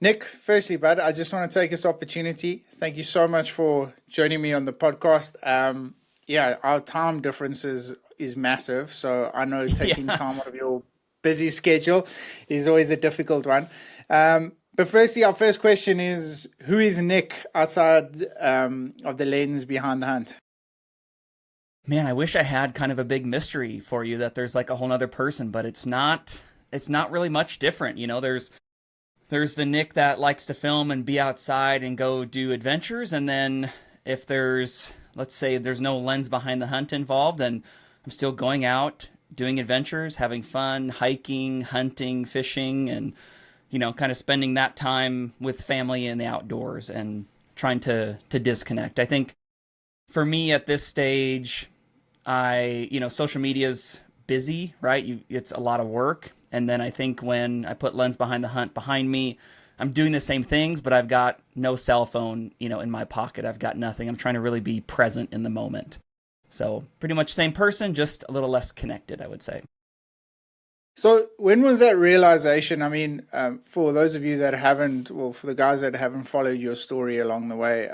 Nick, firstly, bud, I just want to take this opportunity. Thank you so much for joining me on the podcast. Yeah, our time difference is massive, so I know taking Yeah. time out of your busy schedule is always a difficult one. But firstly, our first question is, who is Nick outside of the lens behind the hunt? Man, I wish I had kind of a big mystery for you that there's like a whole nother person, but it's not really much different. There's the Nick that likes to film and be outside and go do adventures, and then if there's let's say there's no lens behind the hunt involved, then I'm still going out, doing adventures, having fun, hiking, hunting, fishing, and kind of spending that time with family in the outdoors and trying to disconnect. I think for me at this stage, social media's busy, right? It's a lot of work. And then I think when I put Lens Behind the Hunt behind me, I'm doing the same things, but I've got no cell phone, in my pocket. I've got nothing. I'm trying to really be present in the moment. So pretty much same person, just a little less connected, I would say. So, when was that realization? I mean, for those of you that haven't, well, for the guys that haven't followed your story along the way,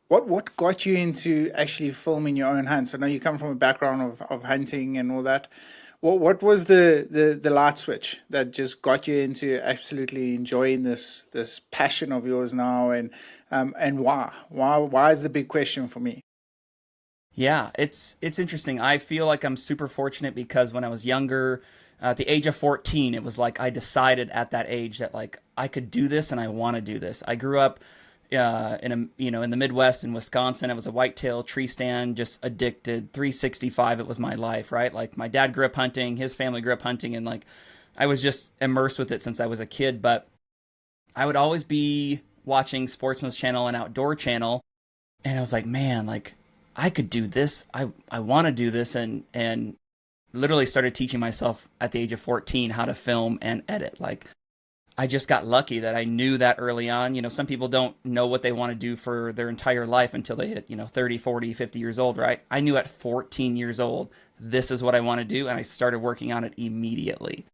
what got you into actually filming your own hunts? I know you come from a background of hunting and all that. What was the light switch that just got you into absolutely enjoying this passion of yours now, and why? Why is the big question for me? Yeah, it's interesting. I feel like I'm super fortunate because when I was younger, at the age of 14, it was like I decided at that age that like I could do this and I want to do this. I grew up in the Midwest in Wisconsin. I was a whitetail tree stand, just addicted. 365, it was my life, right? Like my dad grew up hunting, his family grew up hunting, and like I was just immersed with it since I was a kid. But I would always be watching Sportsman's Channel and Outdoor Channel, and I was like, man, like I could do this. I want to do this, and literally started teaching myself at the age of 14 how to film and edit. Like I just got lucky that I knew that early on. Some people don't know what they want to do for their entire life until they hit, 30, 40, 50 years old, right? I knew at 14 years old, this is what I want to do. And I started working on it immediately.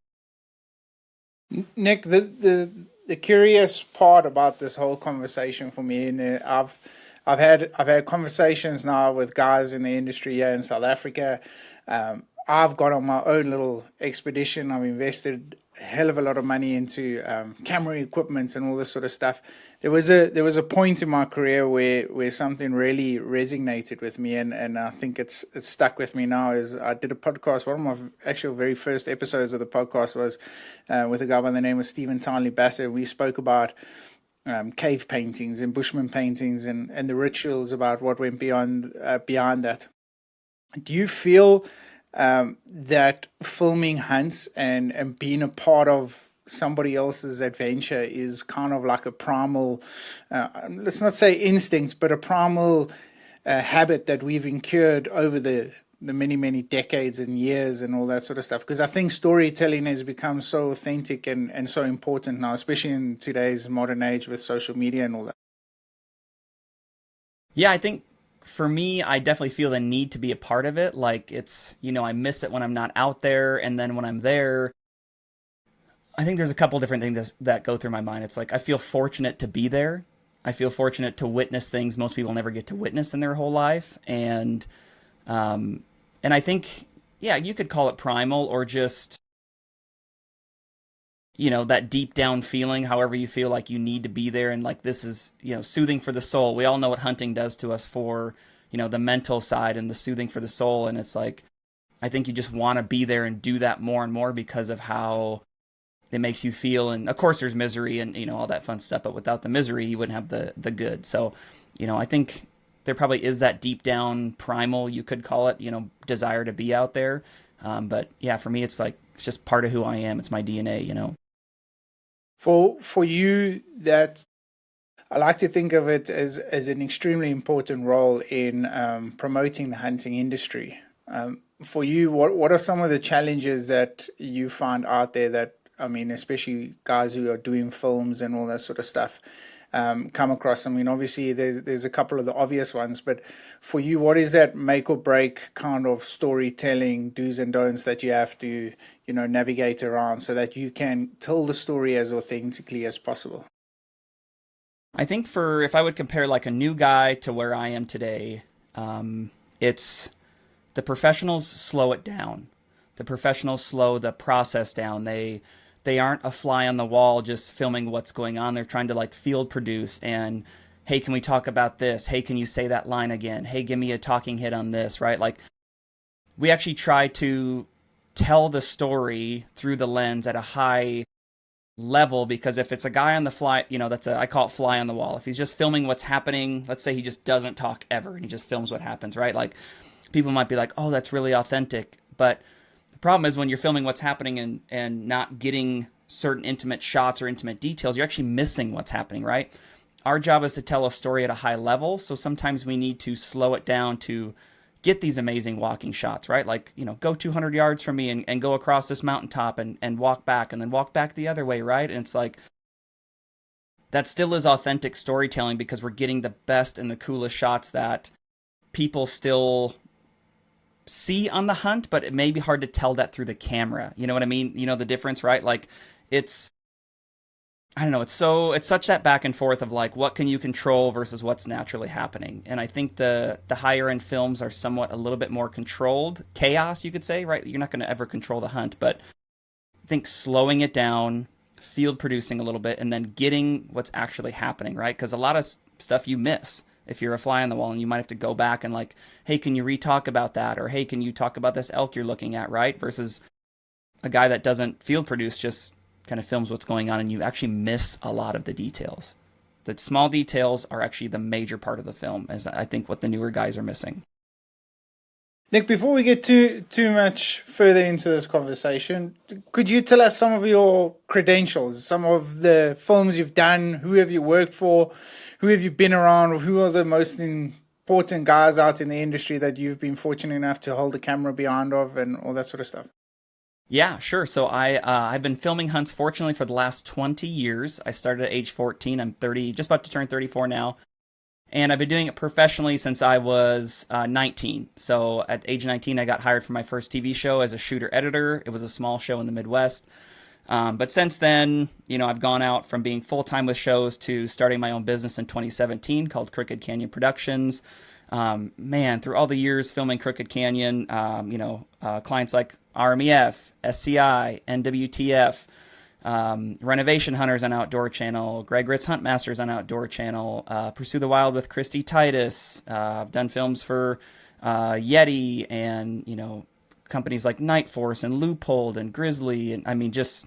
Nick, the curious part about this whole conversation for me, and I've had conversations now with guys in the industry here in South Africa. I've gone on my own little expedition. I've invested a hell of a lot of money into camera equipment and all this sort of stuff. There was a point in my career where something really resonated with me, and I think it's stuck with me now. Is I did a podcast. One of my actual very first episodes of the podcast was with a guy by the name of Stephen Townley Bassett. We spoke about cave paintings and Bushman paintings, and the rituals about what went beyond that. Do you feel that filming hunts and being a part of somebody else's adventure is kind of like a primal, let's not say instinct, but a primal habit that we've incurred over the many, many decades and years and all that sort of stuff? Because I think storytelling has become so authentic and so important now, especially in today's modern age with social media and all that. Yeah, I think for me, I definitely feel the need to be a part of it. Like I miss it when I'm not out there. And then when I'm there, I think there's a couple different things that go through my mind. It's like I feel fortunate to be there. I feel fortunate to witness things most people never get to witness in their whole life. Um, and I think, yeah, you could call it primal or just, that deep down feeling, however you feel like you need to be there. And like this is, soothing for the soul. We all know what hunting does to us for, the mental side and the soothing for the soul. And it's like, I think you just want to be there and do that more and more because of how it makes you feel. And of course, there's misery and all that fun stuff. But without the misery, you wouldn't have the good. So, I think there probably is that deep down primal, you could call it, desire to be out there. But yeah, for me, it's like it's just part of who I am. It's my DNA. For you, that I like to think of it as an extremely important role in promoting the hunting industry. For you, what are some of the challenges that you find out there that, I mean, especially guys who are doing films and all that sort of stuff, come across? I mean, obviously there's a couple of the obvious ones, but for you, what is that make or break kind of storytelling do's and don'ts that you have to, navigate around so that you can tell the story as authentically as possible? I think for if I would compare like a new guy to where I am today, it's the professionals slow it down. The professionals slow the process down. They aren't a fly on the wall just filming what's going on. They're trying to like field produce and hey, can we talk about this? Hey, can you say that line again? Hey, give me a talking hit on this, right? Like we actually try to tell the story through the lens at a high level because if it's a guy on the fly, that's I call it fly on the wall. If he's just filming what's happening, let's say he just doesn't talk ever and he just films what happens, right? Like people might be like, "Oh, that's really authentic." But the problem is when you're filming what's happening and not getting certain intimate shots or intimate details, you're actually missing what's happening, right? Our job is to tell a story at a high level, so sometimes we need to slow it down to get these amazing walking shots, right? Like, go 200 yards from me and go across this mountaintop and walk back and then walk back the other way, right? And it's like, that still is authentic storytelling because we're getting the best and the coolest shots that people still see on the hunt, but it may be hard to tell that through the camera. You know what I mean? You know the difference, right? Like, it's I don't know. It's such that back and forth of like what can you control versus what's naturally happening. And I think the higher end films are somewhat a little bit more controlled chaos, you could say, right? You're not going to ever control the hunt, but I think slowing it down, field producing a little bit, and then getting what's actually happening, right? Because a lot of stuff you miss if you're a fly on the wall, and you might have to go back and like, hey, can you re-talk about that, or hey, can you talk about this elk you're looking at, right? Versus a guy that doesn't field produce just kind of films what's going on and you actually miss a lot of the details. The small details are actually the major part of the film, as I think what the newer guys are missing. Nick, before we get too much further into this conversation, could you tell us some of your credentials, some of the films you've done, who have you worked for, who have you been around, who are the most important guys out in the industry that you've been fortunate enough to hold the camera behind of, and all that sort of stuff? Yeah, sure. So I've been filming hunts fortunately for the last 20 years. I started at age 14. I'm 30, just about to turn 34 now. And I've been doing it professionally since I was 19. So at age 19, I got hired for my first TV show as a shooter editor. It was a small show in the Midwest. But since then, I've gone out from being full time with shows to starting my own business in 2017 called Crooked Canyon Productions. Man, through all the years filming Crooked Canyon, clients like RMEF, SCI, NWTF, Renovation Hunters on Outdoor Channel, Greg Ritz Hunt Masters on Outdoor Channel, Pursue the Wild with Christy Titus. I've done films for Yeti and, companies like Night Force and Loophole and Grizzly. And I mean, just,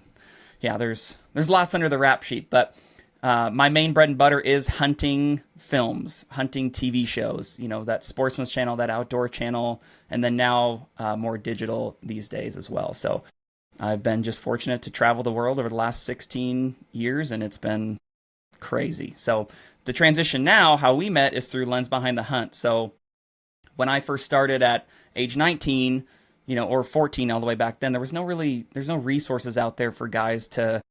yeah, there's lots under the rap sheet. But my main bread and butter is hunting films, hunting TV shows, that Sportsman's Channel, that Outdoor Channel, and then now more digital these days as well. So I've been just fortunate to travel the world over the last 16 years, and it's been crazy. So the transition now, how we met, is through Lens Behind the Hunt. So when I first started at age 19, or 14 all the way back then, there's no resources out there for guys to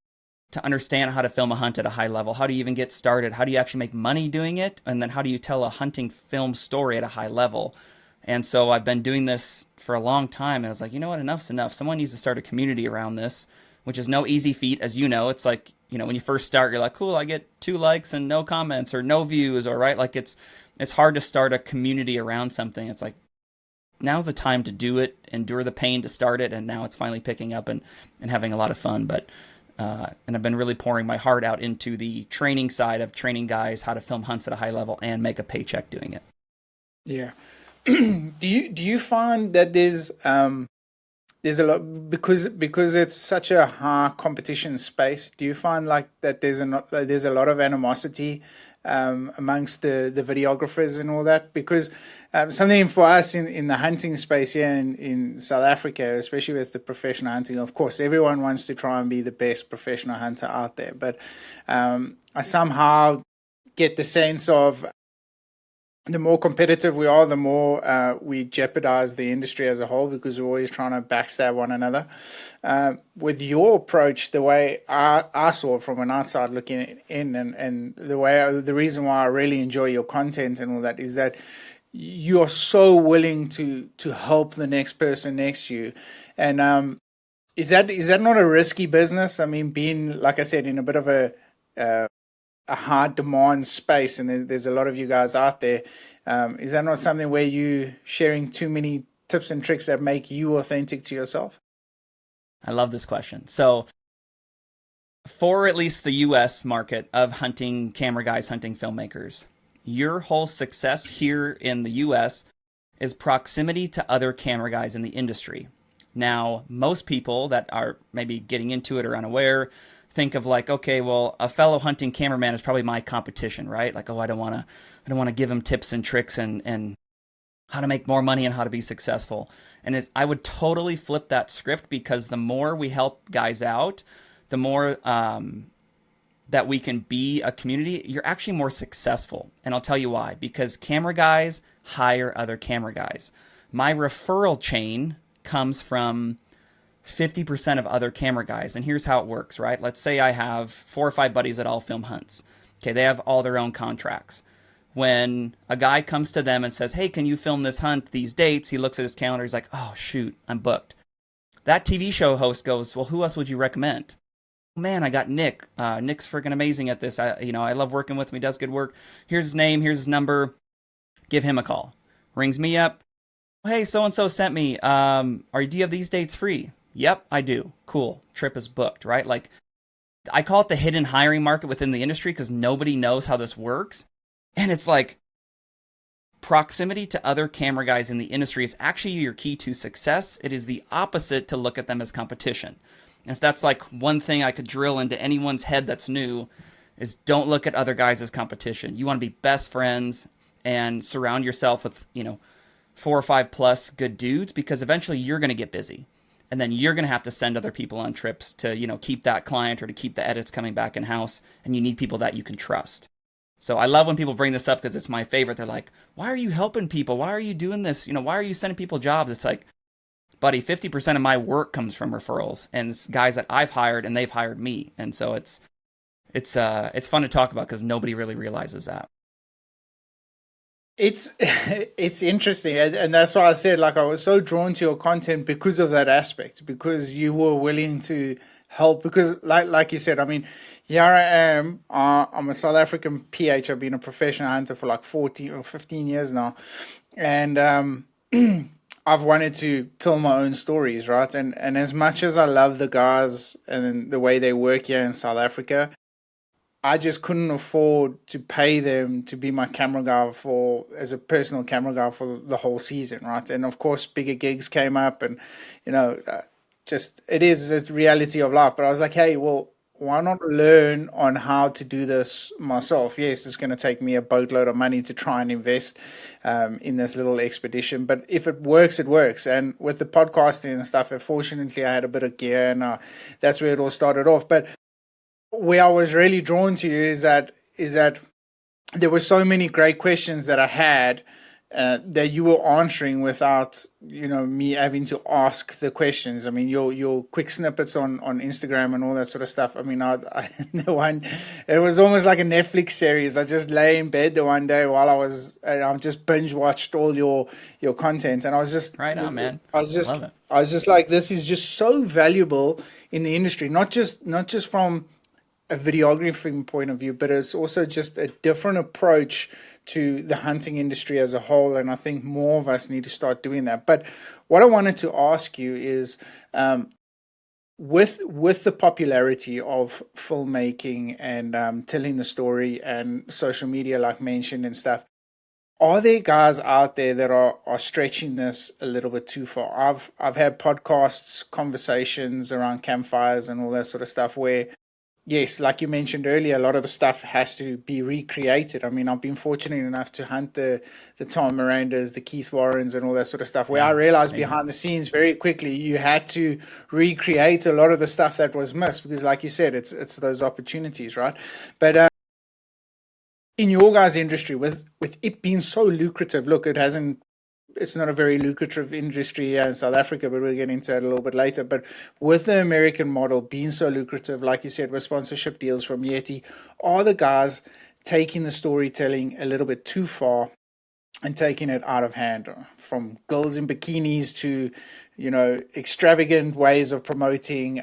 understand how to film a hunt at a high level. How do you even get started? How do you actually make money doing it? And then how do you tell a hunting film story at a high level? And so I've been doing this for a long time. And I was like, you know what? Enough's enough. Someone needs to start a community around this, which is no easy feat. As you know, it's like, when you first start, you're like, cool, I get 2 likes and no comments or no views, or right. Like it's hard to start a community around something. It's like, now's the time to do it, endure the pain to start it. And now it's finally picking up and having a lot of fun. But, and I've been really pouring my heart out into the training side of training guys how to film hunts at a high level and make a paycheck doing it. Yeah. Do you find that there's a lot, because it's such a high competition space? Do you find like that there's a lot of animosity amongst the videographers and all that? Because something for us in the hunting space here in South Africa, especially with the professional hunting, of course, everyone wants to try and be the best professional hunter out there. But I somehow get the sense of the more competitive we are, the more we jeopardize the industry as a whole, because we're always trying to backstab one another. With your approach, the way I saw it from an outside looking in, and the reason why I really enjoy your content and all that is that you are so willing to help the next person next to you. And is that not a risky business? I mean, being, like I said, in a bit of a a high demand space, and there's a lot of you guys out there. Is that not something where you sharing too many tips and tricks that make you authentic to yourself? I love this question. So, for at least the US market of hunting camera guys, hunting filmmakers, your whole success here in the US is proximity to other camera guys in the industry. Now, most people that are maybe getting into it or unaware think of like, okay, well, a fellow hunting cameraman is probably my competition, right? Like, oh, I don't want to give him tips and tricks and how to make more money and how to be successful. And I would totally flip that script, because the more we help guys out, the more that we can be a community, you're actually more successful. And I'll tell you why. Because camera guys hire other camera guys. My referral chain comes from 50% of other camera guys. And here's how it works, right? Let's say I have 4 or 5 buddies that all film hunts. Okay, they have all their own contracts. When a guy comes to them and says, hey, can you film this hunt, these dates? He looks at his calendar. He's like, oh, shoot, I'm booked. That TV show host goes, well, who else would you recommend? Man, I got Nick. Nick's freaking amazing at this. I love working with him. He does good work. Here's his name. Here's his number. Give him a call. Rings me up. Hey, so and so sent me. Do you have these dates free? Yep, I do. Cool. Trip is booked, right? Like, I call it the hidden hiring market within the industry, because nobody knows how this works. And it's like, proximity to other camera guys in the industry is actually your key to success. It is the opposite to look at them as competition. And if that's like one thing I could drill into anyone's head that's new, is don't look at other guys as competition. You want to be best friends and surround yourself with, 4 or 5 plus good dudes, because eventually you're going to get busy. And then you're going to have to send other people on trips to, keep that client or to keep the edits coming back in house. And you need people that you can trust. So I love when people bring this up, because it's my favorite. They're like, why are you helping people? Why are you doing this? Why are you sending people jobs? It's like, buddy, 50% of my work comes from referrals, and it's guys that I've hired and they've hired me. And so it's fun to talk about, because nobody really realizes that. It's it's interesting, and that's why I said, like, I was so drawn to your content because of that aspect, because you were willing to help. Because like you said, I mean, here I am. I'm a South African PH. I've been a professional hunter for like 14 or 15 years now, and I've wanted to tell my own stories, right? And as much as I love the guys and the way they work here in South Africa, I just couldn't afford to pay them to be my camera guy for as a personal camera guy for the whole season, right? And of course, bigger gigs came up, and you know, just it is a reality of life. But I was like, hey, well, why not learn on how to do this myself? Yes, it's going to take me a boatload of money to try and invest in this little expedition, but if it works, it works. And with the podcasting and stuff, fortunately, I had a bit of gear, and that's where it all started off. But where I was really drawn to you is that there were so many great questions that I had that you were answering without me having to ask the questions. I mean, your quick snippets on Instagram and all that sort of stuff. I mean, the one, it was almost like a Netflix series. I just lay in bed the one day while I just binge watched all your content, and I was just Right on, man. I was I just love it. I was just like, this is just so valuable in the industry, not just from a videography point of view, but it's also just a different approach to the hunting industry as a whole. And I think more of us need to start doing that. But what I wanted to ask you is, with the popularity of filmmaking and telling the story and social media, like mentioned and stuff, are there guys out there that are stretching this a little bit too far? I've had podcasts, conversations around campfires and all that sort of stuff where, yes, like you mentioned earlier, a lot of the stuff has to be recreated. I mean, I've been fortunate enough to hunt the Tom Mirandas, the Keith Warrens, and all that sort of stuff, where I Yeah, realized amazing. behind the scenes very quickly you had to recreate a lot of the stuff that was missed, because, like you said, it's those opportunities, right? But in your guys' industry, with it being so lucrative, look, it's not a very lucrative industry here in South Africa, but we'll get into it a little bit later. But with the American model being so lucrative, like you said, with sponsorship deals from Yeti, are the guys taking the storytelling a little bit too far and taking it out of hand, from girls in bikinis to, extravagant ways of promoting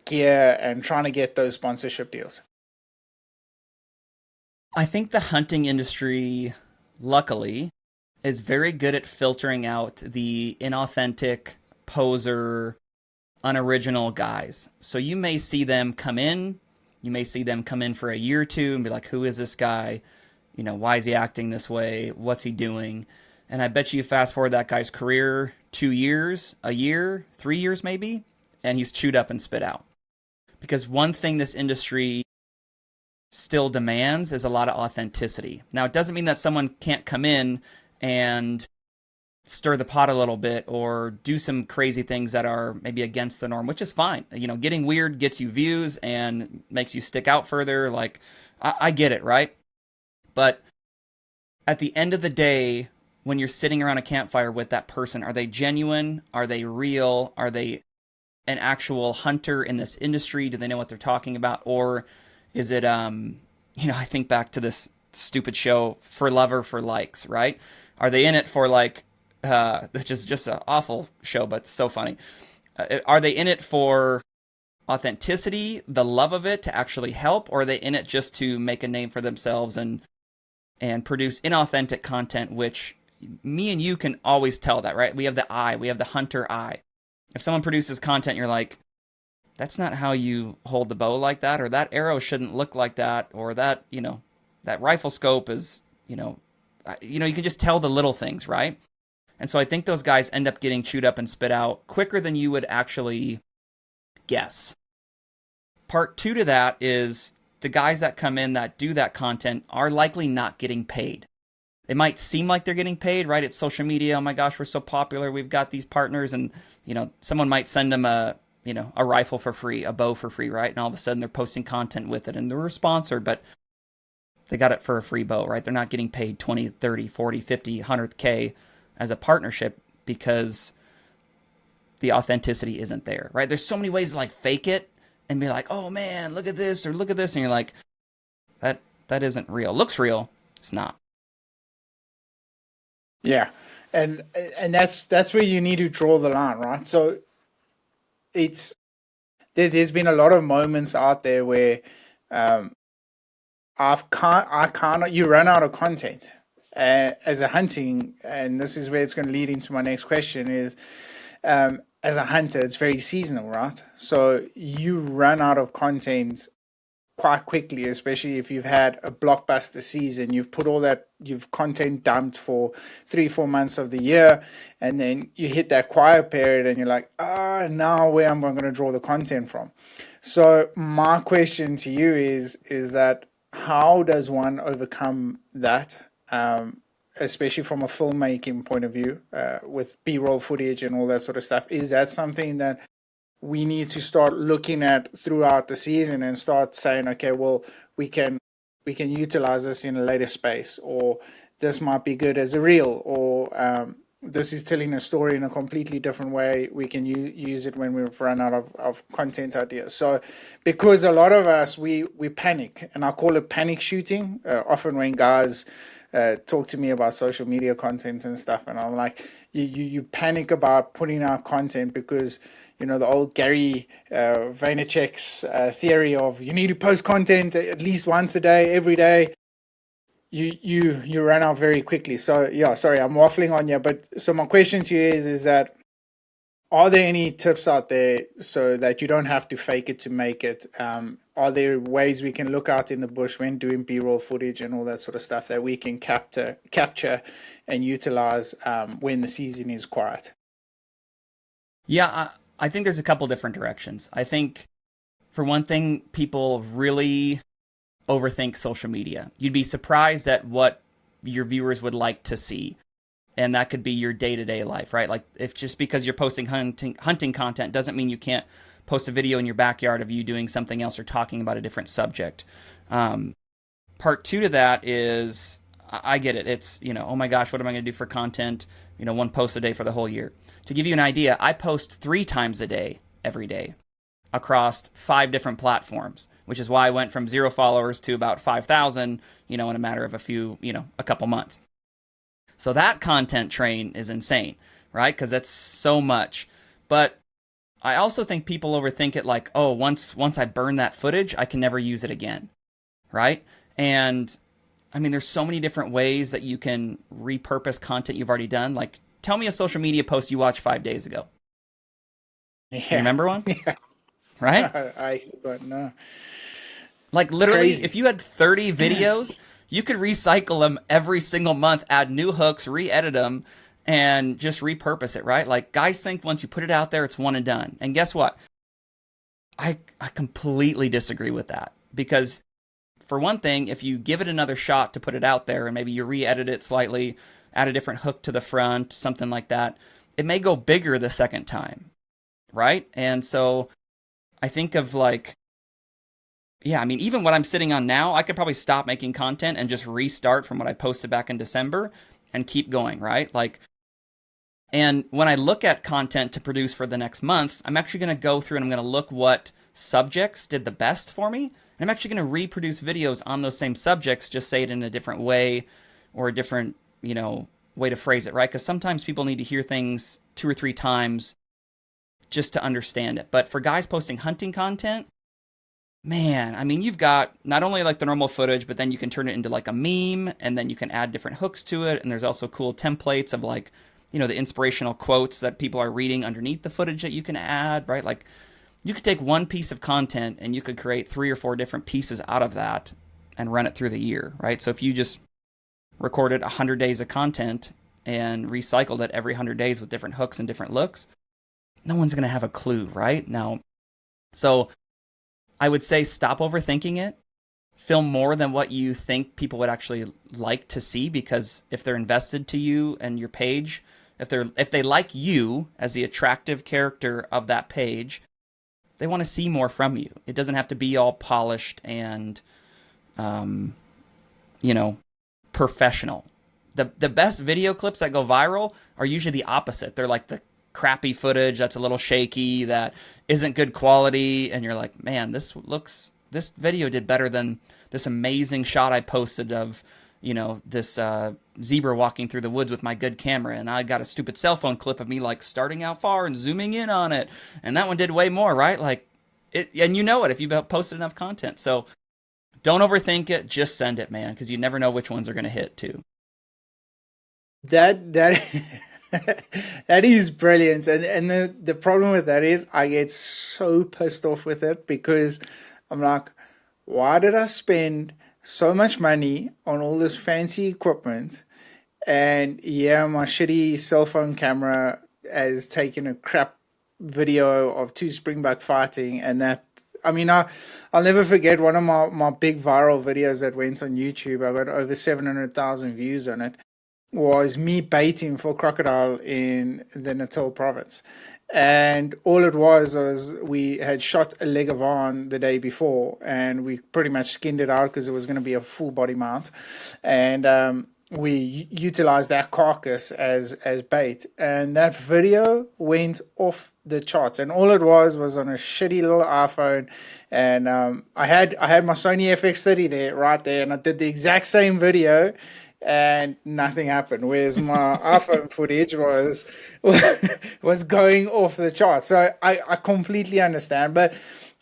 gear and trying to get those sponsorship deals? I think the hunting industry, luckily, is very good at filtering out the inauthentic, poser, unoriginal guys. So you may see them come in, you may see them come in for a year or two and be like, who is this guy? You know, why is he acting this way? What's he doing? And I bet you fast forward that guy's career 2 years, a year, 3 years maybe, and he's chewed up and spit out. Because one thing this industry still demands is a lot of authenticity. Now, it doesn't mean that someone can't come in and stir the pot a little bit or do some crazy things that are maybe against the norm, which is fine. You know, getting weird gets you views and makes you stick out further. Like, I get it, right? But at the end of the day, when you're sitting around a campfire with that person, are they genuine? Are they real? Are they an actual hunter in this industry? Do they know what they're talking about? Or is it, I think back to this stupid show, For Love or for Likes, right? Are they in it for like, which is just an awful show, but so funny. Are they in it for authenticity, the love of it to actually help, or are they in it just to make a name for themselves and produce inauthentic content, which me and you can always tell that, right? We have the eye, we have the hunter eye. If someone produces content, you're like, that's not how you hold the bow like that, or that arrow shouldn't look like that, or that, that rifle scope is, you can just tell the little things, right? And so I think those guys end up getting chewed up and spit out quicker than you would actually guess. Part two to that is the guys that come in that do that content are likely not getting paid. It might seem like they're getting paid, right? It's social media. Oh my gosh, we're so popular. We've got these partners, and someone might send them a rifle for free, a bow for free, right? And all of a sudden they're posting content with it and they're sponsored, but they got it for a free bow, right? They're not getting paid 20, 30, 40, 50, 100K as a partnership because the authenticity isn't there, right? There's so many ways to like fake it and be like, oh man, look at this or look at this. And you're like, that isn't real. Looks real. It's not. Yeah, and that's where you need to draw the line, right? So it's there's been a lot of moments out there where um, I can't you run out of content as a hunting, and this is where it's going to lead into my next question is as a hunter, it's very seasonal, right? So you run out of content quite quickly, especially if you've had a blockbuster season. You've put all that, you've content dumped for 3, 4 months of the year, and then you hit that quiet period and you're like, now where am I going to draw the content from? So my question to you is that how does one overcome that? Especially from a filmmaking point of view, with B-roll footage and all that sort of stuff. Is that something that we need to start looking at throughout the season and start saying, okay, well, we can utilize this in a later space, or this might be good as a reel, or this is telling a story in a completely different way. We can use it when we've run out of content ideas. So because a lot of us, we panic, and I call it panic shooting. Often when guys talk to me about social media content and stuff, and I'm like, you panic about putting out content because the old Gary Vaynerchuk's theory of you need to post content at least once a day, every day. You run out very quickly. So yeah, sorry, I'm waffling on you. But so my question to you is that are there any tips out there so that you don't have to fake it to make it? Are there ways we can look out in the bush when doing B-roll footage and all that sort of stuff that we can capture and utilize when the season is quiet? Yeah, I think there's a couple different directions. I think, for one thing, people really overthink social media. You'd be surprised at what your viewers would like to see. And that could be your day-to-day life, right? Like, if just because you're posting hunting content doesn't mean you can't post a video in your backyard of you doing something else or talking about a different subject. Part two to that is, I get it. It's, oh my gosh, what am I going to do for content? One post a day for the whole year. To give you an idea, I post 3 times a day, every day, across 5 different platforms, which is why I went from 0 followers to about 5,000, in a matter of a couple months. So that content train is insane, right? Because that's so much. But I also think people overthink it like, oh, once I burn that footage, I can never use it again, right? And I mean, there's so many different ways that you can repurpose content you've already done. Like, tell me a social media post you watched 5 days ago. You Yeah. remember one? Yeah. Right? I but no. Like, literally, if Crazy. you had 30 videos, you could recycle them every single month, add new hooks, re-edit them, and just repurpose it, right? Like, guys think once you put it out there, it's one and done. And guess what? I completely disagree with that because, for one thing, if you give it another shot to put it out there and maybe you re-edit it slightly, add a different hook to the front, something like that, it may go bigger the second time, right? And so I think of like, yeah, I mean, even what I'm sitting on now, I could probably stop making content and just restart from what I posted back in December and keep going, right? Like, and when I look at content to produce for the next month, I'm actually going to go through and I'm going to look what subjects did the best for me. And I'm actually going to reproduce videos on those same subjects, just say it in a different way or a different, way to phrase it, right? Because sometimes people need to hear things 2 or 3 times just to understand it. But for guys posting hunting content, man, I mean, you've got not only like the normal footage, but then you can turn it into like a meme and then you can add different hooks to it. And there's also cool templates of like, the inspirational quotes that people are reading underneath the footage that you can add, right? Like you could take one piece of content and you could create 3 or 4 different pieces out of that and run it through the year, right? So if you just recorded 100 days of content and recycled it every 100 days with different hooks and different looks, no one's going to have a clue, right? Now, so I would say stop overthinking it. Film more than what you think people would actually like to see, because if they're invested to you and your page, if they like you as the attractive character of that page, they want to see more from you. It doesn't have to be all polished and um, you know, professional. The best video clips that go viral are usually the opposite. They're like the crappy footage that's a little shaky, that isn't good quality, and you're like, man, this video did better than this amazing shot I posted of, this zebra walking through the woods with my good camera, and I got a stupid cell phone clip of me like starting out far and zooming in on it, and that one did way more, right? Like it, and you know it if you've posted enough content. So don't overthink it, just send it, man, because you never know which ones are going to hit too. That that is brilliant. And the problem with that is I get so pissed off with it because I'm like, why did I spend so much money on all this fancy equipment? And yeah, my shitty cell phone camera has taken a crap video of two springbuck fighting, and that, I mean, I'll never forget one of my big viral videos that went on YouTube. I got over 700,000 views on it, was me baiting for crocodile in the Natal province. And all it was we had shot a leg of on the day before, and we pretty much skinned it out because it was going to be a full body mount. And we utilized that carcass as bait. And that video went off the charts. And all it was on a shitty little iPhone. And I had my Sony FX30 there, right there, and I did the exact same video and nothing happened. Whereas my iPhone footage was going off the chart. So I completely understand. But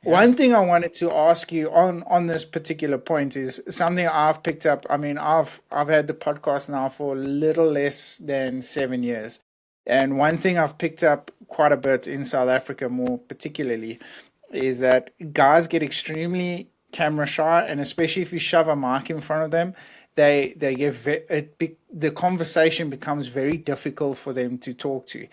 Yeah. one thing I wanted to ask you on this particular point is something I've picked up. I mean, I've had the podcast now for a little less than 7 years. And one thing I've picked up quite a bit in South Africa, more particularly, is that guys get extremely camera shy, and especially if you shove a mic in front of them, they get the conversation becomes very difficult for them to talk to.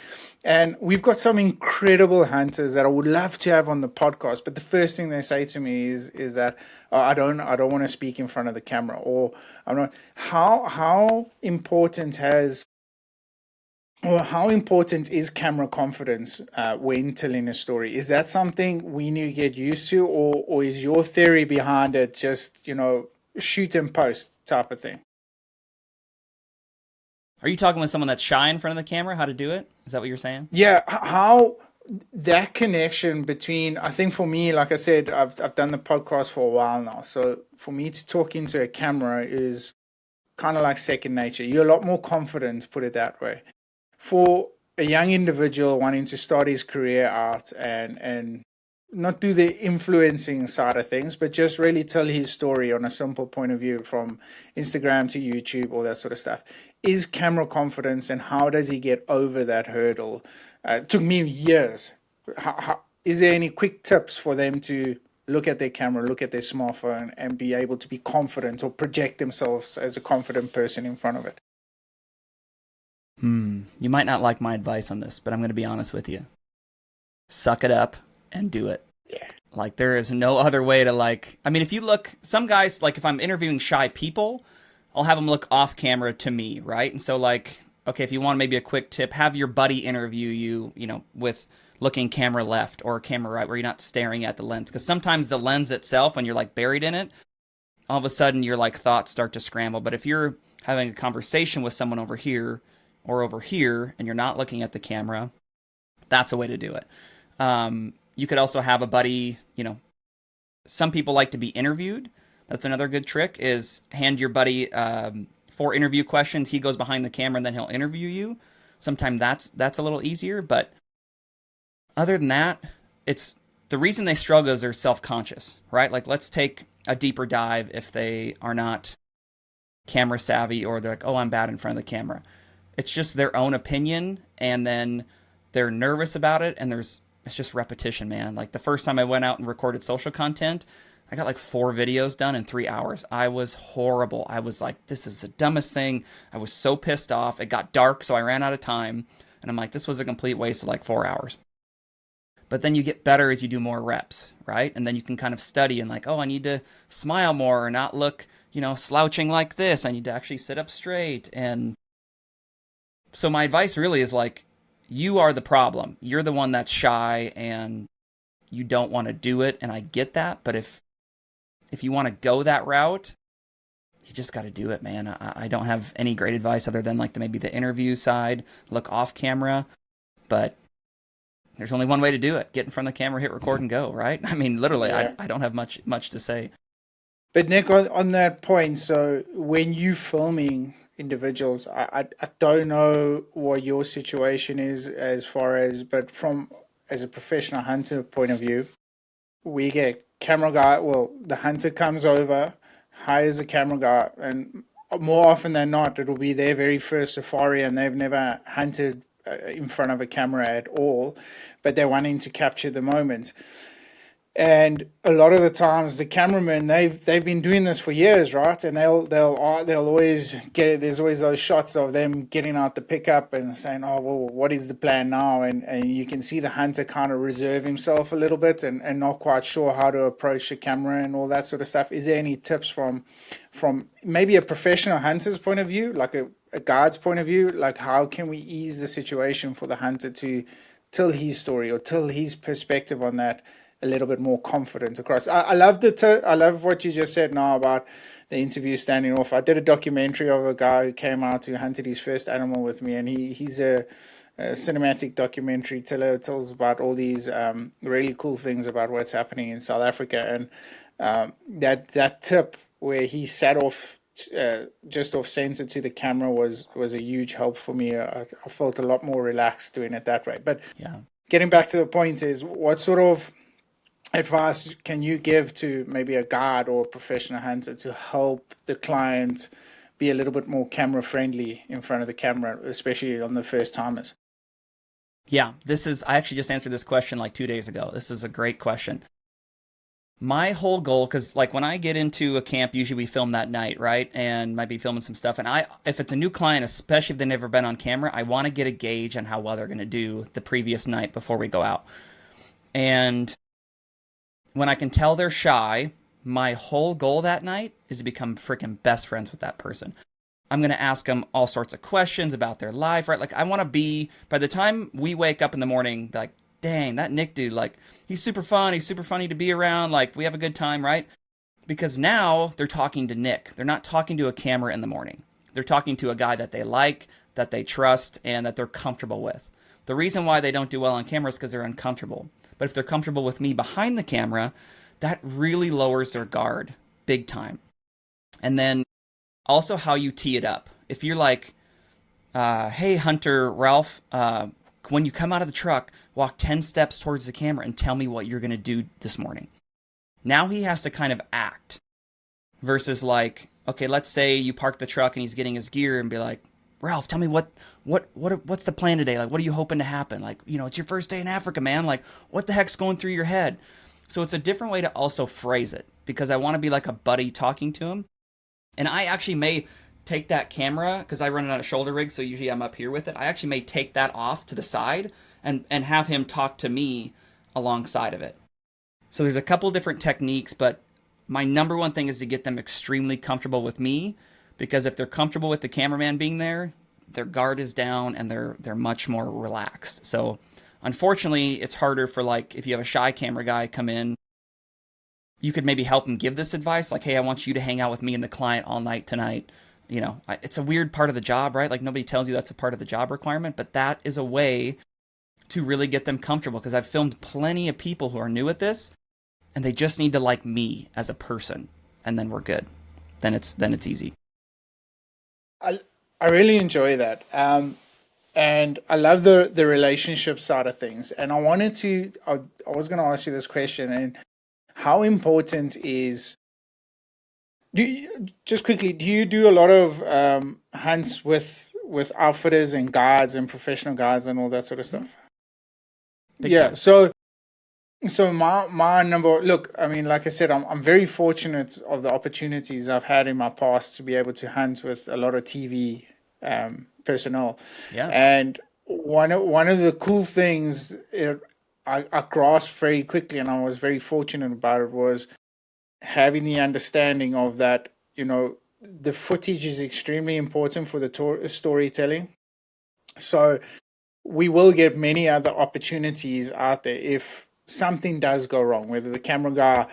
And we've got some incredible hunters that I would love to have on the podcast, but the first thing they say to me is that, oh, I don't want to speak in front of the camera, or I'm not. How important has Well, how important is camera confidence when telling a story? Is that something we need to get used to, or is your theory behind it just, shoot and post type of thing? Are you talking with someone that's shy in front of the camera, how to do it? Is that what you're saying? Yeah, how that connection between, I think for me, like I said, I've done the podcast for a while now. So for me to talk into a camera is kind of like second nature. You're a lot more confident, put it that way. For a young individual wanting to start his career out and not do the influencing side of things, but just really tell his story on a simple point of view from Instagram to YouTube, all that sort of stuff. Is camera confidence, and how does he get over that hurdle? It took me years. Is there any quick tips for them to look at their camera, look at their smartphone, and be able to be confident or project themselves as a confident person in front of it? You might not like my advice on this, but I'm going to be honest with you. Suck it up and do it. Yeah. Like there is no other way to like, I mean, if you look, some guys, like if I'm interviewing shy people, I'll have them look off camera to me, right? And so like, okay, if you want maybe a quick tip, have your buddy interview you, with looking camera left or camera right where you're not staring at the lens. Because sometimes the lens itself, when you're like buried in it, all of a sudden your like thoughts start to scramble. But if you're having a conversation with someone over here or over here and you're not looking at the camera, that's a way to do it. You could also have a buddy, some people like to be interviewed. That's another good trick is hand your buddy 4 interview questions. He goes behind the camera and then he'll interview you. Sometimes that's a little easier, but other than that, it's the reason they struggle is they're self-conscious, right? Like let's take a deeper dive if they are not camera savvy or they're like, oh, I'm bad in front of the camera. It's just their own opinion and then they're nervous about it and it's just repetition, man. Like the first time I went out and recorded social content, I got like 4 videos done in 3 hours. I was horrible. I was like, this is the dumbest thing. I was so pissed off. It got dark, so I ran out of time. And I'm like, this was a complete waste of like 4 hours. But then you get better as you do more reps, right? And then you can kind of study and like, oh, I need to smile more or not look, slouching like this. I need to actually sit up straight. And so my advice really is like, you are the problem. You're the one that's shy and you don't want to do it. And I get that. But if you want to go that route, you just got to do it, man. I don't have any great advice other than like maybe the interview side, look off camera. But there's only one way to do it. Get in front of the camera, hit record and go, right? I mean, literally, Yeah. I don't have much to say. But Nick, on that point, so when you filming individuals, I don't know what your situation is as far as, but from as a professional hunter point of view, we get camera guy. Well, the hunter comes over, hires a camera guy, and more often than not, it'll be their very first safari, and they've never hunted in front of a camera at all, but they're wanting to capture the moment. And a lot of the times, the cameramen they've been doing this for years, right? And they'll always get, there's always those shots of them getting out the pickup and saying, "Oh, well, what is the plan now?" And you can see the hunter kind of reserve himself a little bit and not quite sure how to approach the camera and all that sort of stuff. Is there any tips from maybe a professional hunter's point of view, like a guide's point of view, like how can we ease the situation for the hunter to tell his story or tell his perspective on that a little bit more confident across? I love I love what you just said now about the interview standing off. I did a documentary of a guy who came out who hunted his first animal with me, and he's a cinematic documentary teller, tells about all these really cool things about what's happening in South Africa. And that tip where he sat off just off center to the camera was a huge help for me. I felt a lot more relaxed doing it that way. But Yeah. getting back to the point is, what sort of advice can you give to maybe a guide or a professional hunter to help the client be a little bit more camera friendly in front of the camera, especially on the first timers? Yeah. I actually just answered this question like 2 days ago. This is a great question. My whole goal, because like when I get into a camp, usually we film that night, right? And might be filming some stuff. And if it's a new client, especially if they've never been on camera, I want to get a gauge on how well they're going to do the previous night before we go out. And when I can tell they're shy, my whole goal that night is to become freaking best friends with that person. I'm going to ask them all sorts of questions about their life, right? Like I want to be, by the time we wake up in the morning, like, dang, that Nick dude, like, he's super fun. He's super funny to be around. Like, we have a good time, right? Because now they're talking to Nick. They're not talking to a camera in the morning. They're talking to a guy that they like, that they trust, and that they're comfortable with. The reason why they don't do well on camera is because they're uncomfortable. But if they're comfortable with me behind the camera, that really lowers their guard big time. And then also how you tee it up. If you're like, hey, Hunter Ralph, when you come out of the truck, walk 10 steps towards the camera and tell me what you're going to do this morning. Now he has to kind of act versus like, okay, let's say you park the truck and he's getting his gear and be like, Ralph, tell me what's the plan today? Like, what are you hoping to happen? Like, it's your first day in Africa, man. Like, what the heck's going through your head? So it's a different way to also phrase it because I want to be like a buddy talking to him. And I actually may take that camera because I run it on a shoulder rig, so usually I'm up here with it. I actually may take that off to the side and have him talk to me alongside of it. So there's a couple different techniques, but my number one thing is to get them extremely comfortable with me, because if they're comfortable with the cameraman being there, their guard is down and they're much more relaxed. So unfortunately, it's harder for like if you have a shy camera guy come in, you could maybe help him give this advice like, hey, I want you to hang out with me and the client all night tonight. It's a weird part of the job, right? Like nobody tells you that's a part of the job requirement, but that is a way to really get them comfortable, because I've filmed plenty of people who are new at this and they just need to like me as a person, and then we're good. Then it's easy. I really enjoy that. And I love the relationship side of things. And I was going to ask you this question, and how important is, just quickly, do you do a lot of hunts with outfitters and guides and professional guides and all that sort of stuff? Big Yeah. time. So my number, look, I mean, like I said, I'm very fortunate of the opportunities I've had in my past to be able to hunt with a lot of TV personnel. Yeah. And one of the cool things I grasped very quickly, and I was very fortunate about it, was having the understanding of that, the footage is extremely important for the storytelling. So we will get many other opportunities out there if something does go wrong, whether the camera guy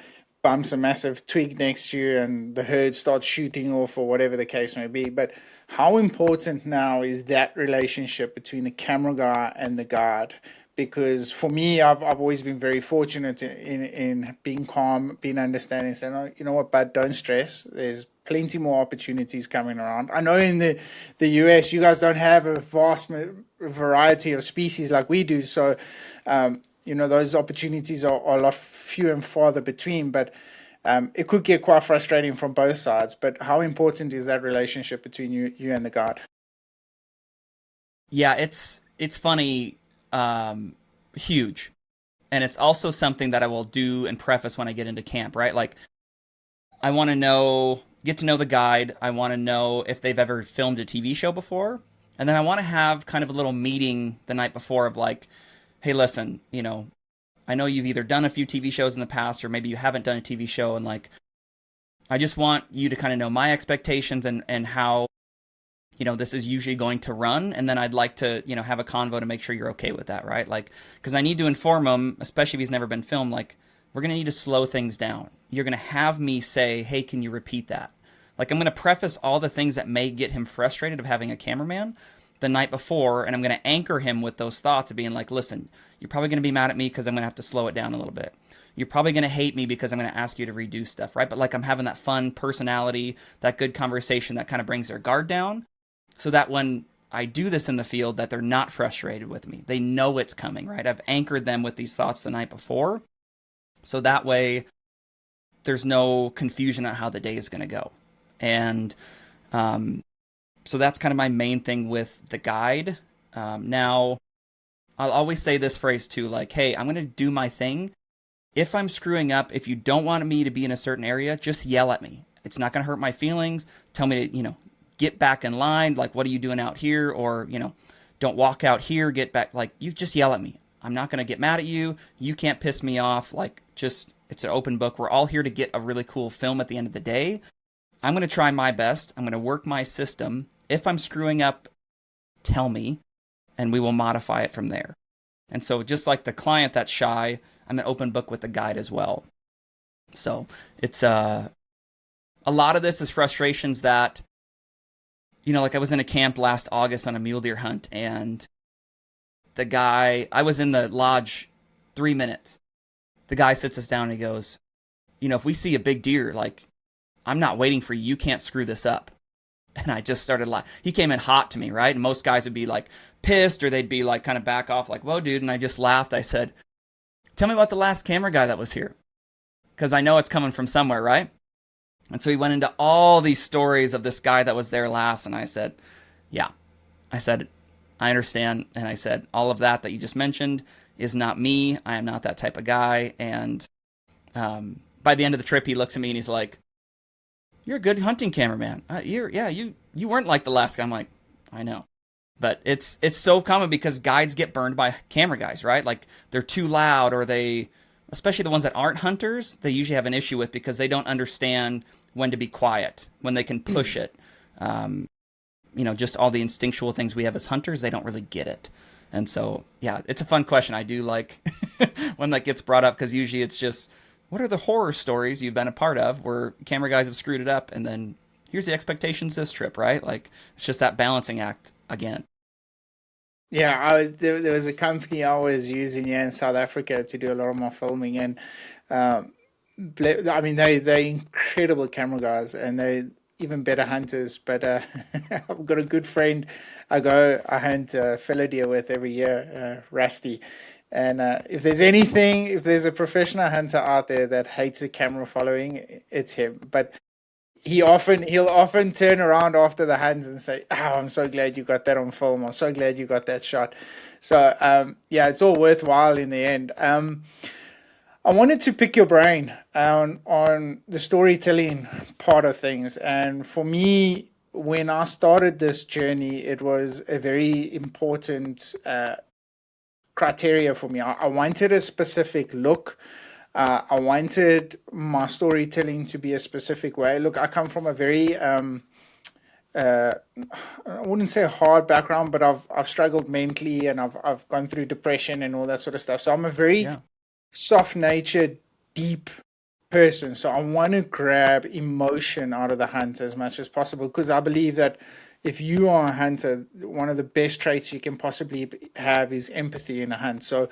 bumps a massive twig next to you and the herd starts shooting off or whatever the case may be. But how important now is that relationship between the camera guy and the guard? Because for me, I've always been very fortunate in being calm, being understanding, saying, oh, you know what, bud, don't stress. There's plenty more opportunities coming around. I know in the US, you guys don't have a vast variety of species like we do. So, those opportunities are a lot few and farther between, but it could get quite frustrating from both sides. But how important is that relationship between you and the guard? Yeah, it's funny, huge. And it's also something that I will do and preface when I get into camp, right? Like I want to get to know the guide. I want to know if they've ever filmed a TV show before. And then I want to have kind of a little meeting the night before of like, hey, listen, I know you've either done a few TV shows in the past or maybe you haven't done a TV show, and like, I just want you to kind of know my expectations and how, this is usually going to run. And then I'd like to, have a convo to make sure you're okay with that, right? Like, because I need to inform him, especially if he's never been filmed, like, we're going to need to slow things down. You're going to have me say, hey, can you repeat that? Like, I'm going to preface all the things that may get him frustrated of having a cameraman the night before, and I'm going to anchor him with those thoughts of being like, listen, you're probably going to be mad at me because I'm going to have to slow it down a little bit. You're probably going to hate me because I'm going to ask you to redo stuff, right? But like I'm having that fun personality, that good conversation that kind of brings their guard down, so that when I do this in the field, that they're not frustrated with me. They know it's coming, right? I've anchored them with these thoughts the night before, so that way there's no confusion on how the day is going to go. And so that's kind of my main thing with the guide. Now, I'll always say this phrase too, like, hey, I'm going to do my thing. If I'm screwing up, if you don't want me to be in a certain area, just yell at me. It's not going to hurt my feelings. Tell me to, get back in line. Like, what are you doing out here? Or, don't walk out here, get back. Like, you just yell at me. I'm not going to get mad at you. You can't piss me off. Like, it's an open book. We're all here to get a really cool film at the end of the day. I'm going to try my best. I'm going to work my system. If I'm screwing up, tell me, and we will modify it from there. And so just like the client that's shy, I'm an open book with the guide as well. So it's a lot of this is frustrations that, like I was in a camp last August on a mule deer hunt, and I was in the lodge 3 minutes. The guy sits us down and he goes, if we see a big deer, like, I'm not waiting for you. You can't screw this up. And I just started laughing. He came in hot to me, right? And most guys would be like pissed, or they'd be like kind of back off, like, whoa, dude. And I just laughed. I said, tell me about the last camera guy that was here. Because I know it's coming from somewhere, right? And so he went into all these stories of this guy that was there last. And I said, yeah. I said, I understand. And I said, all of that you just mentioned is not me. I am not that type of guy. And by the end of the trip, he looks at me and he's like, you're a good hunting cameraman. You weren't like the last guy. I'm like, I know. But it's so common because guides get burned by camera guys, right? Like they're too loud, or they, especially the ones that aren't hunters, they usually have an issue with because they don't understand when to be quiet, when they can push it. Just all the instinctual things we have as hunters, they don't really get it. And so, yeah, it's a fun question. I do like when that gets brought up, because usually it's just, what are the horror stories you've been a part of where camera guys have screwed it up, and then here's the expectations this trip, right? Like, it's just that balancing act again. Yeah, there was a company I was using here in South Africa to do a lot of my filming, and um, I mean they're incredible camera guys, and they even better hunters. But I've got a good friend I hunt fellow deer with every year, Rusty. And if there's a professional hunter out there that hates a camera following, it's him. But he'll often turn around after the hunt and say, "Oh, I'm so glad you got that on film. I'm so glad you got that shot." So yeah, it's all worthwhile in the end. I wanted to pick your brain on the storytelling part of things, and for me, when I started this journey, it was a very important criteria for me. I wanted a specific look. I wanted my storytelling to be a specific way. Look, I come from a very uh, I wouldn't say a hard background, but I've struggled mentally, and I've gone through depression and all that sort of stuff. So I'm a very Yeah. soft natured, deep person. So I want to grab emotion out of the hunt as much as possible, because I believe that if you are a hunter, one of the best traits you can possibly have is empathy in a hunt. So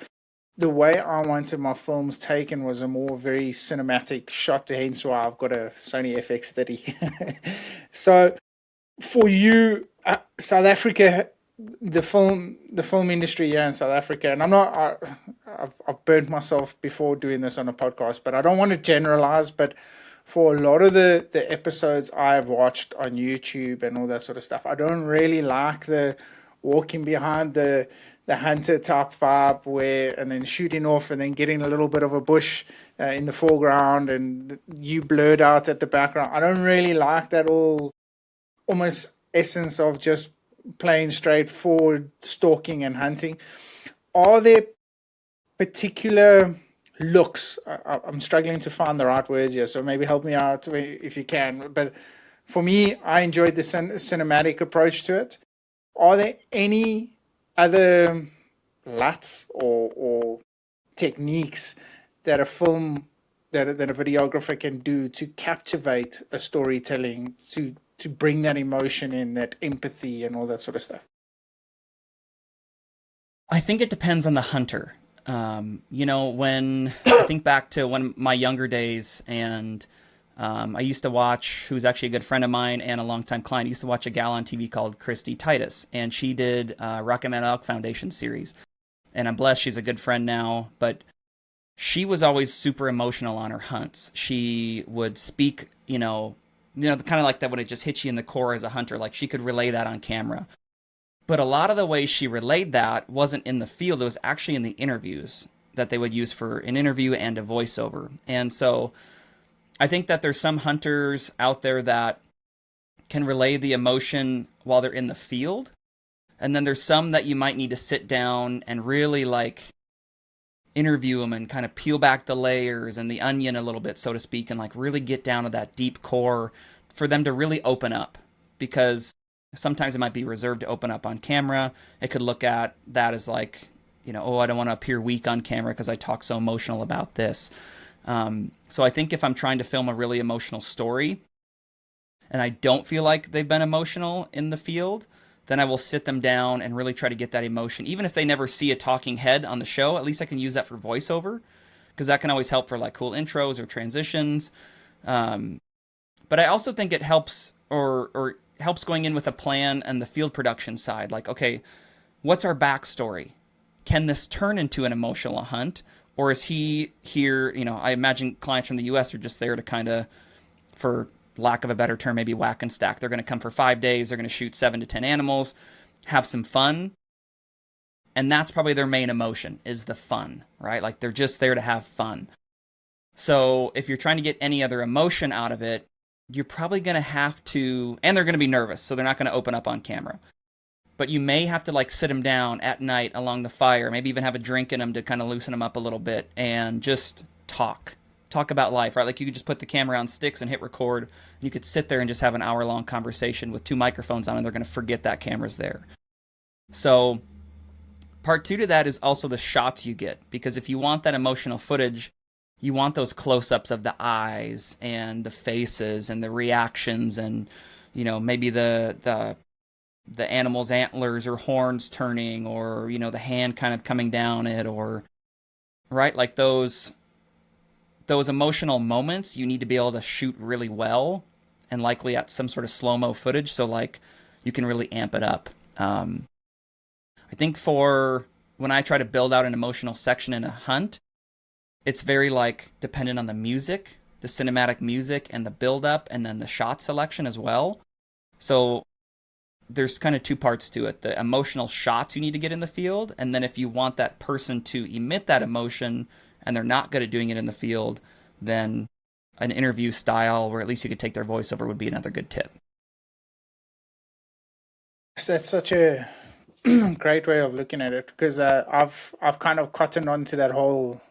the way I wanted my films taken was a more very cinematic shot, hence why I've got a Sony FX30. So for you, South Africa, the film industry here in South Africa, and I've burnt myself before doing this on a podcast, but I don't want to generalize. But for a lot of the episodes I've watched on YouTube and all that sort of stuff, I don't really like the walking behind the hunter type vibe, where and then shooting off and then getting a little bit of a bush in the foreground and you blurred out at the background. I don't really like that all almost essence of just plain straightforward stalking and hunting. Are there particular looks? I'm struggling to find the right words here, so maybe help me out if you can. But for me, I enjoyed the cinematic approach to it. Are there any other LUTs or techniques that a film that a videographer can do to captivate a storytelling, to bring that emotion in, that empathy and all that sort of stuff? I think it depends on the hunter. When I think back to one my younger days, and I used to watch, who's actually a good friend of mine and a longtime client, I used to watch a gal on TV called Christy Titus, and she did Rocky Mountain Elk Foundation series. And I'm blessed she's a good friend now, but she was always super emotional on her hunts. She would speak, kind of like that when it just hits you in the core as a hunter, like she could relay that on camera. But a lot of the ways she relayed that wasn't in the field, it was actually in the interviews that they would use for an interview and a voiceover. And so I think that there's some hunters out there that can relay the emotion while they're in the field. And then there's some that you might need to sit down and really like interview them and kind of peel back the layers and the onion a little bit, so to speak, and like really get down to that deep core for them to really open up. Because sometimes it might be reserved to open up on camera. It could look at that as like, oh, I don't want to appear weak on camera because I talk so emotional about this. So I think if I'm trying to film a really emotional story and I don't feel like they've been emotional in the field, then I will sit them down and really try to get that emotion. Even if they never see a talking head on the show, at least I can use that for voiceover, because that can always help for like cool intros or transitions. But I also think it helps or helps going in with a plan and the field production side. Like, okay, what's our backstory? Can this turn into an emotional hunt? Or is he here? I imagine clients from the US are just there to kind of, for lack of a better term, maybe whack and stack. They're going to come for 5 days. They're going to shoot 7 to 10 animals, have some fun. And that's probably their main emotion, is the fun, right? Like, they're just there to have fun. So if you're trying to get any other emotion out of it, you're probably going to have to, and they're going to be nervous, so they're not going to open up on camera. But you may have to like sit them down at night along the fire, maybe even have a drink in them to kind of loosen them up a little bit and just talk about life, right? Like, you could just put the camera on sticks and hit record, and you could sit there and just have an hour-long conversation with 2 microphones on, and they're going to forget that camera's there. So part 2 to that is also the shots you get, because if you want that emotional footage, you want those close-ups of the eyes and the faces and the reactions, and maybe the animal's antlers or horns turning, or the hand kind of coming down it, or right, like those emotional moments you need to be able to shoot really well, and likely at some sort of slow-mo footage, so like you can really amp it up. I think for when I try to build out an emotional section in a hunt, it's very like dependent on the music, the cinematic music, and the build-up, and then the shot selection as well. So there's kind of 2 parts to it. The emotional shots you need to get in the field, and then if you want that person to emit that emotion and they're not good at doing it in the field, then an interview style where at least you could take their voiceover would be another good tip. That's such a great way of looking at it, because I've kind of cottoned on to that whole.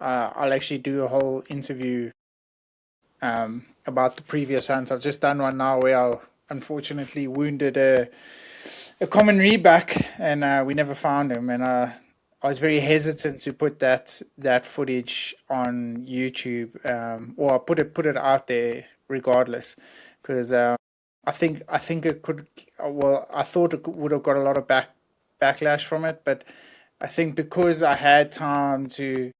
I'll actually do a whole interview about the previous hunts. I've just done one now where I unfortunately wounded a common reback, and we never found him. And I was very hesitant to put that footage on YouTube, or put it out there regardless, because I think it could. Well, I thought it would have got a lot of backlash from it, but I think because I had time to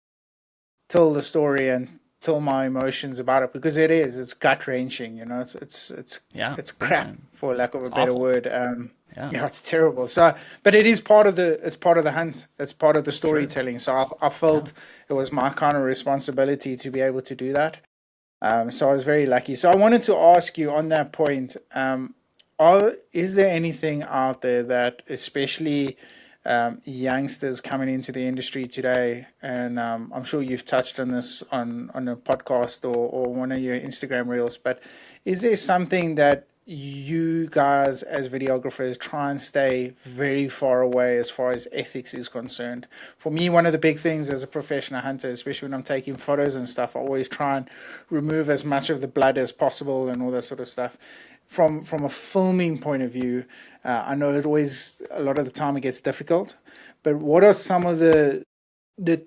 tell the story and tell my emotions about it, because it's gut wrenching, it's crap, for lack of a better word. Yeah, it's terrible. So, but it's part of the hunt. It's part of the storytelling. Sure. So I felt it was my kind of responsibility to be able to do that. So I was very lucky. So I wanted to ask you on that point, is there anything out there that, especially youngsters coming into the industry today, and I'm sure you've touched on this on a podcast or one of your Instagram reels, but is there something that you guys as videographers try and stay very far away as far as ethics is concerned? For me, one of the big things as a professional hunter, especially when I'm taking photos and stuff, I always try and remove as much of the blood as possible and all that sort of stuff. From a filming point of view, I know it always, a lot of the time it gets difficult, but what are some of the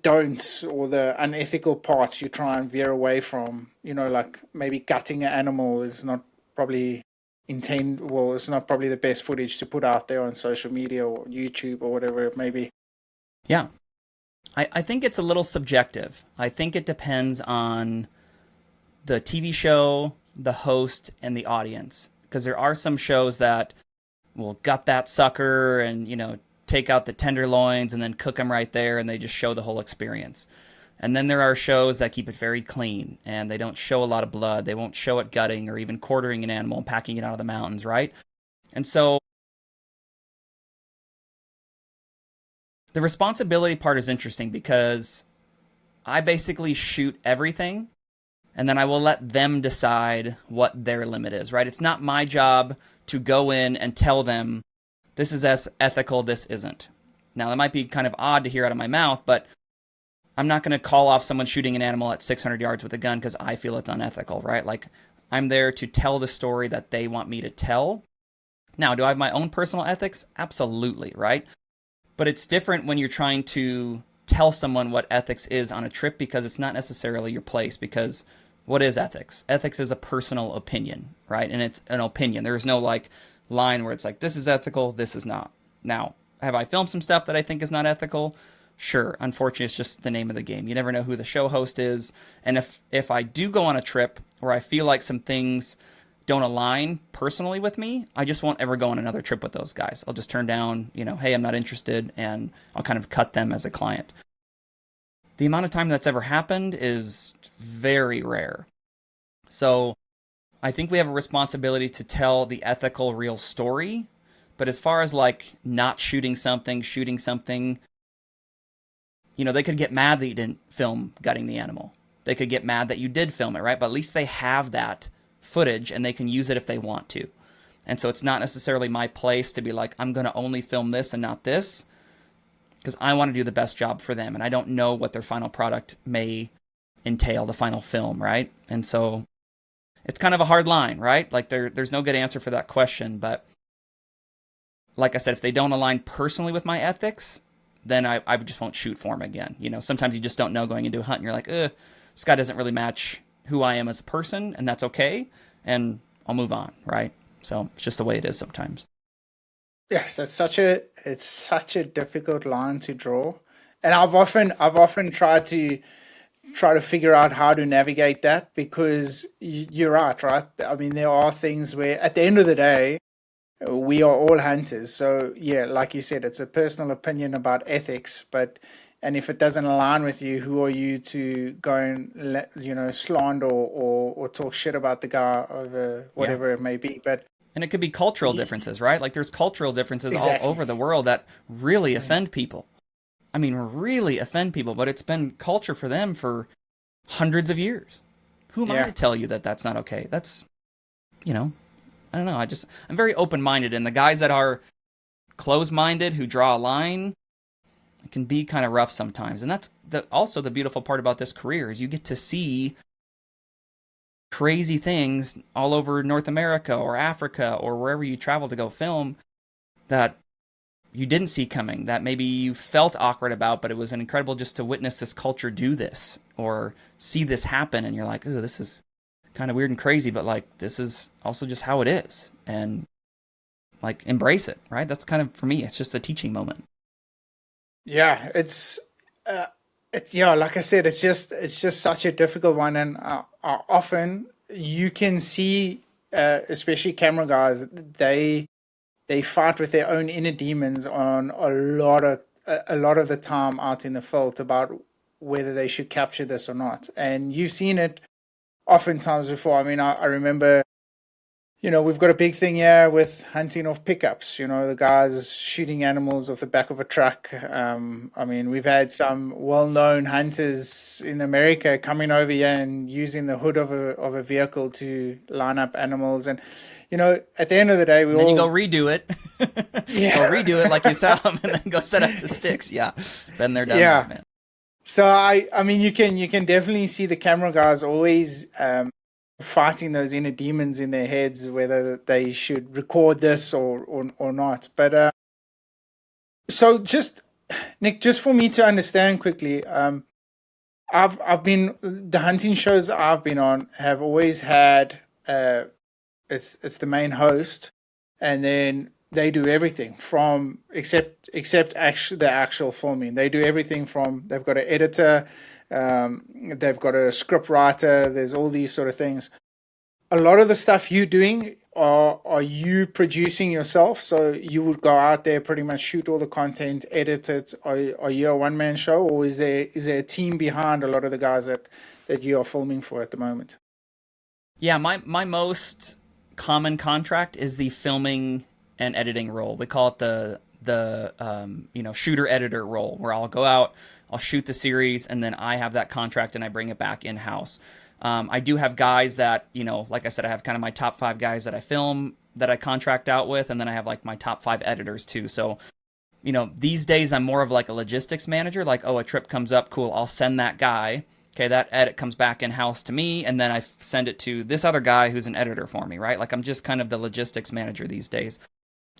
don'ts or the unethical parts you try and veer away from? Like maybe gutting an animal is not probably it's not probably the best footage to put out there on social media or YouTube or whatever it may be. Yeah. I think it's a little subjective. I think it depends on the TV show, the host, and the audience. Because there are some shows that will gut that sucker and, take out the tenderloins and then cook them right there, and they just show the whole experience. And then there are shows that keep it very clean, and they don't show a lot of blood. They won't show it gutting or even quartering an animal and packing it out of the mountains, right? And so the responsibility part is interesting, because I basically shoot everything, and then I will let them decide what their limit is, right? It's not my job to go in and tell them, this is as ethical, this isn't. Now, that might be kind of odd to hear out of my mouth, but I'm not going to call off someone shooting an animal at 600 yards with a gun because I feel it's unethical, right? Like, I'm there to tell the story that they want me to tell. Now, do I have my own personal ethics? Absolutely, right? But it's different when you're trying to tell someone what ethics is on a trip, because it's not necessarily your place. Because what is ethics? Ethics is a personal opinion, right? And it's an opinion. There's no like line where it's like, this is ethical, this is not. Now, have I filmed some stuff that I think is not ethical? Sure. Unfortunately, it's just the name of the game. You never know who the show host is. And if I do go on a trip where I feel like some things don't align personally with me, I just won't ever go on another trip with those guys. I'll just turn down, hey, I'm not interested, and I'll kind of cut them as a client. The amount of time that's ever happened is very rare. So I think we have a responsibility to tell the ethical, real story. But as far as like not shooting something, they could get mad that you didn't film gutting the animal. They could get mad that you did film it, right? But at least they have that footage and they can use it if they want to. And so it's not necessarily my place to be like, I'm going to only film this and not this, because I want to do the best job for them. And I don't know what their final product may entail, the final film, right? And so it's kind of a hard line, right? Like there's no good answer for that question. But like I said, if they don't align personally with my ethics, then I just won't shoot for them again. Sometimes you just don't know going into a hunt and you're like, this guy doesn't really match who I am as a person, and that's okay. And I'll move on, right? So it's just the way it is sometimes. Yes, it's such a difficult line to draw, and I've often tried to figure out how to navigate that, because you're right, right? I mean, there are things where at the end of the day, we are all hunters. So yeah, like you said, it's a personal opinion about ethics, and if it doesn't align with you, who are you to go and slander or talk shit about the guy over Yeah. whatever it may be? But And it could be cultural differences, right? Like there's cultural differences all exactly. over the world that really offend people. I mean, really offend people, but it's been culture for them for hundreds of years. Who am I Yeah. to tell you that that's not okay? That's, you know, I don't know. I'm very open minded. And the guys that are close minded, who draw a line, it can be kind of rough sometimes. And that's also the beautiful part about this career is you get to see crazy things all over North America or Africa or wherever you travel to go film that you didn't see coming, that maybe you felt awkward about, but it was incredible just to witness this culture do this or see this happen. And you're like, oh, this is kind of weird and crazy, but like, this is also just how it is. And like, embrace it, right? That's kind of, for me, it's just a teaching moment. Yeah, uh, yeah, like I said, it's just such a difficult one, and often you can see, especially camera guys, they fight with their own inner demons on a lot of the time out in the field about whether they should capture this or not, and you've seen it oftentimes before. I mean, I remember. We've got a big thing here with hunting off pickups. The guys shooting animals off the back of a truck. I mean, we've had some well-known hunters in America coming over here and using the hood of a vehicle to line up animals. And at the end of the day, we And then you go all, redo it. Go yeah, redo it like you saw them and then go set up the sticks. Yeah. Been there, done that, yeah. man. So I mean, you can definitely see the camera guys always fighting those inner demons in their heads, whether they should record this or not. But so just Nick, just for me to understand quickly, I've been the hunting shows I've been on have always had it's the main host, and then they do everything from except actually the actual filming. They do everything from they've got an editor, they've got a script writer. There's all these sort of things. A lot of the stuff you doing are you producing yourself? So you would go out there, pretty much shoot all the content, edit it. Are you a one man show, or is there a team behind a lot of the guys that you are filming for at the moment? Yeah, my most common contract is the filming and editing role. We call it the shooter editor role, where I'll go out, I'll shoot the series, and then I have that contract and I bring it back in house. I do have guys that, like I said, I have kind of my top 5 guys that I film that I contract out with, and then I have like my top 5 editors too. So, these days I'm more of like a logistics manager. Like, oh, a trip comes up, cool, I'll send that guy. Okay, that edit comes back in house to me, and then I send it to this other guy who's an editor for me, right? Like, I'm just kind of the logistics manager these days.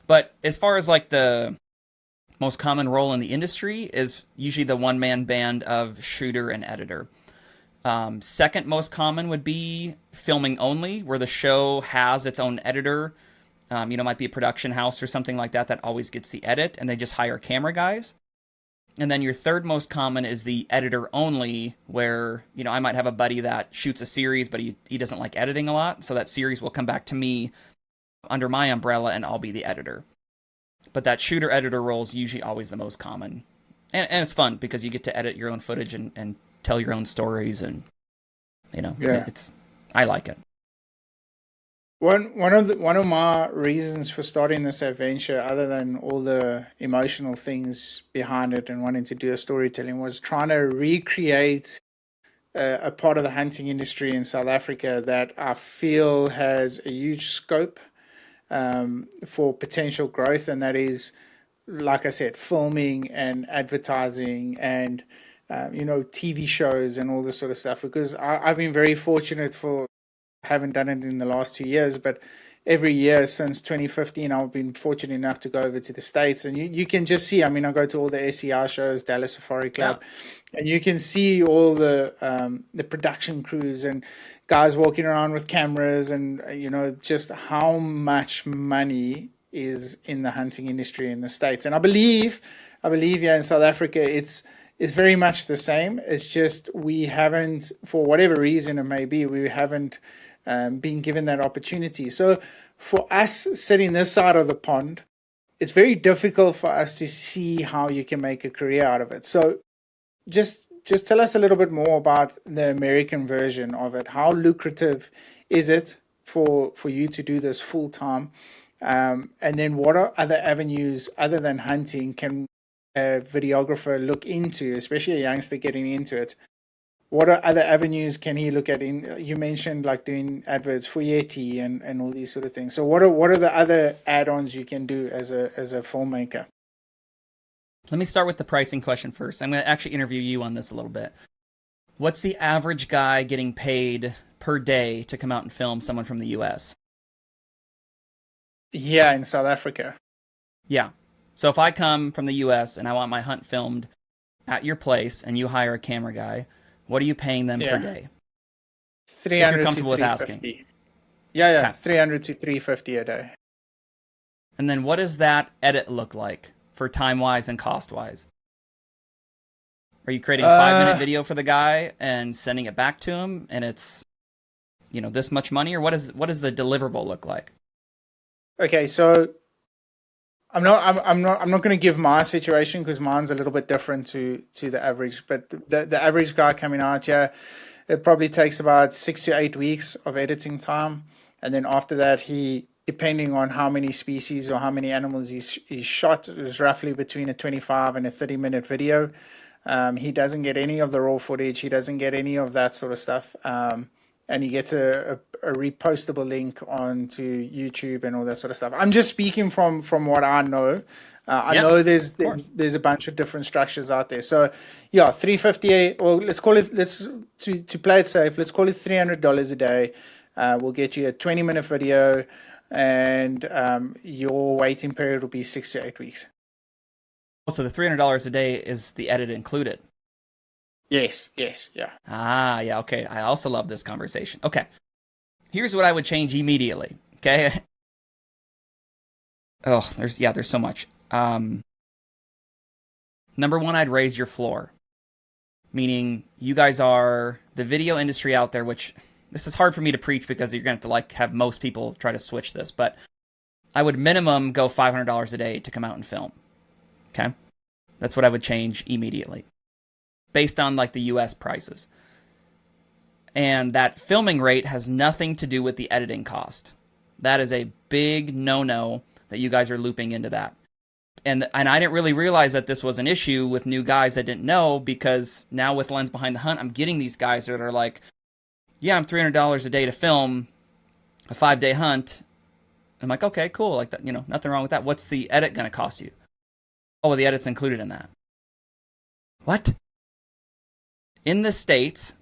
But as far as like the most common role in the industry is usually the one man band of shooter and editor. Second most common would be filming only, where the show has its own editor. Might be a production house or something like that that always gets the edit, and they just hire camera guys. And then your third most common is the editor only, where, you know, I might have a buddy that shoots a series, but he doesn't like editing a lot. So that series will come back to me under my umbrella and I'll be the editor. But that shooter editor role is usually always the most common. And it's fun because you get to edit your own footage and tell your own stories. And, you know, Yeah. I like it. One of my reasons for starting this adventure, other than all the emotional things behind it and wanting to do a storytelling, was trying to recreate a part of the hunting industry in South Africa that I feel has a huge scope for potential growth, and that is, like I said, filming and advertising and TV shows and all this sort of stuff. Because I've been very fortunate for haven't done it in the last 2 years, but every year since 2015, I've been fortunate enough to go over to the States. And you can just see, I mean, I go to all the SER shows, Dallas Safari Yeah. Club, and you can see all the production crews and guys walking around with cameras, and just how much money is in the hunting industry in the States. And I believe yeah, in South Africa, it's very much the same. It's just we haven't, for whatever reason it may be, we haven't been given that opportunity. So for us sitting this side of the pond, it's very difficult for us to see how you can make a career out of it. So just tell us a little bit more about the American version of it. How lucrative is it for you to do this full time? And then what are other avenues other than hunting can a videographer look into, especially a youngster getting into it? What are other avenues can he look at? You mentioned like doing adverts for Yeti and all these sort of things. So what are the other add-ons you can do as a filmmaker? Let me start with the pricing question first. I'm going to actually interview you on this a little bit. What's the average guy getting paid per day to come out and film someone from the US? Yeah, in South Africa. Yeah. So if I come from the US and I want my hunt filmed at your place and you hire a camera guy, what are you paying them per Yeah, day? If you're 300 to comfortable with asking. 350. Yeah, Okay. 300 to 350 a day. And then what does that edit look like for time wise and cost wise? Are you creating a 5 minute Uh, video for the guy and sending it back to him and it's, you know, this much money, or what does the deliverable look like? okay, so I'm not going to give my situation because mine's a little bit different to the average. But the average guy coming out, yeah, it probably takes about 6 to 8 weeks of editing time, and then after that, depending on how many species or how many animals he's shot, is roughly between a 25 and a 30-minute video. He doesn't get any of the raw footage. He doesn't get any of that sort of stuff. And he gets a repostable link onto YouTube and all that sort of stuff. I'm just speaking from what I know. I Yeah, know of course. there's a bunch of different structures out there. So yeah, 358, or let's call it, let's to play it safe, let's call it $300 a day. We'll get you a 20-minute video, and your waiting period will be 6 to 8 weeks. So the $300 a day is the edit included. Yes, yeah. Ah, yeah, okay. I also love this conversation. Okay. Here's what I would change immediately. Okay. Oh, there's so much. Number one, I'd raise your floor. Meaning you guys are the video industry out there, which this is hard for me to preach because you're gonna have to like have most people try to switch this, but I would minimum go $500 a day to come out and film. Okay. That's what I would change immediately. Based on like the US prices. And that filming rate has nothing to do with the editing cost. That is a big no-no that you guys are looping into that. And I didn't really realize that this was an issue with new guys that didn't know, because now with Lens Behind the Hunt, I'm getting these guys that are like, yeah, I'm $300 a day to film a 5-day hunt. I'm like, okay, cool. Like that, nothing wrong with that. What's the edit going to cost you? Oh, well, the edit's included in that. What? In the States,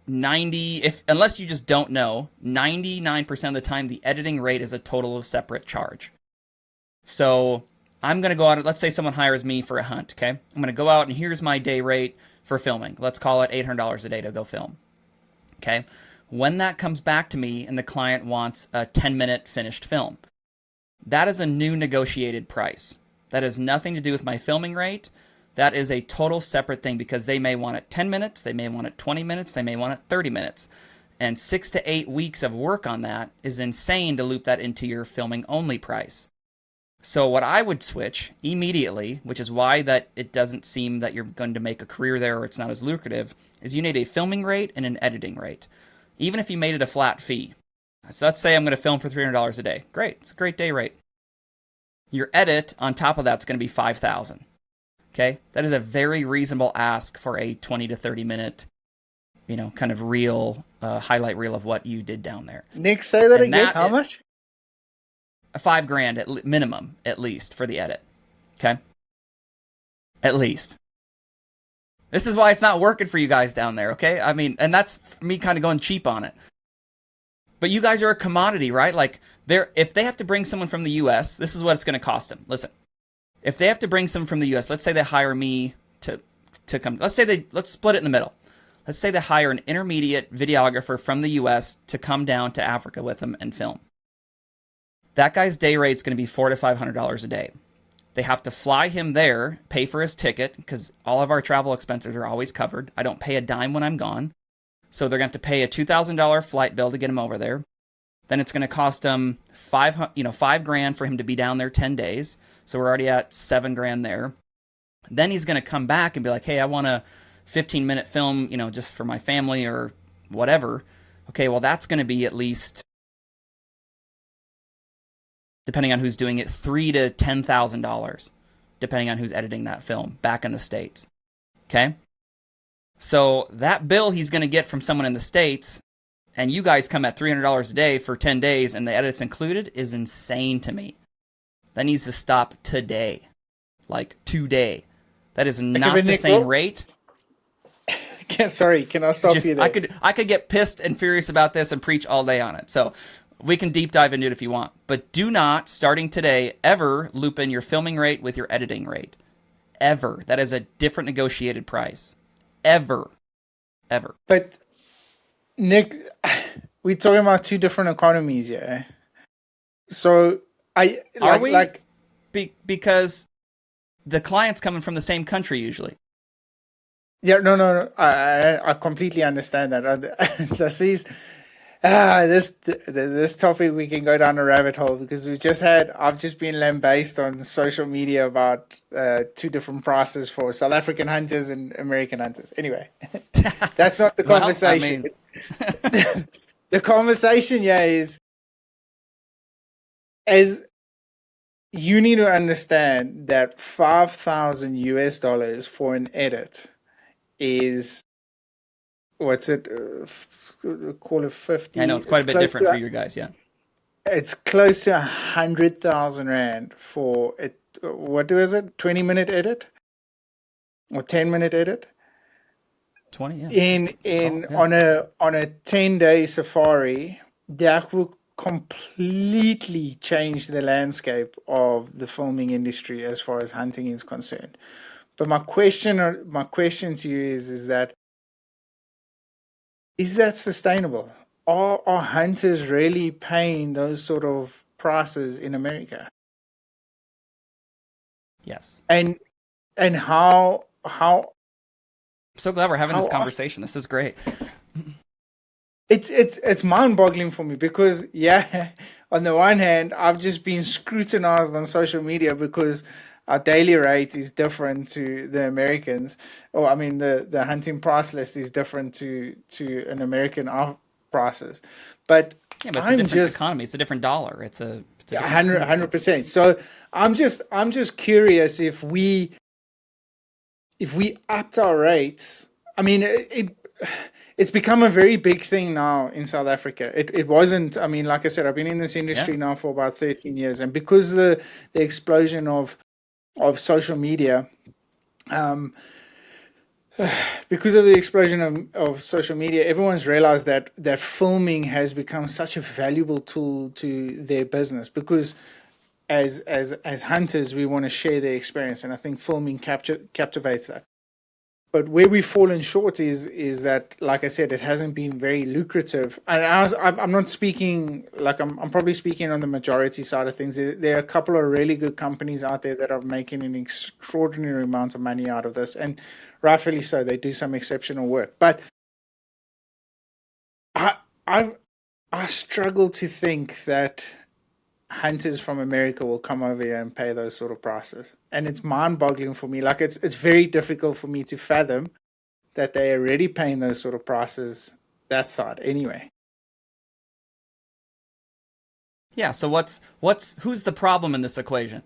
unless you just don't know, 99% of the time the editing rate is a total of separate charge. So I'm going to go out, let's say someone hires me for a hunt, okay? I'm going to go out and here's my day rate for filming. Let's call it $800 a day to go film, okay? When that comes back to me and the client wants a 10-minute finished film, that is a new negotiated price. That has nothing to do with my filming rate. That is a total separate thing because they may want it 10 minutes, they may want it 20 minutes, they may want it 30 minutes. And 6 to 8 weeks of work on that is insane to loop that into your filming only price. So what I would switch immediately, which is why that it doesn't seem that you're going to make a career there or it's not as lucrative, is you need a filming rate and an editing rate. Even if you made it a flat fee. So let's say I'm going to film for $300 a day. Great. It's a great day rate. Your edit on top of that's going to be $5,000. Okay? That is a very reasonable ask for a 20 to 30 minute, kind of reel, highlight reel of what you did down there. Nick, say that again. How much? $5,000 at minimum, at least, for the edit. Okay? At least. This is why it's not working for you guys down there, okay? I mean, and that's me kind of going cheap on it. But you guys are a commodity, right? Like, if they have to bring someone from the U.S., this is what it's going to cost them. Listen, if they have to bring someone from the U.S., let's say they hire me to come. Let's split it in the middle. Let's say they hire an intermediate videographer from the U.S. to come down to Africa with them and film. That guy's day rate's going to be $400 to $500 a day. They have to fly him there, pay for his ticket, because all of our travel expenses are always covered. I don't pay a dime when I'm gone. So they're going to have to pay a $2,000 flight bill to get him over there. Then it's going to cost them $5,000 for him to be down there 10 days. So we're already at $7,000 there. Then he's going to come back and be like, hey, I want a 15-minute film, just for my family or whatever. Okay, well, that's going to be at least, depending on who's doing it, $3,000 to $10,000, depending on who's editing that film back in the States. Okay? So that bill he's going to get from someone in the States, and you guys come at $300 a day for 10 days and the edits included, is insane to me. That needs to stop today. Like, today. That is not the same rate. Sorry, can I stop you there? I could get pissed and furious about this and preach all day on it. So we can deep dive into it if you want. But do not, starting today, ever loop in your filming rate with your editing rate. Ever. That is a different negotiated price. Ever. But Nick, we're talking about two different economies here. So because the client's coming from the same country usually. Yeah, no. I completely understand that. This topic we can go down a rabbit hole because I've just been lambasted on social media about two different prices for South African hunters and American hunters. Anyway, that's not the conversation. The conversation, is you need to understand that $5,000 for an edit is, what's it? Call it 50. I know it's quite a bit different for you guys, yeah. It's close to 100,000 Rand for it. What is it? 20-minute edit or 10-minute edit? 20, yeah. On a 10-day safari, that will completely change the landscape of the filming industry as far as hunting is concerned. But my question to you is that sustainable? Are hunters really paying those sort of prices in America? Yes. And how I'm so glad we're having this conversation. This is great. It's mind-boggling for me because on the one hand, I've just been scrutinized on social media because our daily rate is different to the Americans, or I mean the hunting price list is different to an American prices. But it's a different economy. It's a different dollar. It's a 100%. So I'm just curious if we upped our rates. I mean, it's become a very big thing now in South Africa. It wasn't. I mean, like I said, I've been in this industry now for about 13 years, and because the explosion of social media, because of the explosion of social media, everyone's realized that filming has become such a valuable tool to their business because as hunters, we want to share their experience, and I think filming captivates that. But where we've fallen short is that, like I said, it hasn't been very lucrative. And I'm not speaking like I'm probably speaking on the majority side of things. There are a couple of really good companies out there that are making an extraordinary amount of money out of this, and rightfully so. They do some exceptional work. But I I I struggle to think that hunters from America will come over here and pay those sort of prices. And it's mind-boggling for me. Like it's very difficult for me to fathom that they're already paying those sort of prices that side anyway. Yeah. So who's the problem in this equation?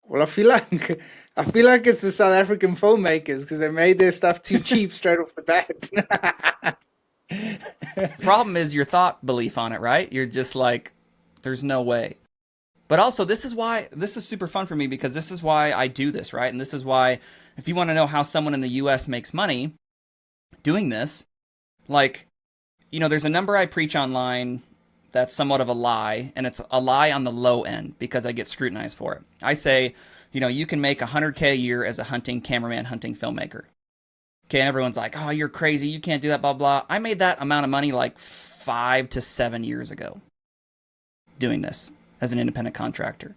Well, I feel like it's the South African filmmakers because they made their stuff too cheap straight off the bat. Problem is your thought belief on it, right? You're just like, there's no way. But also, this is super fun for me because this is why I do this, right? And this is why, if you want to know how someone in the US makes money doing this, like, there's a number I preach online that's somewhat of a lie, and it's a lie on the low end because I get scrutinized for it. I say, you can make 100K a year as a hunting cameraman, hunting filmmaker. Okay, and everyone's like, oh, you're crazy, you can't do that, blah, blah. I made that amount of money like 5 to 7 years ago doing this as an independent contractor.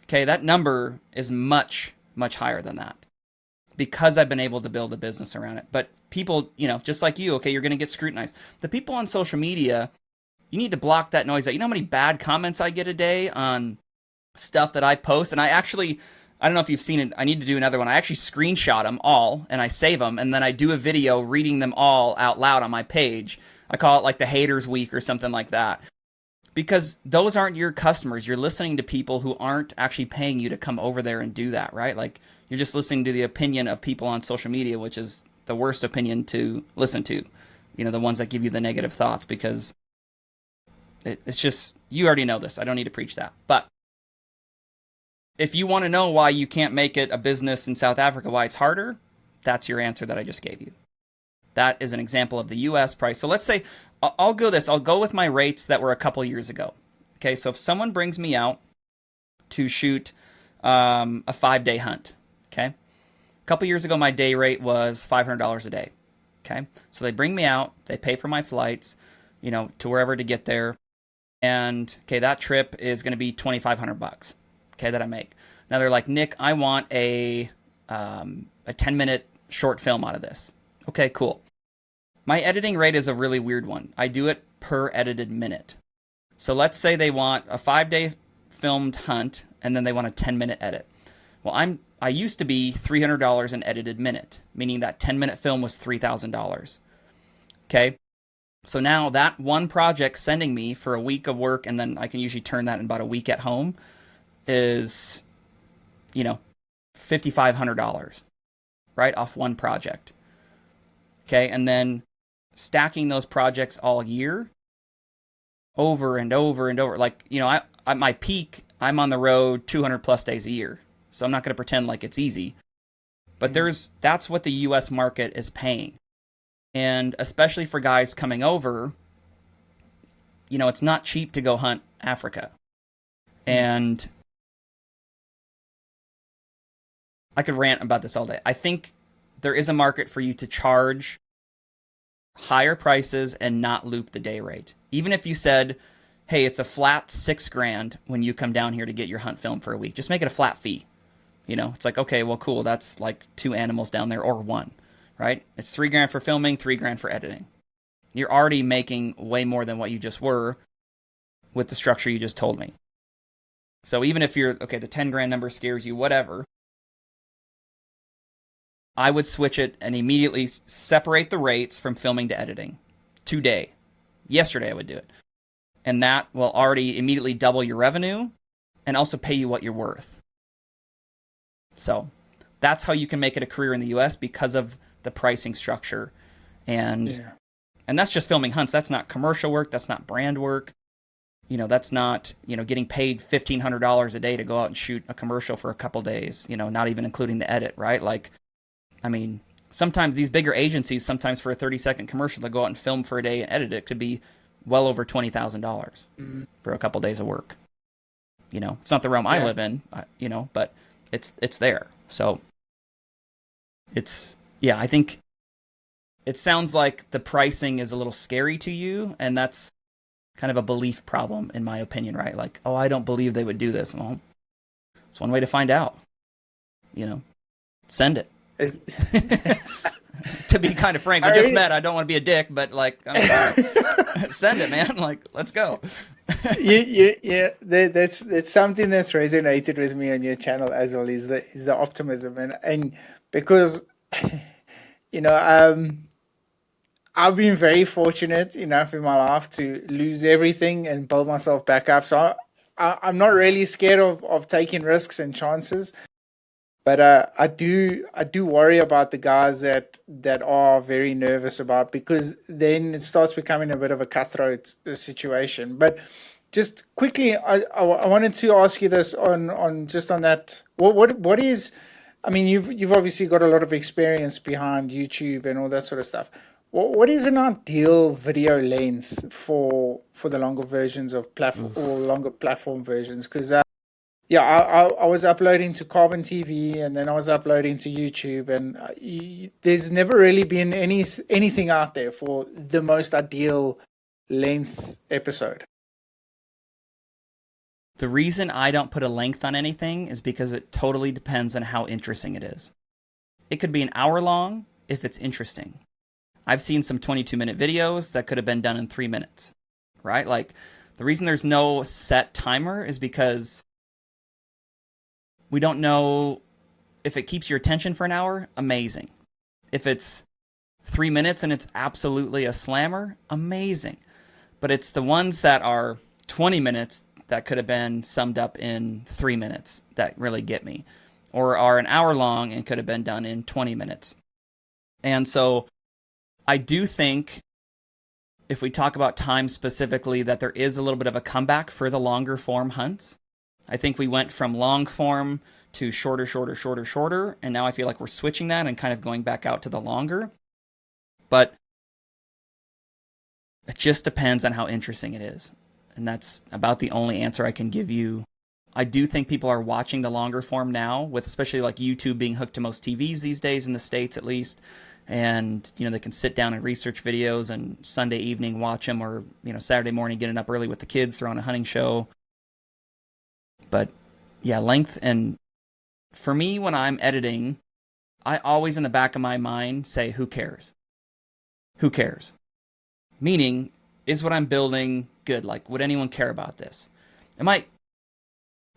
Okay, that number is much, much higher than that because I've been able to build a business around it. But people, just like you, okay, you're going to get scrutinized. The people on social media, you need to block that noise out. You know how many bad comments I get a day on stuff that I post? And I don't know if you've seen it. I need to do another one. I actually screenshot them all and I save them. And then I do a video reading them all out loud on my page. I call it like the haters week or something like that. Because those aren't your customers. You're listening to people who aren't actually paying you to come over there and do that, right? Like you're just listening to the opinion of people on social media, which is the worst opinion to listen to. The ones that give you the negative thoughts because it's just, you already know this. I don't need to preach that. But if you want to know why you can't make it a business in South Africa, why it's harder, that's your answer that I just gave you. That is an example of the US price. So let's say, I'll go with my rates that were a couple years ago. Okay, so if someone brings me out to shoot a 5-day hunt, okay? A couple years ago, my day rate was $500 a day, okay? So they bring me out, they pay for my flights, to wherever to get there. And, okay, that trip is going to be $2,500, okay, that I make. Now they're like, Nick, I want a 10-minute short film out of this. Okay, cool. My editing rate is a really weird one. I do it per edited minute. So let's say they want a 5-day filmed hunt and then they want a 10-minute edit. Well, I used to be $300 an edited minute, meaning that 10-minute film was $3,000. Okay? So now that one project sending me for a week of work, and then I can usually turn that in about a week at home, is, $5,500, right, off one project. Okay, and then stacking those projects all year, over and over and over. Like, at my peak, I'm on the road 200 plus days a year. So I'm not going to pretend like it's easy. But that's what the US market is paying. And especially for guys coming over, it's not cheap to go hunt Africa. And I could rant about this all day. I think there is a market for you to charge higher prices and not loop the day rate. Even if you said, hey, it's a flat $6,000 when you come down here to get your hunt film for a week, just make it a flat fee. It's like, okay, well, cool. That's like 2 animals down there or 1, right? It's $3,000 for filming, $3,000 for editing. You're already making way more than what you just were with the structure you just told me. So even if the $10,000 number scares you, whatever, I would switch it and immediately separate the rates from filming to editing. Today. Yesterday I would do it. And that will already immediately double your revenue and also pay you what you're worth. So that's how you can make it a career in the US because of the pricing structure. And that's just filming hunts. That's not commercial work. That's not brand work. That's not, getting paid $1,500 a day to go out and shoot a commercial for a couple days, not even including the edit, right? Like, sometimes these bigger agencies, sometimes for a 30-second commercial, they go out and film for a day and edit it. Could be well over $20,000 for a couple days of work. It's not the realm I live in, but it's there. So It's, yeah, I think it sounds like the pricing is a little scary to you, and that's kind of a belief problem, in my opinion, right? Like, oh, I don't believe they would do this. Well, it's one way to find out, you know, send it. To be kind of frank, we just met. I don't want to be a dick, but like, I'm sorry. Send it, man. Like, let's go. That's something that's resonated with me on your channel as well, is the optimism, and because you know I've been very fortunate enough in my life to lose everything and build myself back up. So I'm not really scared of taking risks and chances. But I do worry about the guys that are very nervous about, because then it starts becoming a bit of a cutthroat situation. But just quickly, I wanted to ask you this on just on that. What is? I mean, you've obviously got a lot of experience behind YouTube and all that sort of stuff. What is an ideal video length for the longer versions of platform Oof. or longer platform versions? Because yeah, I was uploading to Carbon TV, and then I was uploading to YouTube, and there's never really been anything out there for the most ideal length episode. The reason I don't put a length on anything is because it totally depends on how interesting it is. It could be an hour long if it's interesting. I've seen some 22-minute videos that could have been done in 3 minutes, right? Like, the reason there's no set timer is because we don't know if it keeps your attention for an hour, amazing. If it's 3 minutes and it's absolutely a slammer, amazing. But it's the ones that are 20 minutes that could have been summed up in 3 minutes that really get me, or are an hour long and could have been done in 20 minutes. And so I do think, if we talk about time specifically, that there is a little bit of a comeback for the longer form hunts. I think we went from long form to shorter, shorter, shorter, shorter, and now I feel like we're switching that and kind of going back out to the longer. But it just depends on how interesting it is. And that's about the only answer I can give you. I do think people are watching the longer form now, with especially like YouTube being hooked to most TVs these days, in the States at least. And, you know, they can sit down and research videos and Sunday evening watch them, or, you know, Saturday morning getting up early with the kids, throwing a hunting show. But yeah, length. And for me, when I'm editing, I always in the back of my mind say, who cares? Who cares? Meaning, is what I'm building good? Like, would anyone care about this? It might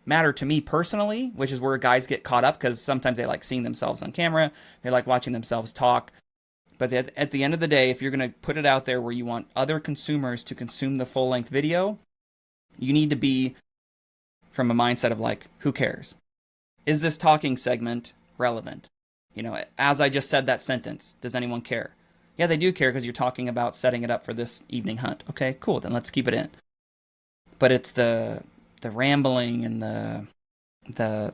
matter to me personally, which is where guys get caught up, because sometimes they like seeing themselves on camera. They like watching themselves talk. But at the end of the day, if you're going to put it out there where you want other consumers to consume the full-length video, you need to be from a mindset of like, who cares? Is this talking segment relevant? You know, as I just said that sentence, does anyone care? Yeah, they do care, because you're talking about setting it up for this evening hunt. Okay, cool, then let's keep it in. But it's the rambling and the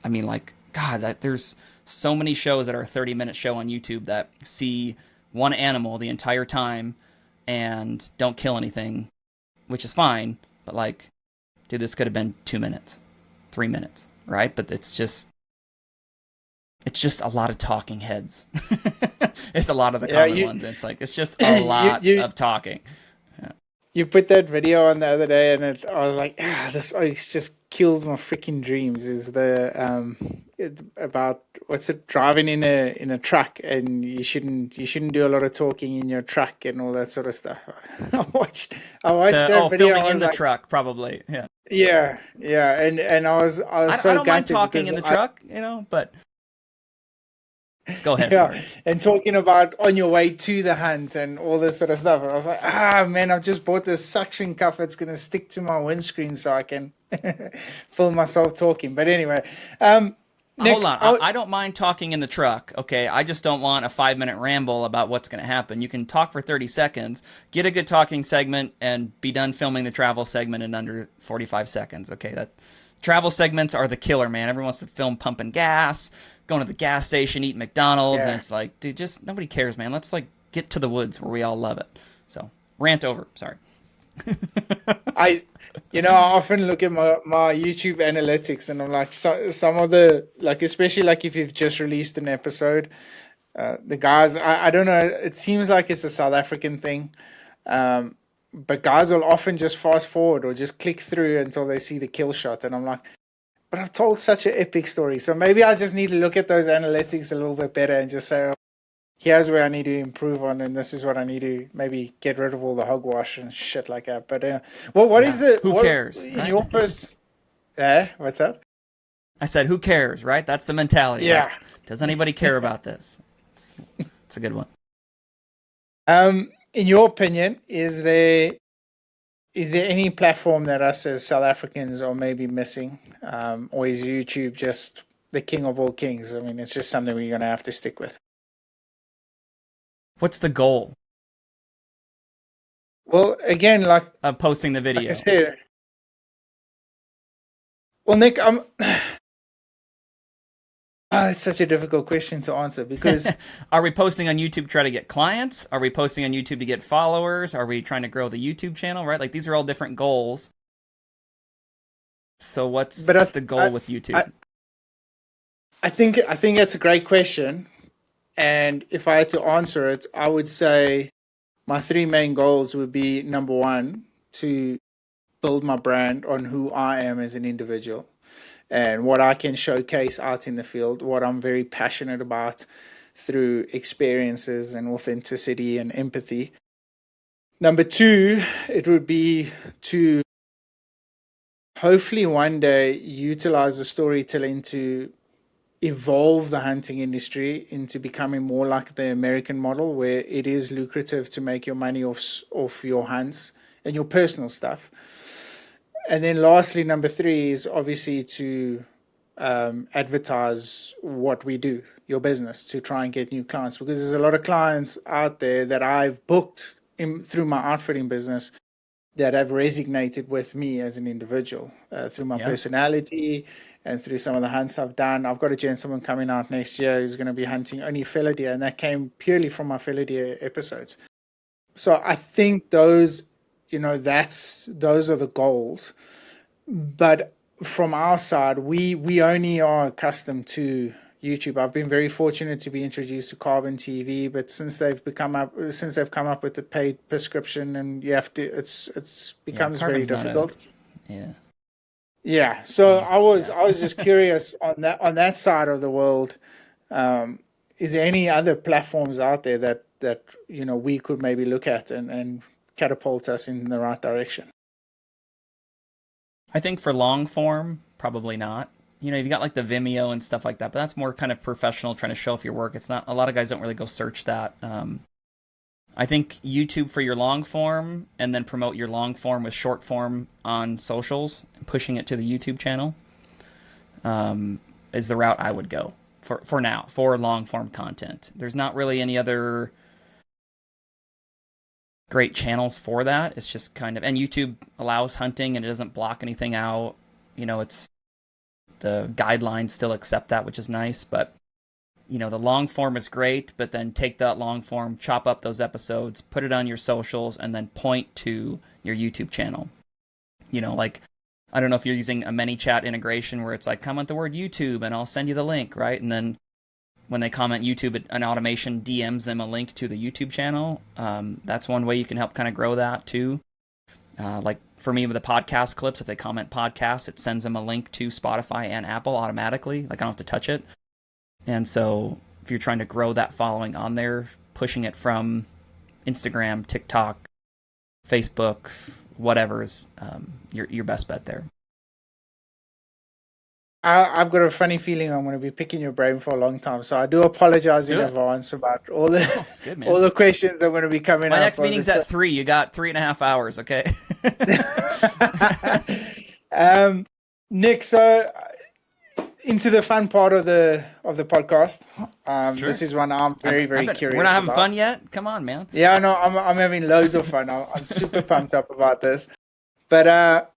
I mean, like, God, there's so many shows that are a 30-minute show on YouTube that see one animal the entire time and don't kill anything, which is fine, but like, dude, this could have been 2 minutes, 3 minutes, right? But it's just a lot of talking heads. It's a lot of the common ones. It's like, it's just a lot of talking. Yeah. You put that video on the other day, and I was like, this it's just killed my freaking dreams. Is about, what's it, driving in a truck, and you shouldn't do a lot of talking in your truck and all that sort of stuff. I watched that video. Filming in the truck, probably. Yeah. Yeah, and I was so I don't mind gutted talking in the truck, you know, but go ahead. yeah, Sorry. and talking about on your way to the hunt and all this sort of stuff. And I was like, man, I've just bought this suction cup that's going to stick to my windscreen so I can film myself talking. But anyway, Nick, hold on. I don't mind talking in the truck, okay? I just don't want a 5-minute ramble about what's going to happen. You can talk for 30 seconds, get a good talking segment, and be done filming the travel segment in under 45 seconds, okay? Travel segments are the killer, man. Everyone wants to film pumping gas, going to the gas station, eating McDonald's, and it's like, dude, just nobody cares, man. Let's like get to the woods where we all love it. So, rant over. Sorry. I, I often look at my YouTube analytics and I'm like, some of the, like, especially like if you've just released an episode, the guys, I don't know, it seems like it's a South African thing. Um, but guys will often just fast forward or just click through until they see the kill shot. And I'm like, but I've told such an epic story. So maybe I just need to look at those analytics a little bit better and just say, here's where I need to improve on, and this is what I need to maybe get rid of all the hogwash and shit like that. But well, what is Yeah. it? Who What cares, in right? your first? What's that? I said, who cares, right? That's the mentality. Like, Yeah. does anybody care about this? It's a good one. In your opinion, is there any platform that us as South Africans are maybe missing, or is YouTube just the king of all kings? I mean, it's just something we're gonna have to stick with. What's the goal Well, again, of posting the like I video? said, well, Nick, it's such a difficult question to answer because Are we posting on YouTube to try to get clients? Are we posting on YouTube to get followers? Are we trying to grow the YouTube channel, right? Like these are all different goals. So what's but the I, goal with I, YouTube? I think that's a great question. And if I had to answer it, I would say my three main goals would be number one, to build my brand on who I am as an individual and what I can showcase out in the field, what I'm very passionate about through experiences and authenticity and empathy. Number two, it would be to hopefully one day utilize the storytelling to evolve the hunting industry into becoming more like the American model, where it is lucrative to make your money off your hunts and your personal stuff. And then lastly, number three is obviously to advertise what we do, your business, to try and get new clients, because there's a lot of clients out there that I've booked through my outfitting business that have resonated with me as an individual, through my Yeah. personality and through some of the hunts I've done. I've got a gentleman coming out next year who's going to be hunting only feather deer, and that came purely from my feather deer episodes. So I think those are the goals. But from our side, we only are accustomed to YouTube. I've been very fortunate to be introduced to Carbon TV, but since they've come up with the paid prescription, and you have to, it's Yeah, becomes very carbon's not a difficult. yeah. Yeah. So Yeah. I was Yeah. I was just curious on that side of the world. Um, is there any other platforms out there that we could maybe look at and catapult us in the right direction? I think for long form, probably not. You've got like the Vimeo and stuff like that, but that's more kind of professional, trying to show off your work. It's not, a lot of guys don't really go search that. I think YouTube for your long form, and then promote your long form with short form on socials and pushing it to the YouTube channel, is the route I would go for now for long form content. There's not really any other great channels for that. It's just kind of, and YouTube allows hunting and it doesn't block anything out. It's the guidelines still accept that, which is nice. But the long form is great, but then take that long form, chop up those episodes, put it on your socials, and then point to your YouTube channel. Like, I don't know if you're using a ManyChat integration where it's like, comment the word YouTube and I'll send you the link, right? And then when they comment YouTube, an automation DMs them a link to the YouTube channel. That's one way you can help kind of grow that too. Like for me with the podcast clips, if they comment podcast, it sends them a link to Spotify and Apple automatically. Like I don't have to touch it. And so if you're trying to grow that following on there, pushing it from Instagram, TikTok, Facebook, whatever's your best bet there. I've got a funny feeling I'm going to be picking your brain for a long time, so I do Let's apologize in do it. advance about all Oh, the it's good, all man. the questions that are going to be coming My up next on meeting's this. at 3. You got 3.5 hours, okay? um, Nick, so into the fun part of the podcast. This Sure. is one I'm very very We're not curious having fun about. yet? Come on, man. Yeah, no, I'm having loads of fun. I'm super pumped up about this. But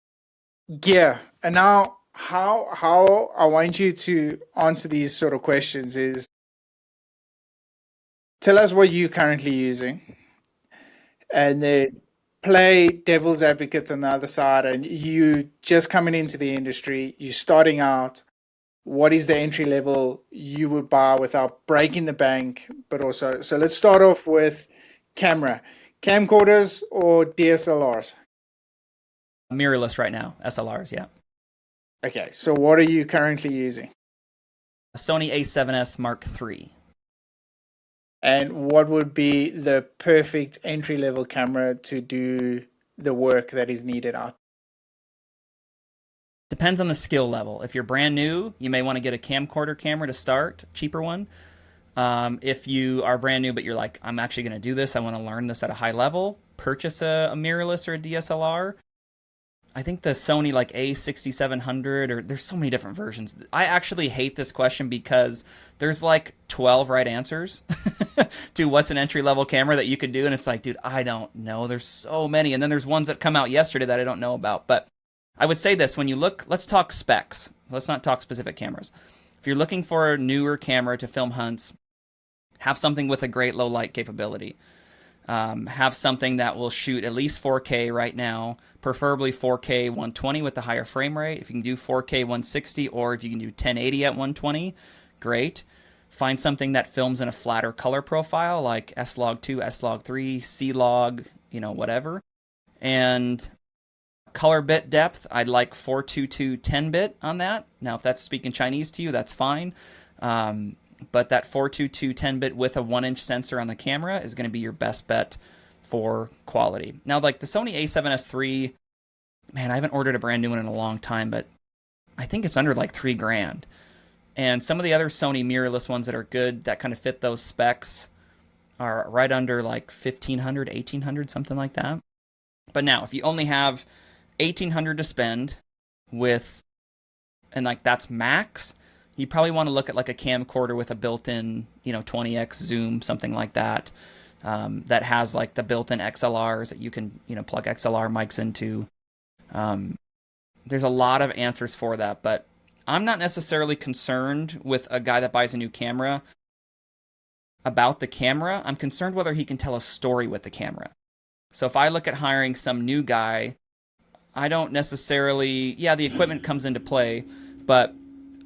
yeah, and now how I want you to answer these sort of questions is, tell us what you're currently using, and then play devil's advocate on the other side, and you just coming into the industry, you're starting out. What is the entry level you would buy without breaking the bank? But also, so let's start off with camera, camcorders or DSLRs. Mirrorless right now, SLRs, yeah. Okay, so what are you currently using? A Sony A7S Mark III. And what would be the perfect entry level camera to do the work that is needed out? Depends on the skill level. If you're brand new, you may want to get a camcorder camera to start, cheaper one. If you are brand new, but you're like, I'm actually going to do this, I want to learn this at a high level, purchase a mirrorless or a DSLR. I think the Sony like A6700, or there's so many different versions. I actually hate this question because there's like 12 right answers to what's an entry level camera that you could do. And it's like, dude, I don't know. There's so many. And then there's ones that come out yesterday that I don't know about. But I would say this, when you look, let's talk specs. Let's not talk specific cameras. If you're looking for a newer camera to film hunts, have something with a great low light capability. Have something that will shoot at least 4K right now, preferably 4K 120 with the higher frame rate. If you can do 4K 160, or if you can do 1080 at 120, great. Find something that films in a flatter color profile like S-Log2, S-Log3, C-Log, whatever. And color bit depth, I'd like 422 10-bit on that. Now, if that's speaking Chinese to you, that's fine. But that 422 10-bit with a 1-inch sensor on the camera is going to be your best bet for quality. Now, like the Sony A7S III, man, I haven't ordered a brand new one in a long time, but I think it's under like $3,000. And some of the other Sony mirrorless ones that are good, that kind of fit those specs, are right under like 1,500, 1,800, something like that. But now, if you only have 1,800 to spend and like that's max, you probably want to look at like a camcorder with a built-in, 20x zoom, something like that, that has like the built-in XLRs that you can, plug XLR mics into. There's a lot of answers for that, but I'm not necessarily concerned with a guy that buys a new camera about the camera. I'm concerned whether he can tell a story with the camera. So if I look at hiring some new guy, I don't necessarily, the equipment comes into play, but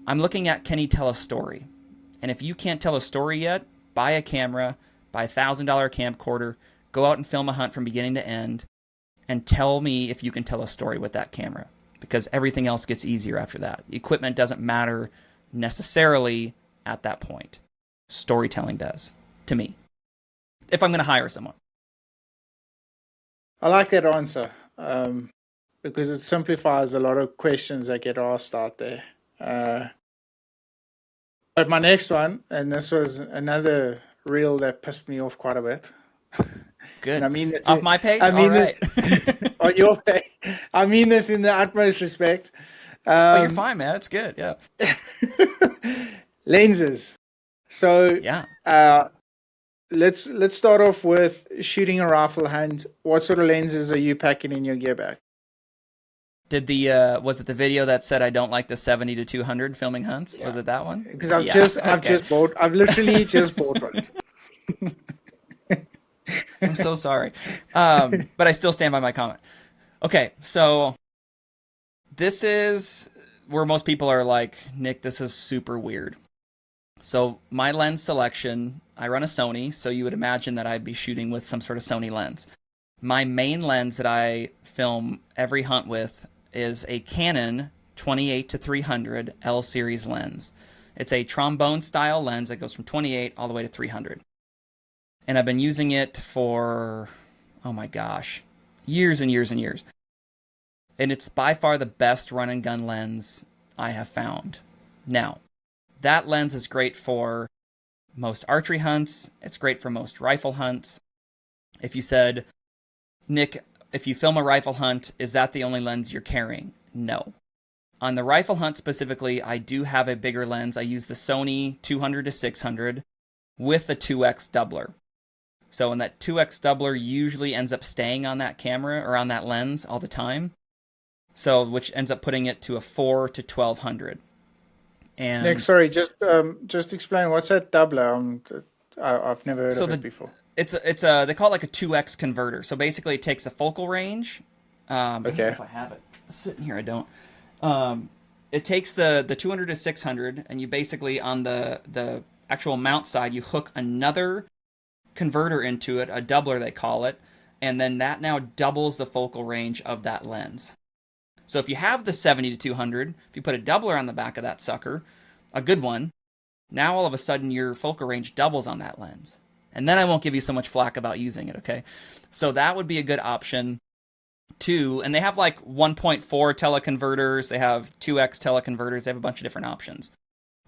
I'm looking at, can he tell a story? And if you can't tell a story yet, buy a camera, buy $1,000 camcorder, go out and film a hunt from beginning to end, and tell me if you can tell a story with that camera. Because everything else gets easier after that. The equipment doesn't matter necessarily at that point. Storytelling does, to me, if I'm going to hire someone. I like that answer because it simplifies a lot of questions that get asked out there. But my next one, and this was another reel that pissed me off quite a bit. Good. And I mean this off my page. I mean all right. On your page. I mean this in the utmost respect. You're fine, man. It's good. Yeah. Lenses. So yeah. Let's start off with shooting a rifle hunt. What sort of lenses are you packing in your gear bag? Did was it the video that said I don't like the 70 to 200 filming hunts? Yeah. Was it that one? Because I've literally just bought one. I'm so sorry. But I still stand by my comment. Okay, so this is where most people are like, Nick, this is super weird. So my lens selection, I run a Sony, so you would imagine that I'd be shooting with some sort of Sony lens. My main lens that I film every hunt with is a Canon 28 to 300 L series lens. It's a trombone style lens that goes from 28 all the way to 300. And I've been using it for, oh my gosh, years and years and years. And it's by far the best run and gun lens I have found. Now, that lens is great for most archery hunts. It's great for most rifle hunts. If you said, Nick, if you film a rifle hunt, is that the only lens you're carrying? No. On the rifle hunt specifically, I do have a bigger lens. I use the Sony 200 to 600 with a 2x doubler. So, and that 2x doubler usually ends up staying on that camera or on that lens all the time. So, which ends up putting it to a 4 to 1200. And Nick, sorry, just explain what's that doubler. I've never heard of it before. it's a they call it like a 2x converter. So basically, it takes the focal range. I don't know Okay. if I have it sitting here. I don't. Um, it takes the 200 to 600, and you basically on the actual mount side, you hook another converter into it, a doubler they call it, and then that now doubles the focal range of that lens. So if you have the 70 to 200, if you put a doubler on the back of that sucker, a good one, now all of a sudden your focal range doubles on that lens. And then I won't give you so much flack about using it, okay? So that would be a good option too. And they have like 1.4 teleconverters, they have 2x teleconverters, they have a bunch of different options.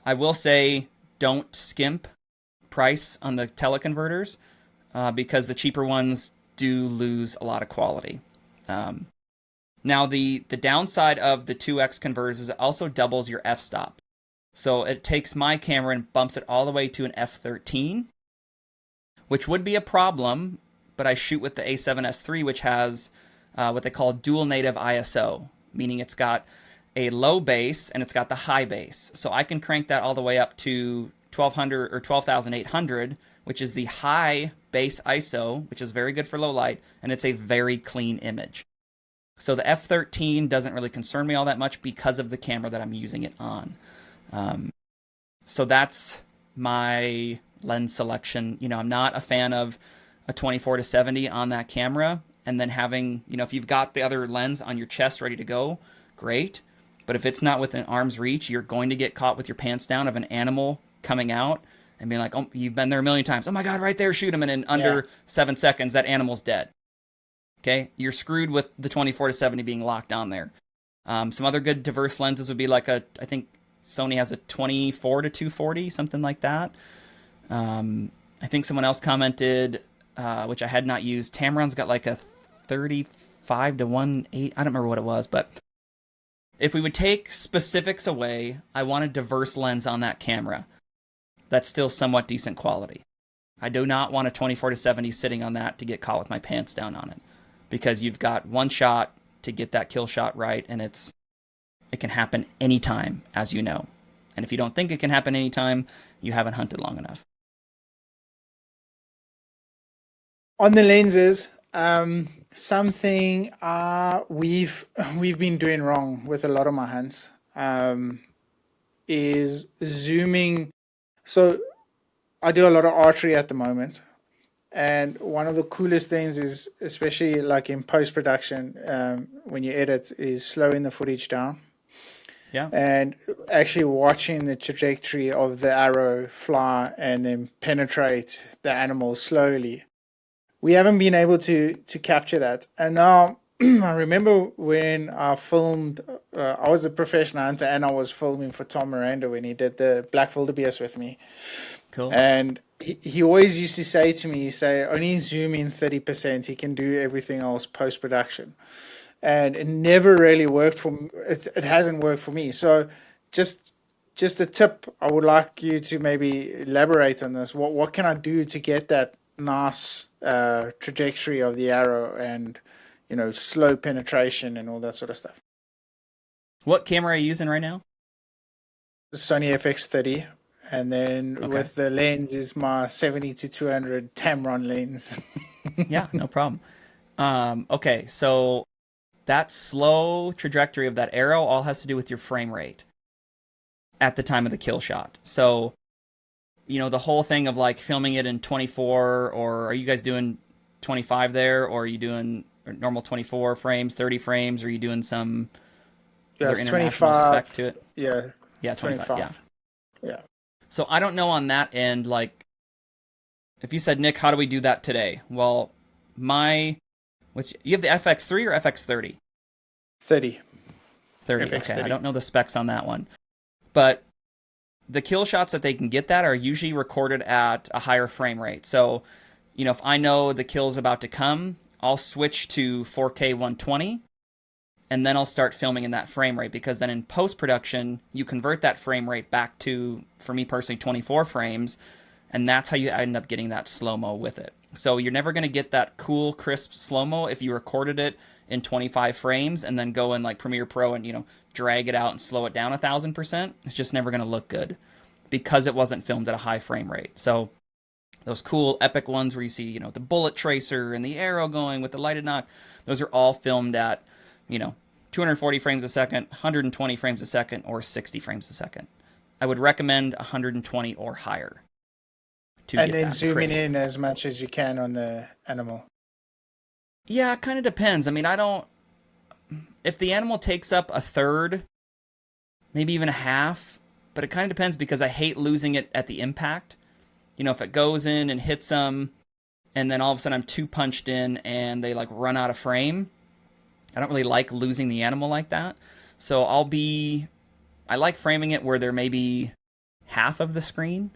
I will say don't skimp price on the teleconverters because the cheaper ones do lose a lot of quality. Now, the downside of the 2x converters is it also doubles your f-stop. So it takes my camera and bumps it all the way to an f13, which would be a problem, but I shoot with the A7S III, which has what they call dual native ISO, meaning it's got a low base and it's got the high base. So I can crank that all the way up to 1200 or 12,800, which is the high base ISO, which is very good for low light, and it's a very clean image. So the f13 doesn't really concern me all that much because of the camera that I'm using it on. So that's my lens selection. You know, I'm not a fan of a 24 to 70 on that camera, and then having, you know, if you've got the other lens on your chest ready to go, great. But if it's not within arm's reach, you're going to get caught with your pants down of an animal coming out and being like, oh, you've been there a million times. Oh my God, right there, shoot him. And in under 7 seconds, that animal's dead. Okay, you're screwed with the 24 to 70 being locked on there. Some other good diverse lenses would be like I think Sony has a 24 to 240, something like that. I think someone else commented, which I had not used, Tamron's got like a 35 to 1.8. I don't remember what it was, but if we would take specifics away, I want a diverse lens on that camera that's still somewhat decent quality. I do not want a 24 to 70 sitting on that to get caught with my pants down on it, because you've got one shot to get that kill shot right, and it can happen anytime, as you know. And if you don't think it can happen anytime, you haven't hunted long enough. On the lenses, something we've been doing wrong with a lot of my hunts is zooming. So I do a lot of archery at the moment, and one of the coolest things is, especially like in post-production, when you edit, is slowing the footage down. Yeah. And actually watching the trajectory of the arrow fly and then penetrate the animal slowly. We haven't been able to capture that. And now I remember when I filmed, I was a professional hunter and I was filming for Tom Miranda when he did the Black Wildebeest with me. Cool. And he always used to say to me, only zoom in 30%, he can do everything else post-production. And it never really worked for me. It hasn't worked for me. So just a tip, I would like you to maybe elaborate on this. What can I do to get that nice trajectory of the arrow and, you know, slow penetration and all that sort of stuff? What camera are you using right now? The Sony FX30. And then with the lens is my 70 to 200 Tamron lens. Yeah, no problem. Okay, so that slow trajectory of that arrow all has to do with your frame rate at the time of the kill shot. So, you know, the whole thing of like filming it in 24, or are you guys doing 25 there, or are you doing normal 24 frames, 30 frames, or are you doing some other international 25, spec to it? Yeah, 25. Yeah. So I don't know on that end, like, if you said, Nick, how do we do that today? Well, you have the FX3 or FX30? 30. 30, FX30. okay. I don't know the specs on that one. But the kill shots that they can get that are usually recorded at a higher frame rate. So, you know, if I know the kill's about to come, I'll switch to 4K 120, and then I'll start filming in that frame rate, because then in post-production, you convert that frame rate back to, for me personally, 24 frames, and that's how you end up getting that slow-mo with it. So you're never going to get that cool, crisp slow-mo if you recorded it in 25 frames and then go in like Premiere Pro and, you know, drag it out and slow it down 1,000%. It's just never going to look good because it wasn't filmed at a high frame rate. So Those cool epic ones where you see, the bullet tracer and the arrow going with the lighted nock. Those are all filmed at, you know, 240 frames a second, 120 frames a second, or 60 frames a second. I would recommend 120 or higher to And get then that zooming crisp. in as much as you can on the animal. Yeah, it kind of depends. I mean, I don't. If the animal takes up a third, maybe even a half, but it kind of depends because I hate losing it at the impact. If it goes in and hits them, and then all of a sudden I'm too punched in and they like run out of frame, I don't really like losing the animal like that. So I like framing it where there may be half of the screen,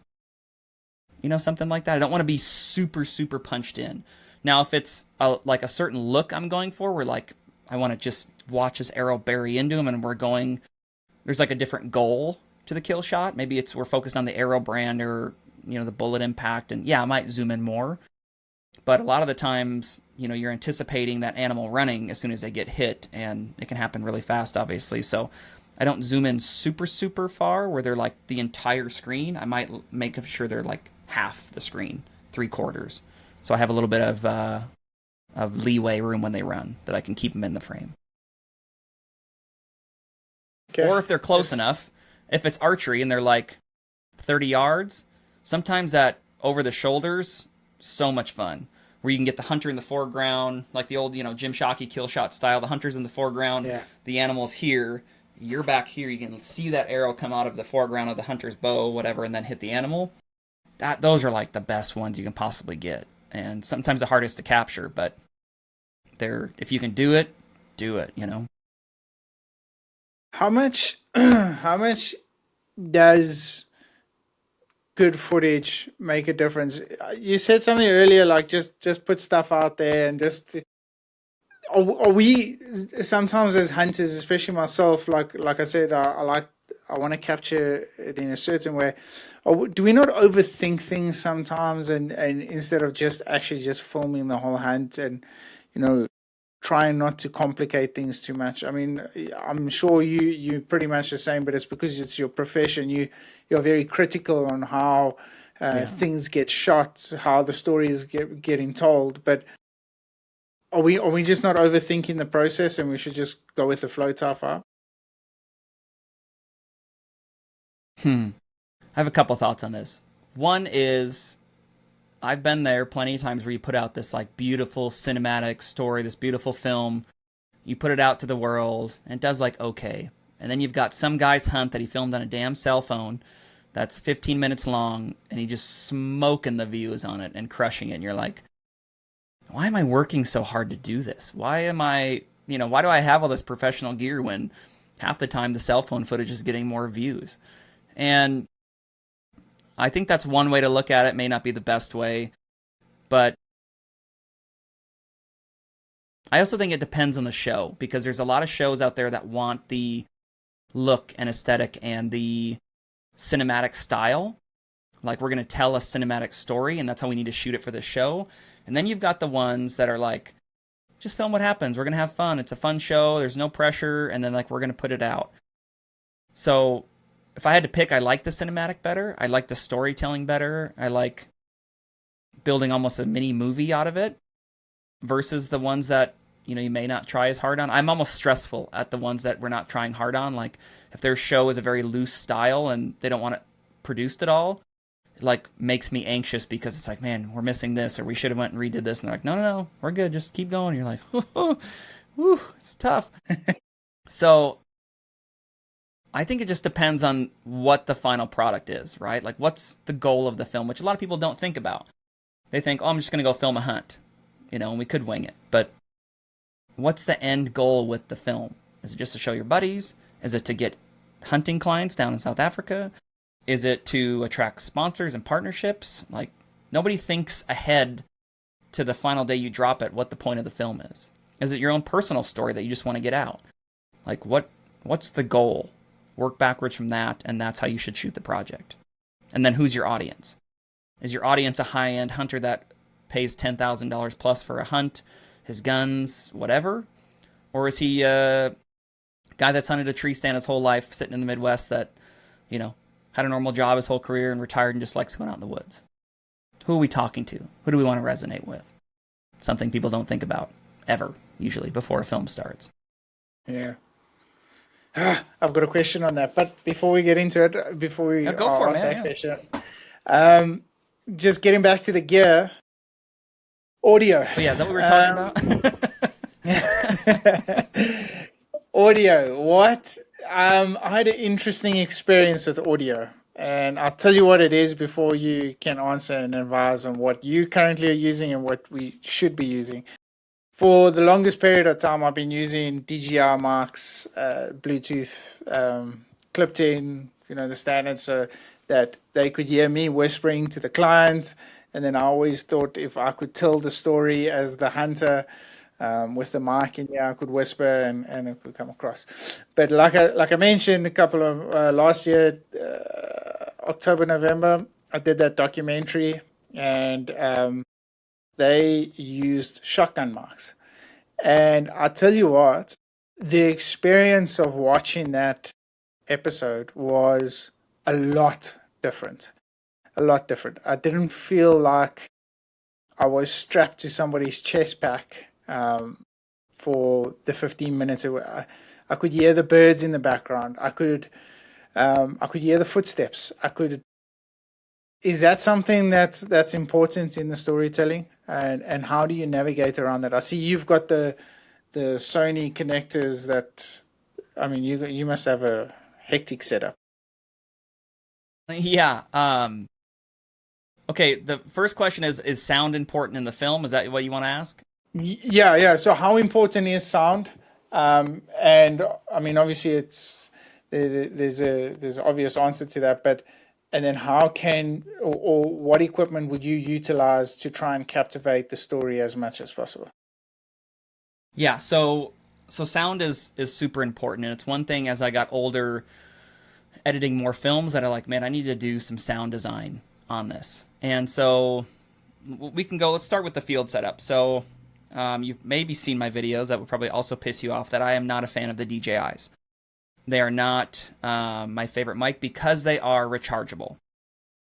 something like that. I don't want to be super, super punched in. Now, if it's like a certain look I'm going for, where like I want to just watch this arrow bury into him and there's like a different goal to the kill shot. Maybe we're focused on the arrow brand or, the bullet impact. And yeah, I might zoom in more. But a lot of the times, you're anticipating that animal running as soon as they get hit, and it can happen really fast, obviously. So I don't zoom in super, super far where they're like the entire screen. I might make sure they're like half the screen, 3/4. So I have a little bit of leeway room when they run that I can keep them in the frame. Okay. Or if they're close enough, if it's archery and they're like 30 yards, sometimes that over the shoulders, so much fun. Where you can get the hunter in the foreground, like the old, Jim Shockey kill shot style. The hunter's in the foreground, Yeah. the animal's here, you're back here. You can see that arrow come out of the foreground of the hunter's bow, whatever, and then hit the animal. Those are like the best ones you can possibly get, and sometimes the hardest to capture. But if you can do it, do it. How much how much does good footage make a difference? You said something earlier like just put stuff out there and just are we sometimes as hunters, especially myself, like I said, I want to capture it in a certain way. Do we not overthink things sometimes, and instead of just actually just filming the whole hunt and trying not to complicate things too much? I mean, I'm sure you pretty much the same, but it's because it's your profession. You're very critical on how Yeah. things get shot, how the story is getting told. But are we just not overthinking the process, and we should just go with the flow type far? I have a couple thoughts on this. One is I've been there plenty of times where you put out this like beautiful cinematic story, this beautiful film. You put it out to the world, and it does like okay. And then you've got some guy's hunt that he filmed on a damn cell phone that's 15 minutes long, and he just smoking the views on it and crushing it. And you're like, why am I working so hard to do this? Why do I have all this professional gear when half the time the cell phone footage is getting more views? And I think that's one way to look at it. May not be the best way, but I also think it depends on the show, because there's a lot of shows out there that want the look and aesthetic and the cinematic style. Like, we're going to tell a cinematic story, and that's how we need to shoot it for the show. And then you've got the ones that are like, just film what happens. We're going to have fun. It's a fun show. There's no pressure. And then like, we're going to put it out. So if I had to pick, I like the cinematic better. I like the storytelling better. I like building almost a mini movie out of it versus the ones that, you may not try as hard on. I'm almost stressful at the ones that we're not trying hard on. Like, if their show is a very loose style and they don't want it produced at all, it like makes me anxious because it's like, man, we're missing this, or we should have went and redid this. And they're like, no, we're good. Just keep going. And you're like, whew, it's tough. So I think it just depends on what the final product is, right? Like, what's the goal of the film, which a lot of people don't think about. They think, oh, I'm just going to go film a hunt, and we could wing it. But what's the end goal with the film? Is it just to show your buddies? Is it to get hunting clients down in South Africa? Is it to attract sponsors and partnerships? Like, nobody thinks ahead to the final day you drop it what the point of the film is. Is it your own personal story that you just want to get out? Like, what's the goal? Work backwards from that, and that's how you should shoot the project. And then who's your audience? Is your audience a high-end hunter that pays $10,000 plus for a hunt, his guns, whatever? Or is he a guy that's hunted a tree stand his whole life, sitting in the Midwest that, had a normal job his whole career and retired and just likes going out in the woods? Who are we talking to? Who do we want to resonate with? Something people don't think about ever, usually, before a film starts. Yeah. I've got a question on that, but before we get into it, before we Yeah, go for it, ask man. that Yeah. question, just getting back to the gear, audio. But yeah, is that what we were talking about? Audio. What? I had an interesting experience with audio, and I'll tell you what it is before you can answer and advise on what you currently are using and what we should be using. For the longest period of time, I've been using DJI mics, Bluetooth, clipped in, the standard, so that they could hear me whispering to the client. And then I always thought if I could tell the story as the hunter with the mic in here, I could whisper and it would come across. But like I mentioned, a couple of last year, October, November, I did that documentary, and they used shotgun mics. And I tell you what, the experience of watching that episode was a lot different. A lot different. I didn't feel like I was strapped to somebody's chest pack for the 15 minutes. I could hear the birds in the background. I could hear the footsteps. Is that something that's important in the storytelling? And how do you navigate around that? I see you've got the Sony connectors that, I mean, you must have a hectic setup. Yeah. Okay, the first question is sound important in the film? Is that what you want to ask? Yeah. So how important is sound? And I mean, obviously there's an obvious answer to that, but and then how can or what equipment would you utilize to try and captivate the story as much as possible? Yeah, so sound is super important, and it's one thing as I got older editing more films that I like, man, I need to do some sound design on this. And so we can go, let's start with the field setup. So you've maybe seen my videos that would probably also piss you off that I am not a fan of the DJIs. They are not my favorite mic because they are rechargeable.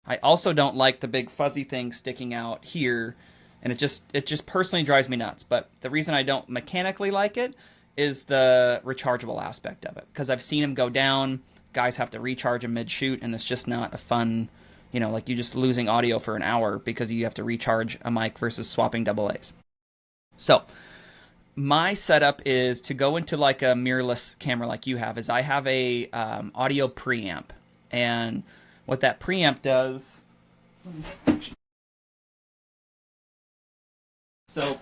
I also don't like the big fuzzy thing sticking out here, and it just personally drives me nuts. But the reason I don't mechanically like it is the rechargeable aspect of it, because I've seen them go down. Guys have to recharge them mid-shoot, and it's just not a fun, like you're just losing audio for an hour because you have to recharge a mic versus swapping double A's. So my setup is to go into like a mirrorless camera like you have, is I have a audio preamp. And what that preamp does... So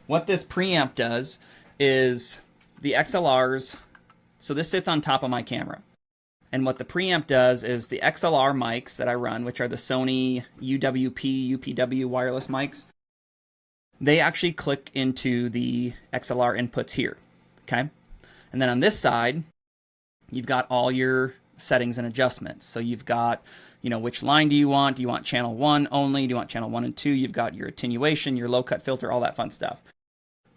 what this preamp does is the XLRs... So this sits on top of my camera. And what the preamp does is the XLR mics that I run, which are the Sony UWP, UPW wireless mics, they actually click into the XLR inputs here, okay? And then on this side, you've got all your settings and adjustments. So you've got, which line do you want? Do you want channel 1 only? Do you want channel 1 and 2? You've got your attenuation, your low-cut filter, all that fun stuff.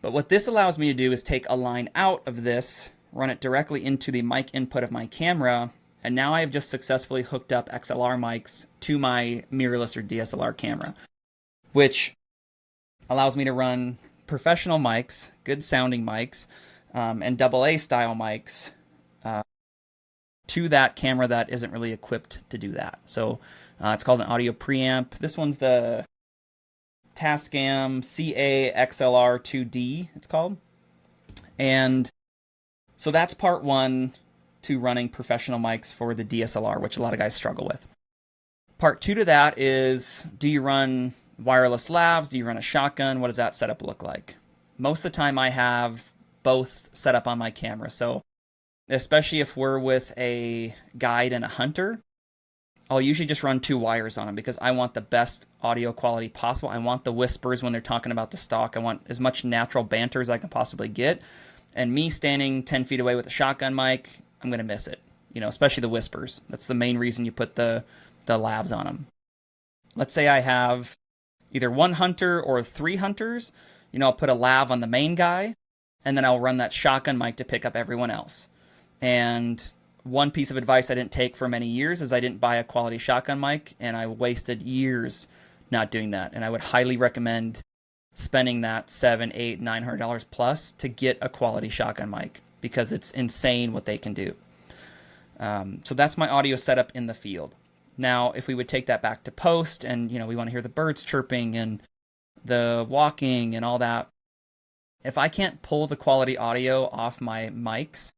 But what this allows me to do is take a line out of this, run it directly into the mic input of my camera, and now I have just successfully hooked up XLR mics to my mirrorless or DSLR camera, which allows me to run professional mics, good sounding mics, and AA style mics to that camera that isn't really equipped to do that. So it's called an audio preamp. This one's the Tascam CA-XLR2D, it's called. And so that's part one to running professional mics for the DSLR, which a lot of guys struggle with. Part two to that is, do you run wireless lavs? Do you run a shotgun? What does that setup look like? Most of the time I have both set up on my camera. So especially if we're with a guide and a hunter, I'll usually just run 2 wires on them because I want the best audio quality possible. I want the whispers when they're talking about the stock. I want as much natural banter as I can possibly get. And me standing 10 feet away with a shotgun mic, I'm going to miss it, especially the whispers. That's the main reason you put the lavs on them. Let's say I have either 1 hunter or 3 hunters. I'll put a lav on the main guy, and then I'll run that shotgun mic to pick up everyone else. And one piece of advice I didn't take for many years is I didn't buy a quality shotgun mic, and I wasted years not doing that. And I would highly recommend spending that $700, $800, $900 plus to get a quality shotgun mic, because it's insane what they can do. So that's my audio setup in the field. Now, if we would take that back to post, and we want to hear the birds chirping and the walking and all that, if I can't pull the quality audio off my mics,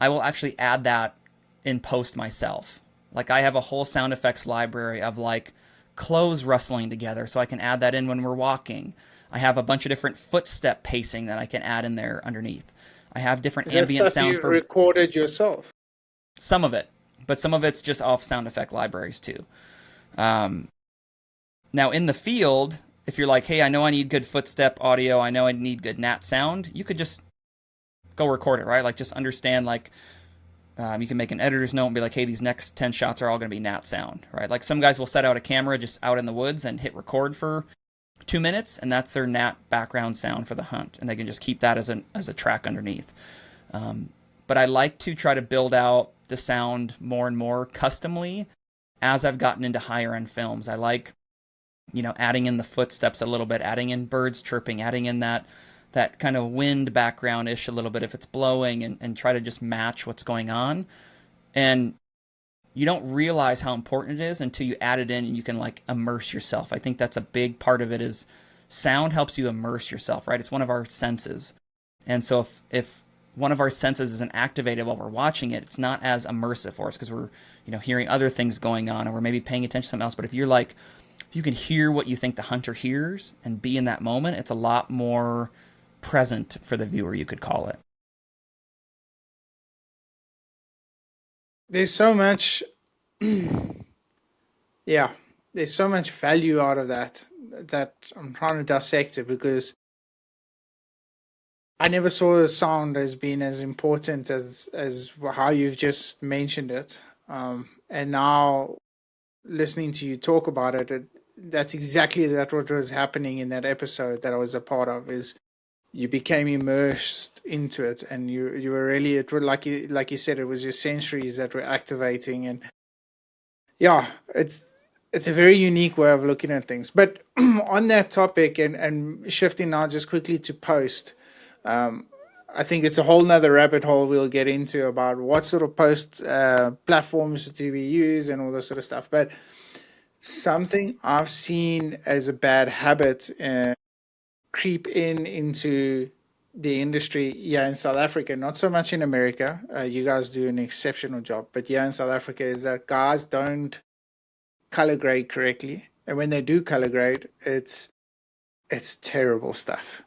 I will actually add that in post myself. Like, I have a whole sound effects library of like clothes rustling together, so I can add that in when we're walking. I have a bunch of different footstep pacing that I can add in there underneath. I have different Is that ambient stuff sound you for recorded yourself? some of it, but some of it's just off sound effect libraries too. Now in the field, if you're like, hey, I know I need good footstep audio, I know I need good nat sound, you could just go record it, right? Like, just understand, like, you can make an editor's note and be like, hey, these next 10 shots are all going to be nat sound, right? Like, some guys will set out a camera just out in the woods and hit record for 2 minutes, and that's their nat background sound for the hunt, and they can just keep that as a track underneath. But I like to try to build out the sound more and more customly as I've gotten into higher end films. I like, adding in the footsteps a little bit, adding in birds chirping, adding in that kind of wind background-ish a little bit if it's blowing, and try to just match what's going on. And you don't realize how important it is until you add it in and you can like immerse yourself. I think that's a big part of it, is sound helps you immerse yourself, right? It's one of our senses. And so if one of our senses isn't activated while we're watching it, it's not as immersive for us, because we're, hearing other things going on, or we're maybe paying attention to something else. But if you can hear what you think the hunter hears and be in that moment, it's a lot more present for the viewer, you could call it. There's so much, yeah, there's so much value out of that I'm trying to dissect it, because I never saw sound as being as important as how you've just mentioned it. And now listening to you talk about it, that's exactly what was happening in that episode that I was a part of. Is you became immersed into it, and you were really, it was like you said, it was your sensories that were activating. And yeah, it's a very unique way of looking at things. But on that topic, and shifting now just quickly to post, um, I think it's a whole nother rabbit hole we'll get into about what sort of post platforms do we use and all this sort of stuff. But something I've seen as a bad habit creep into the industry here in South Africa, not so much in America. You guys do an exceptional job, but here in South Africa, is that guys don't color grade correctly, and when they do color grade, it's terrible stuff.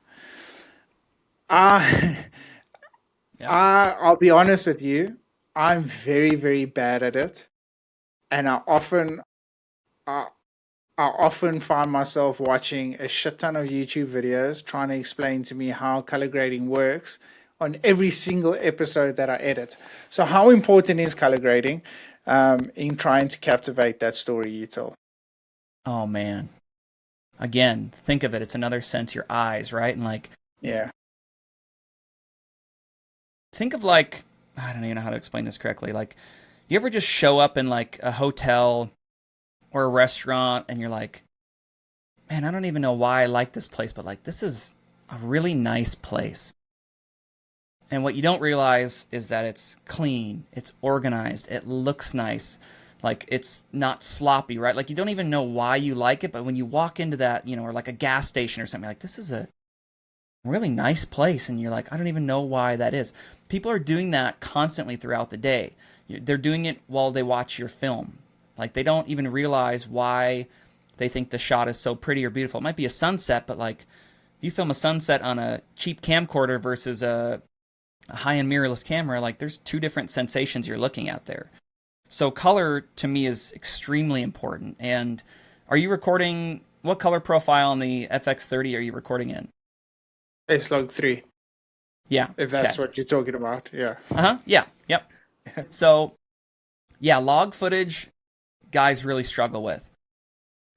Uh, Yeah. I'll be honest with you, I'm very, very bad at it, and I, I often find myself watching a shit ton of YouTube videos trying to explain to me how color grading works on every single episode that I edit. So, how important is color grading in trying to captivate that story you tell? Oh man. Again, think of it. It's another sense, your eyes, right? And like, Yeah. think of like, I don't even know how to explain this correctly. Like, you ever just show up in like a hotel or a restaurant and you're like, man, I don't even know why I like this place, but like, this is a really nice place. And what you don't realize is that it's clean, it's organized, it looks nice. Like, it's not sloppy, right? Like, you don't even know why you like it, but when you walk into that, or like a gas station or something, like, this is a really nice place, and you're like, I don't even know why that is. People are doing that constantly throughout the day. They're doing it while they watch your film. Like, they don't even realize why they think the shot is so pretty or beautiful. It might be a sunset, but like, if you film a sunset on a cheap camcorder versus a high-end mirrorless camera, like, there's two different sensations you're looking at there. So color to me is extremely important. And are you recording, what color profile on the FX30 are you recording in? S-Log 3, Yeah. if Okay. that's what you're talking about. Yeah. Uh-huh. Yeah. Yep. So yeah, log footage guys really struggle with.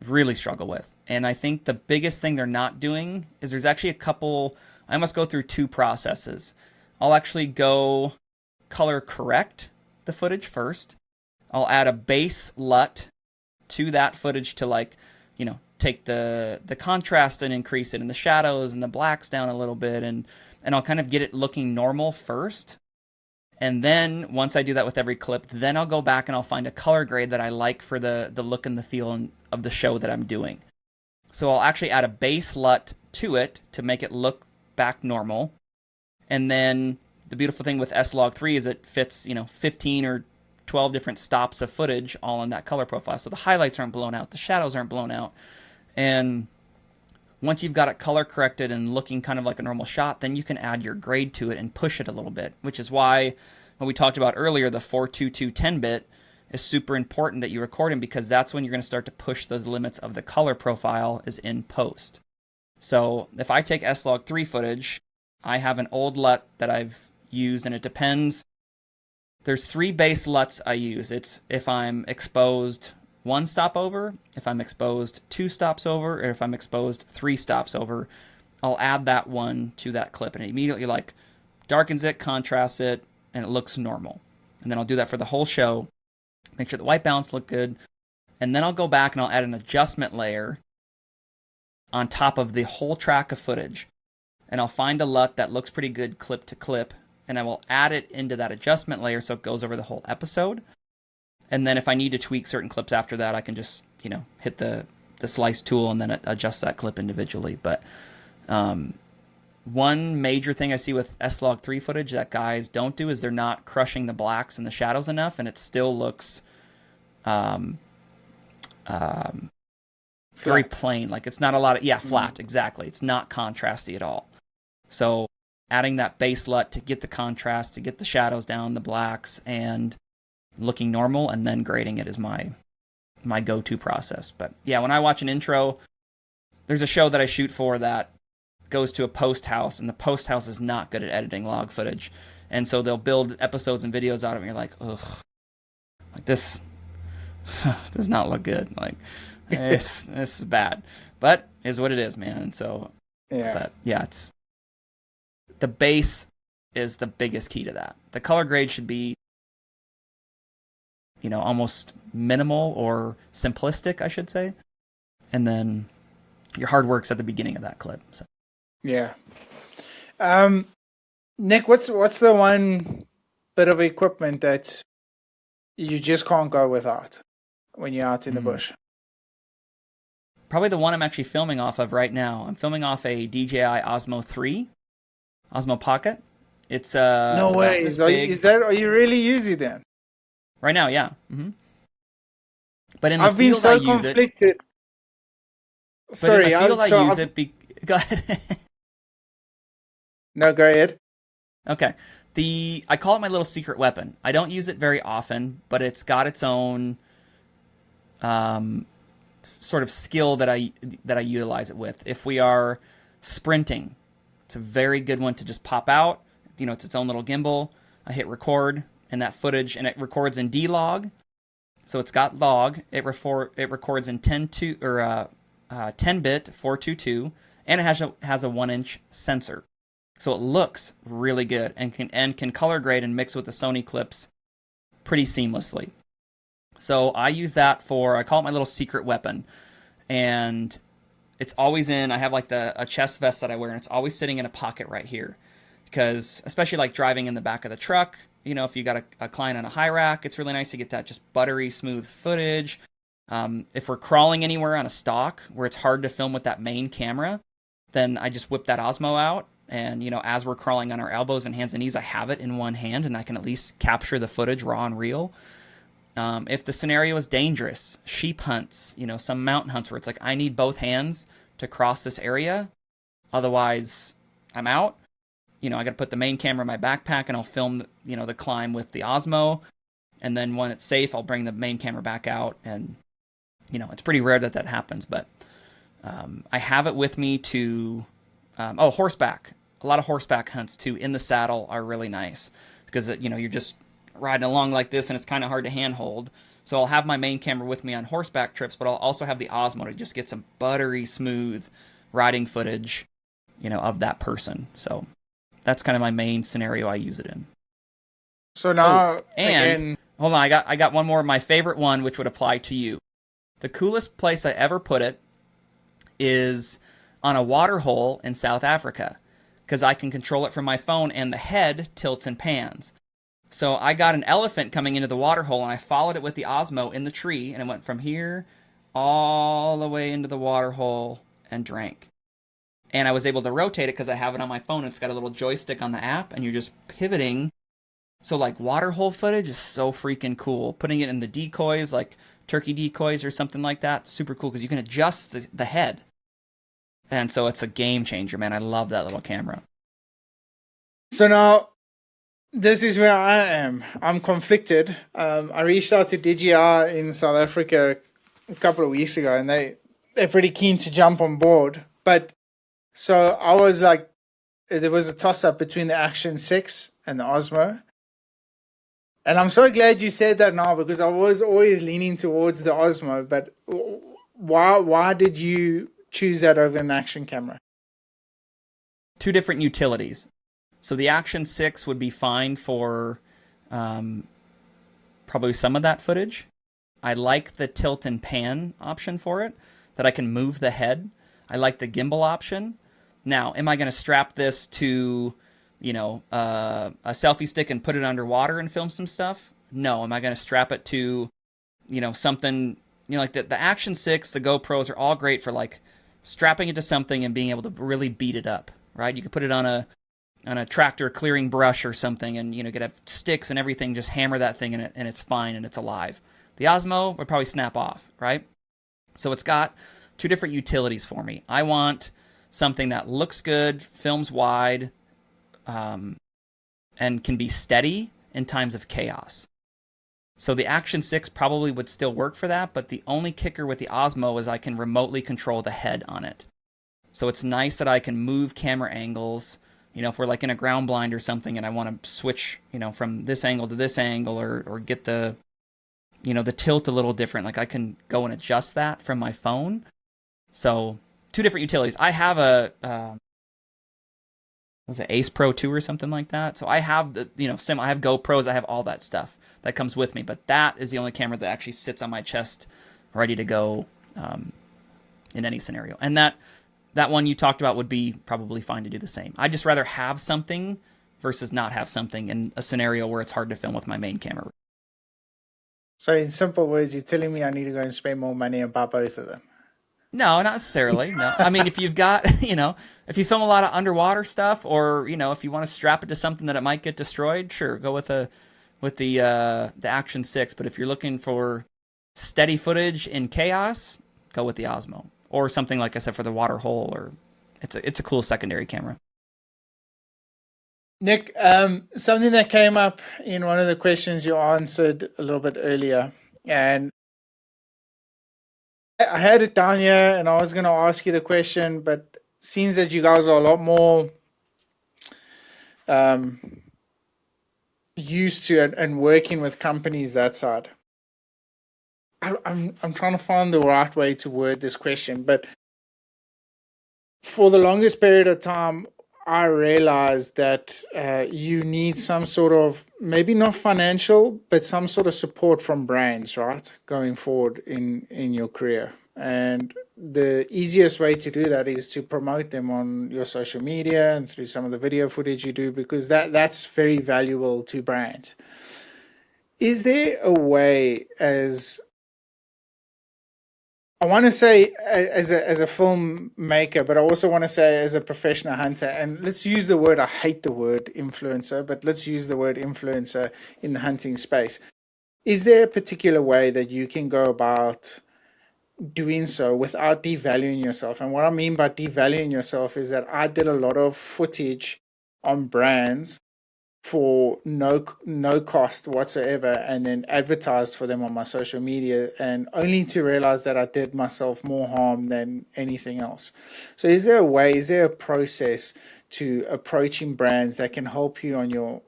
Really struggle with. And I think the biggest thing they're not doing is there's actually a couple, I must go through two processes. I'll actually go color correct the footage first. I'll add a base LUT to that footage to, like, take the contrast and increase it, and the shadows and the blacks down a little bit, and I'll kind of get it looking normal first. And then once I do that with every clip, then I'll go back and I'll find a color grade that I like for the look and the feel of the show that I'm doing. So I'll actually add a base LUT to it to make it look back normal. And then the beautiful thing with S-Log3 is it fits, 15 or 12 different stops of footage all in that color profile. So the highlights aren't blown out, the shadows aren't blown out. And once you've got it color corrected and looking kind of like a normal shot, then you can add your grade to it and push it a little bit, which is why when we talked about earlier, the 422 10-bit is super important that you record in, because that's when you're going to start to push those limits of the color profile is in post. So if I take S-Log3 footage, I have an old LUT that I've used, and it depends. There's 3 base LUTs I use. It's if I'm exposed 1 stop over, if I'm exposed 2 stops over, or if I'm exposed 3 stops over, I'll add that one to that clip, and it immediately like darkens it, contrasts it, and it looks normal. And then I'll do that for the whole show, make sure the white balance look good, and then I'll go back and I'll add an adjustment layer on top of the whole track of footage, and I'll find a LUT that looks pretty good clip to clip, and I will add it into that adjustment layer so it goes over the whole episode. And then if I need to tweak certain clips after that, I can just, hit the slice tool and then adjust that clip individually. But one major thing I see with S-Log3 footage that guys don't do is they're not crushing the blacks and the shadows enough, and it still looks very plain. Like it's not a lot of, flat, exactly. It's not contrasty at all. So adding that base LUT to get the contrast, to get the shadows down, the blacks, and looking normal, and then grading it is my go-to process. But yeah, when I watch an intro, there's a show that I shoot for that goes to a post house, and the post house is not good at editing log footage, and so they'll build episodes and videos out of it, and you're like, ugh, like this does not look good. Like this is bad, but is what it is, man. And so it's the base is the biggest key to that. The color grade should be almost minimal or simplistic, I should say. And then your hard work's at the beginning of that clip. So. Yeah. Nick, what's the one bit of equipment that you just can't go without when you're out in the bush? Probably the one I'm actually filming off of right now. I'm filming off a DJI Osmo 3, Osmo Pocket. It's no way. Are you really using them? Right now, yeah. Mm-hmm. But in the I've been field, so I use conflicted. But Sorry, in the field, I use it. Go ahead. No, go ahead. Okay. I call it my little secret weapon. I don't use it very often, but it's got its own sort of skill that I utilize it with. If we are sprinting, it's a very good one to just pop out. It's its own little gimbal. I hit record, and that footage, and it records in D-Log. So it's got log. It records in 10-bit 422, and it has a 1-inch sensor. So it looks really good and can color grade and mix with the Sony clips pretty seamlessly. So I use that I call it my little secret weapon. And it's always I have like a chest vest that I wear, and it's always sitting in a pocket right here. Because especially like driving in the back of the truck, if you got a client on a high rack, it's really nice to get that just buttery smooth footage. If we're crawling anywhere on a stock where it's hard to film with that main camera, then I just whip that Osmo out. And, as we're crawling on our elbows and hands and knees, I have it in one hand, and I can at least capture the footage raw and real. If the scenario is dangerous, sheep hunts, some mountain hunts where it's like, I need both hands to cross this area, otherwise I'm out. I got to put the main camera in my backpack, and I'll film, the climb with the Osmo. And then when it's safe, I'll bring the main camera back out. And, it's pretty rare that happens, but I have it with me to, horseback. A lot of horseback hunts too in the saddle are really nice because, you're just riding along like this and it's kind of hard to handhold. So I'll have my main camera with me on horseback trips, but I'll also have the Osmo to just get some buttery smooth riding footage, of that person. So that's kind of my main scenario I use it in. So now, hold on, I got one more. My favorite one, which would apply to you. The coolest place I ever put it is on a water hole in South Africa because I can control it from my phone and the head tilts and pans. So I got an elephant coming into the water hole and I followed it with the Osmo in the tree and it went from here all the way into the water hole and drank. And I was able to rotate it because I have it on my phone. It's got a little joystick on the app and you're just pivoting. So like water hole footage is so freaking cool. Putting it in the decoys, like turkey decoys or something like that, super cool because you can adjust the head. And so it's a game changer, man. I love that little camera. So now, this is where I am. I'm conflicted. I reached out to DJI in South Africa a couple of weeks ago, and they're pretty keen to jump on board. But so I was like, there was a toss up between the Action 6 and the Osmo. And I'm so glad you said that now because I was always leaning towards the Osmo. But why did you choose that over an action camera? Two different utilities. So the Action 6 would be fine for probably some of that footage. I like the tilt and pan option for it, that I can move the head. I like the gimbal option. Now, am I going to strap this to, a selfie stick and put it underwater and film some stuff? No. Am I going to strap it to, something, like the Action 6, the GoPros are all great for like strapping it to something and being able to really beat it up, right? You could put it on a tractor clearing brush or something and, could have sticks and everything, just hammer that thing and it's fine and it's alive. The Osmo would probably snap off, right? So it's got two different utilities for me. I want something that looks good, films wide, and can be steady in times of chaos. So the Action 6 probably would still work for that, but the only kicker with the Osmo is I can remotely control the head on it. So it's nice that I can move camera angles. If we're like in a ground blind or something and I want to switch, from this angle to this angle or get the tilt a little different, like I can go and adjust that from my phone. So two different utilities. I have was it Ace Pro 2 or something like that? So I have I have GoPros, I have all that stuff that comes with me, but that is the only camera that actually sits on my chest ready to go in any scenario. And that one you talked about would be probably fine to do the same. I'd just rather have something versus not have something in a scenario where it's hard to film with my main camera. So in simple words, you're telling me I need to go and spend more money and buy both of them? No, not necessarily. No. I mean, if you've got, if you film a lot of underwater stuff or, if you want to strap it to something that it might get destroyed, sure, go with the Action 6. But if you're looking for steady footage in chaos, go with the Osmo. Or something, like I said, for the water hole, or it's a cool secondary camera. Nick, something that came up in one of the questions you answered a little bit earlier, and I had it down here and I was going to ask you the question, but seems that you guys are a lot more used to and working with companies that side. I'm trying to find the right way to word this question, but for the longest period of time, I realized that you need some sort of, maybe not financial, but some sort of support from brands, right? Going forward in your career. And the easiest way to do that is to promote them on your social media and through some of the video footage you do, because that's very valuable to brands. Is there a way, as I want to say as a filmmaker, but I also want to say as a professional hunter, and let's use the word, I hate the word influencer, but let's use the word influencer in the hunting space. Is there a particular way that you can go about doing so without devaluing yourself? And what I mean by devaluing yourself is that I did a lot of footage on brands for no cost whatsoever, and then advertised for them on my social media, and only to realize that I did myself more harm than anything else. So is there a way, is there a process to approaching brands that can help you on your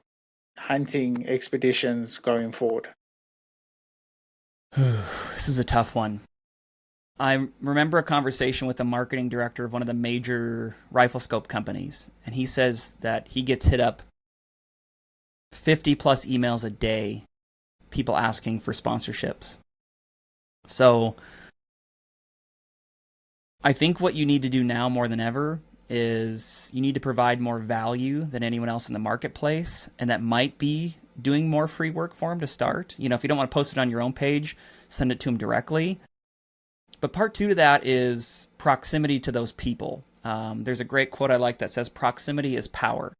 hunting expeditions going forward? This is a tough one. I remember a conversation with the marketing director of one of the major rifle scope companies, and he says that he gets hit up 50 plus emails a day, people asking for sponsorships. So I think what you need to do now more than ever is you need to provide more value than anyone else in the marketplace. And that might be doing more free work for them to start. You know, if you don't want to post it on your own page, send it to them directly. But part two to that is proximity to those people. There's a great quote I like that says proximity is power.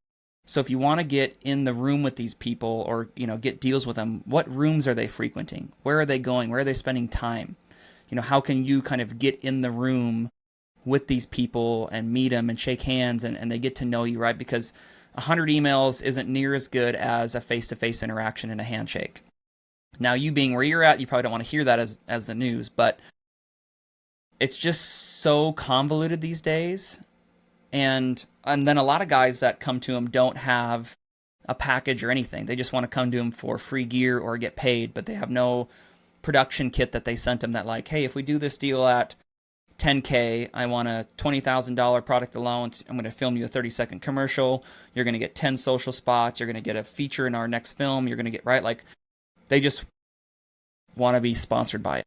So if you want to get in the room with these people or, you know, get deals with them, what rooms are they frequenting? Where are they going? Where are they spending time? You know, how can you kind of get in the room with these people and meet them and shake hands and they get to know you, right? Because 100 emails isn't near as good as a face-to-face interaction and a handshake. Now, you being where you're at, you probably don't want to hear that as the news, but it's just so convoluted these days. And then a lot of guys that come to him don't have a package or anything. They just want to come to him for free gear or get paid, but they have no production kit that they sent him that like, hey, if we do this deal at 10K, I want a $20,000 product allowance. I'm going to film you a 30-second commercial. You're going to get 10 social spots. You're going to get a feature in our next film. You're going to get, right? Like, they just want to be sponsored by it,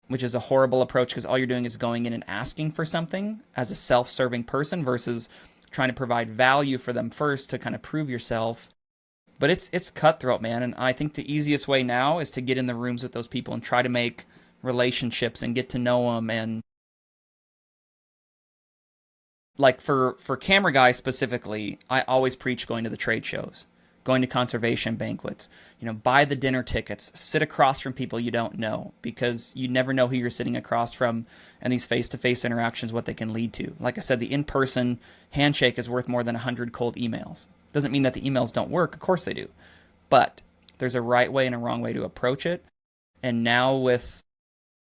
which is a horrible approach because all you're doing is going in and asking for something as a self-serving person versus trying to provide value for them first to kind of prove yourself. But it's cutthroat, man. And I think the easiest way now is to get in the rooms with those people and try to make relationships and get to know them. And like for camera guys specifically, I always preach going to the trade shows, going to conservation banquets, you know, buy the dinner tickets, sit across from people you don't know, because you never know who you're sitting across from, and these face-to-face interactions, what they can lead to. Like I said, the in-person handshake is worth more than 100 cold emails. Doesn't mean that the emails don't work. Of course they do. But there's a right way and a wrong way to approach it. And now with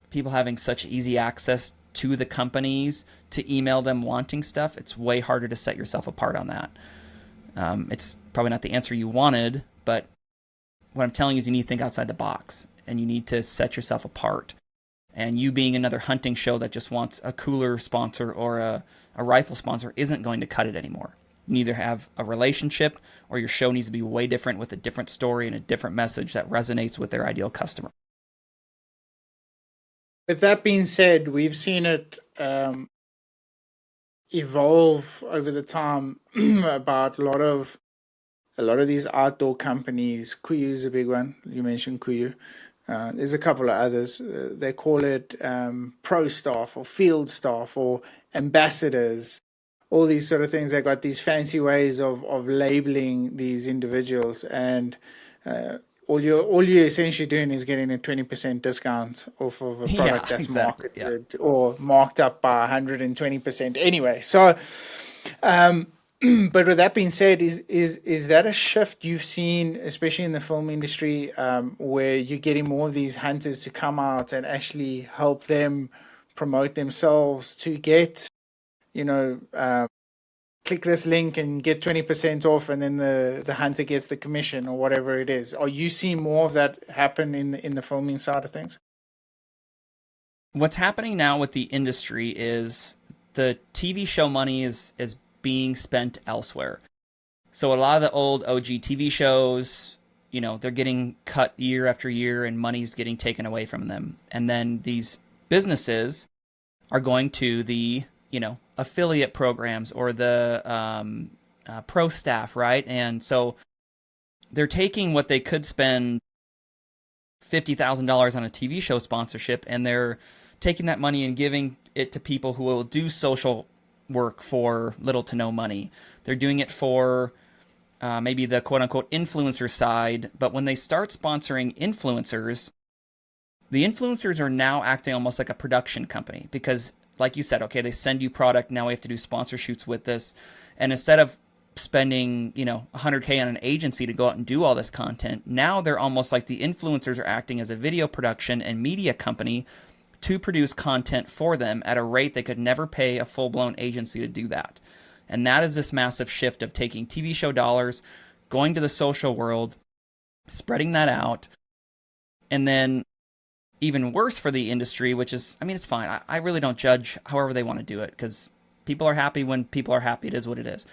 people having such easy access to the companies to email them wanting stuff, it's way harder to set yourself apart on that. It's probably not the answer you wanted, but what I'm telling you is you need to think outside the box and you need to set yourself apart. And you being another hunting show that just wants a cooler sponsor or a rifle sponsor isn't going to cut it anymore. You either have a relationship or your show needs to be way different with a different story and a different message that resonates with their ideal customer. With that being said, we've seen it evolve over the time about a lot of these outdoor companies. Kuyu is a big one. You mentioned Kuyu. There's a couple of others. They call it pro staff or field staff or ambassadors. All these sort of things. They got these fancy ways of labeling these individuals, and all you're essentially doing is getting a 20% discount off of a product that's exactly. marketed or marked up by 120% anyway. So, but with that being said, is that a shift you've seen, especially in the film industry, where you're getting more of these hunters to come out and actually help them promote themselves to get, you know, click this link and get 20% off, and then the hunter gets the commission or whatever it is? Are you seeing more of that happen in the filming side of things? What's happening now with the industry is the TV show money is being spent elsewhere. So a lot of the old OG TV shows, you know, they're getting cut year after year and money's getting taken away from them. And then these businesses are going to the, you know, affiliate programs or the pro staff, right? And so they're taking what they could spend $50,000 on a TV show sponsorship, and they're taking that money and giving it to people who will do social work for little to no money. They're doing it for maybe the quote-unquote influencer side, but when they start sponsoring influencers, the influencers are now acting almost like a production company because, like you said, okay, they send you product, now we have to do sponsor shoots with this, and instead of spending, you know, 100K on an agency to go out and do all this content, now they're almost like the influencers are acting as a video production and media company to produce content for them at a rate they could never pay a full-blown agency to do that. And that is this massive shift of taking TV show dollars, going to the social world, spreading that out, and then even worse for the industry, which is, I mean, it's fine. I really don't judge however they want to do it because people are happy when people are happy. It is what it is.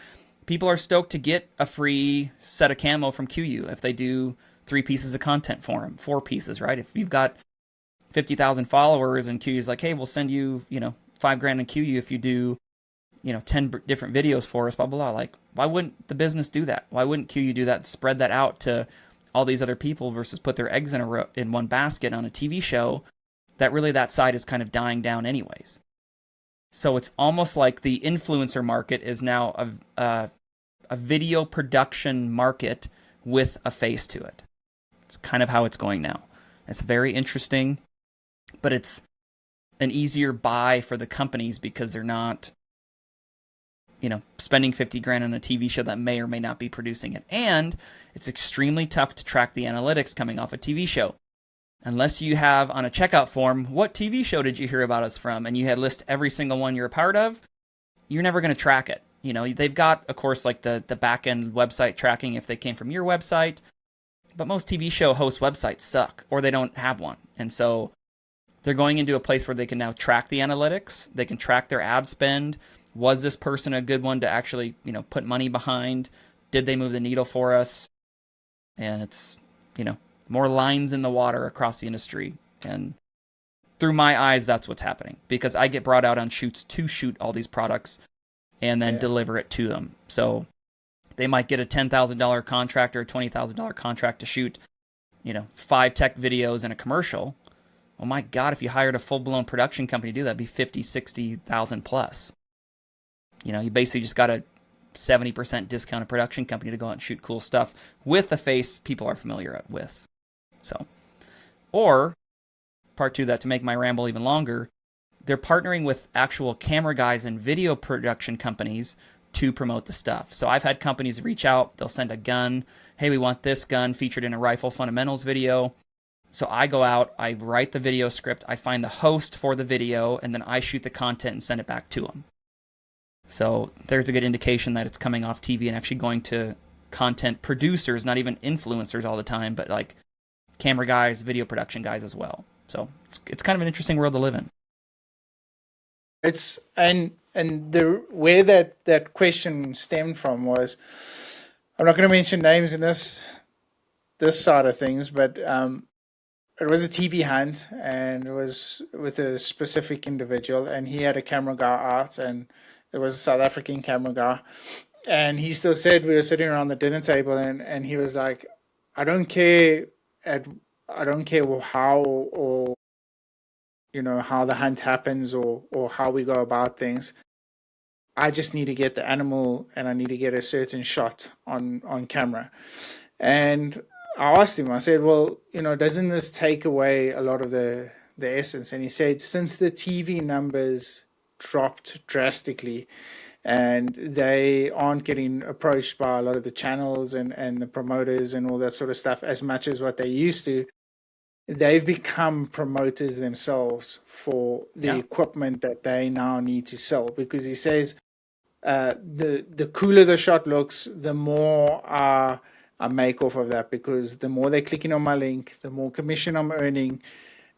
People are stoked to get a free set of camo from QU if they do 3 pieces of content for them, 4 pieces, right? If you've got 50,000 followers and QU's like, hey, we'll send you, you know, $5,000 in QU if you do, 10 different videos for us, blah, blah, blah. Like, why wouldn't the business do that? Why wouldn't QU do that, spread that out to all these other people versus put their eggs in one basket on a TV show that really that side is kind of dying down anyways. So it's almost like the influencer market is now a video production market with a face to it. It's kind of how it's going now. It's very interesting, but it's an easier buy for the companies because they're not, spending $50,000 on a TV show that may or may not be producing it. And it's extremely tough to track the analytics coming off a TV show. Unless you have on a checkout form, what TV show did you hear about us from? And you had list every single one you're a part of, you're never going to track it. They've got, of course, like the back end website tracking if they came from your website. But most TV show host websites suck or they don't have one. And so they're going into a place where they can now track the analytics. They can track their ad spend. Was this person a good one to actually, put money behind? Did they move the needle for us? And it's, more lines in the water across the industry. And through my eyes, that's what's happening because I get brought out on shoots to shoot all these products and then deliver it to them. So they might get a $10,000 contract or a $20,000 contract to shoot, 5 tech videos and a commercial. Oh my God, if you hired a full-blown production company to do that, it'd be 50, 60,000 plus. You basically just got a 70% discounted production company to go out and shoot cool stuff with a face people are familiar with. So, or part 2 of that, to make my ramble even longer, they're partnering with actual camera guys and video production companies to promote the stuff. So I've had companies reach out, they'll send a gun. Hey, we want this gun featured in a rifle fundamentals video. So I go out, I write the video script, I find the host for the video, and then I shoot the content and send it back to them. So there's a good indication that it's coming off TV and actually going to content producers, not even influencers all the time, but like camera guys, video production guys as well. So it's kind of an interesting world to live in. It's and the where that question stemmed from was, I'm not going to mention names in this side of things, but it was a TV hunt and it was with a specific individual, and he had a camera guy out, and it was a South African camera guy, and he still said, we were sitting around the dinner table, and he was like, I don't care how or how the hunt happens or how we go about things. I just need to get the animal and I need to get a certain shot on camera. And I asked him, I said, well, doesn't this take away a lot of the essence? And he said, since the TV numbers dropped drastically and they aren't getting approached by a lot of the channels and the promoters and all that sort of stuff as much as what they used to, they've become promoters themselves for the equipment that they now need to sell. Because he says the cooler the shot looks, the more I make off of that, because the more they're clicking on my link, the more commission I'm earning.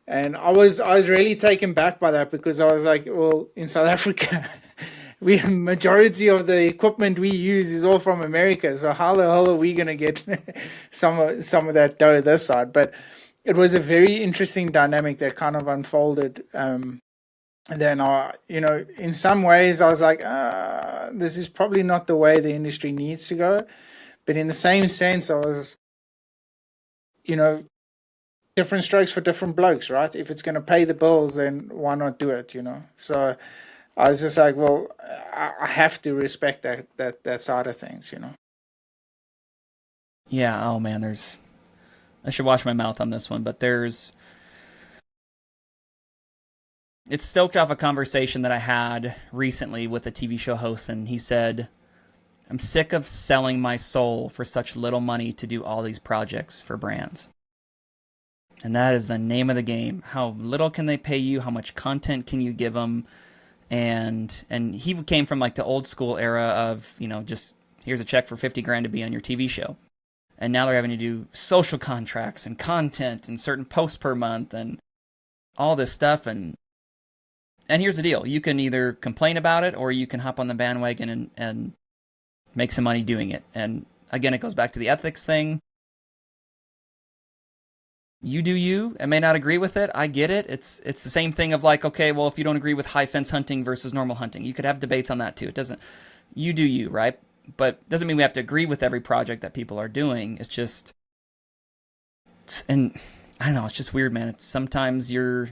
And I was really taken back by that, because I was like, well, in South Africa, majority of the equipment we use is all from America. So how the hell are we going to get some of that dough this side? But it was a very interesting dynamic that kind of unfolded. Then in some ways I was like, this is probably not the way the industry needs to go. But in the same sense, I was, different strokes for different blokes, right? If it's going to pay the bills, then why not do it, So I was just like, well, I have to respect that side of things, Yeah, oh man, I should wash my mouth on this one, but it's stoked off a conversation that I had recently with a TV show host, and he said, I'm sick of selling my soul for such little money to do all these projects for brands. And that is the name of the game. How little can they pay you? How much content can you give them? And he came from like the old school era of, just here's a check for $50,000 to be on your TV show. And now they're having to do social contracts and content and certain posts per month and all this stuff. And here's the deal. You can either complain about it or you can hop on the bandwagon and make some money doing it. And again, it goes back to the ethics thing. You do you. I may not agree with it. I get it. It's the same thing of like, okay, well, if you don't agree with high fence hunting versus normal hunting, you could have debates on that too. It doesn't. You do you, right? But doesn't mean we have to agree with every project that people are doing. It's just, and I don't know. It's just weird, man. It's sometimes you're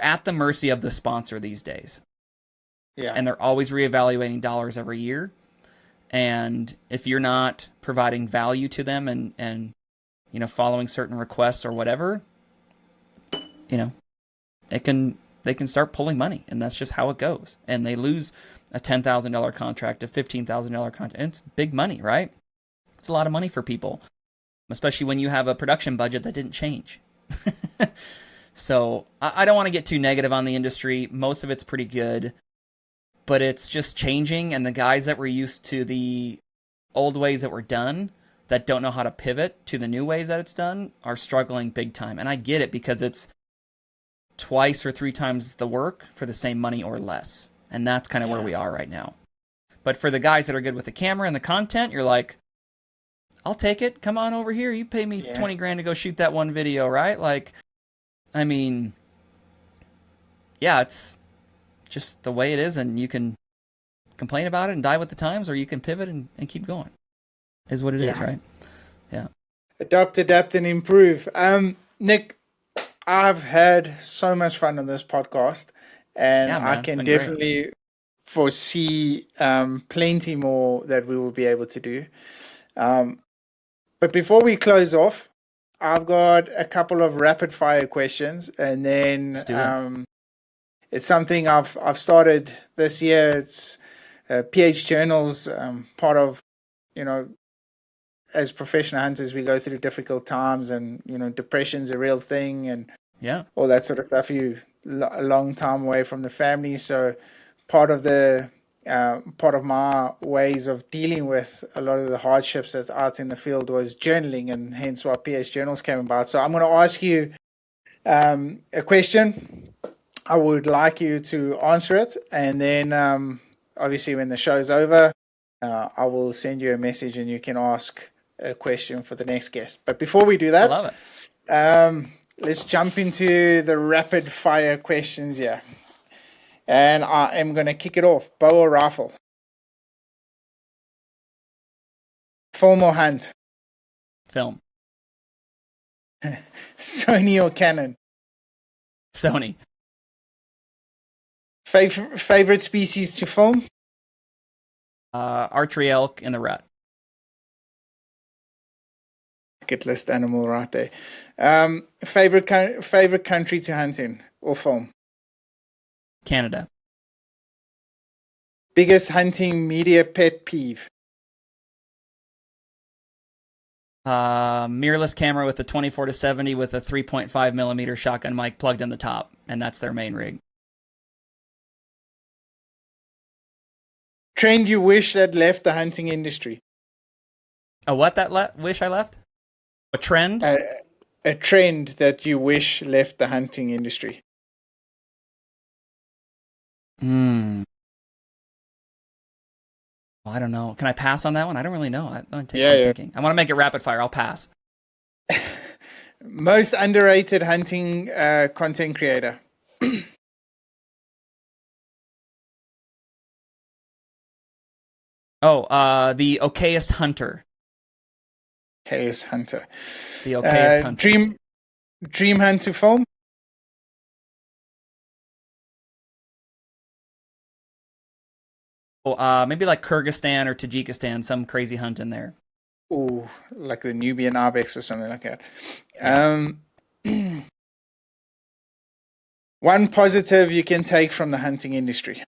at the mercy of the sponsor these days, Yeah. and they're always reevaluating dollars every year. And if you're not providing value to them and following certain requests or whatever, you know, it can they can start pulling money, and that's just how it goes. And they lose a $10,000 contract, a $15,000 contract. And it's big money, right? It's a lot of money for people, especially when you have a production budget that didn't change. So I don't want to get too negative on the industry. Most of it's pretty good, but it's just changing. And the guys that were used to the old ways that were done, that don't know how to pivot to the new ways that it's done, are struggling big time. And I get it, because it's twice or three times the work for the same money or less. And that's kind of where we are right now. But for the guys that are good with the camera and the content, you're like, I'll take it. Come on over here. You pay me 20 grand to go shoot that one video, right? Like, I mean, yeah, it's just the way it is, and you can complain about it and die with the times, or you can pivot and keep going. Is what it is, right? Yeah. Adapt, and improve. Nick, I've had so much fun on this podcast, and Yeah, man, I can definitely foresee plenty more that we will be able to do. But before we close off, I've got a couple of rapid fire questions, and then it's something I've started this year. It's PH Journals, part of, as professional hunters, we go through difficult times, and depression's a real thing, and all that sort of stuff. You a long time away from the family, so part of my ways of dealing with a lot of the hardships that's out in the field was journaling, and hence why PH Journals came about. So I'm going to ask you a question. I would like you to answer it, and then obviously when the show's over, I will send you a message and you can ask a question for the next guest. But before we do that, I love it. Let's jump into the rapid fire questions here. And I am going to kick it off. Bow or rifle? Film or hunt? Film. Sony or Canon? Sony. Favorite species to film? Archery elk in the rut. Bucket list animal right there. Favorite country to hunt in or film? Canada. Biggest hunting media pet peeve? Mirrorless camera with a 24-70 with a 3.5 millimeter shotgun mic plugged in the top, and that's their main rig. Trend you wish that left the hunting industry? A what that wish I left? A trend? A trend that you wish left the hunting industry? Well, I don't know. Can I pass on that one? I don't really know. I'm going to take some thinking. I want to make it rapid fire. I'll pass. Most underrated hunting content creator? The okayest hunter. Okayest hunter. The okayest hunter. Dream hunt to film? Maybe like Kyrgyzstan or Tajikistan, some crazy hunt in there. Ooh, like the Nubian ibex or something like that. Yeah. One positive you can take from the hunting industry?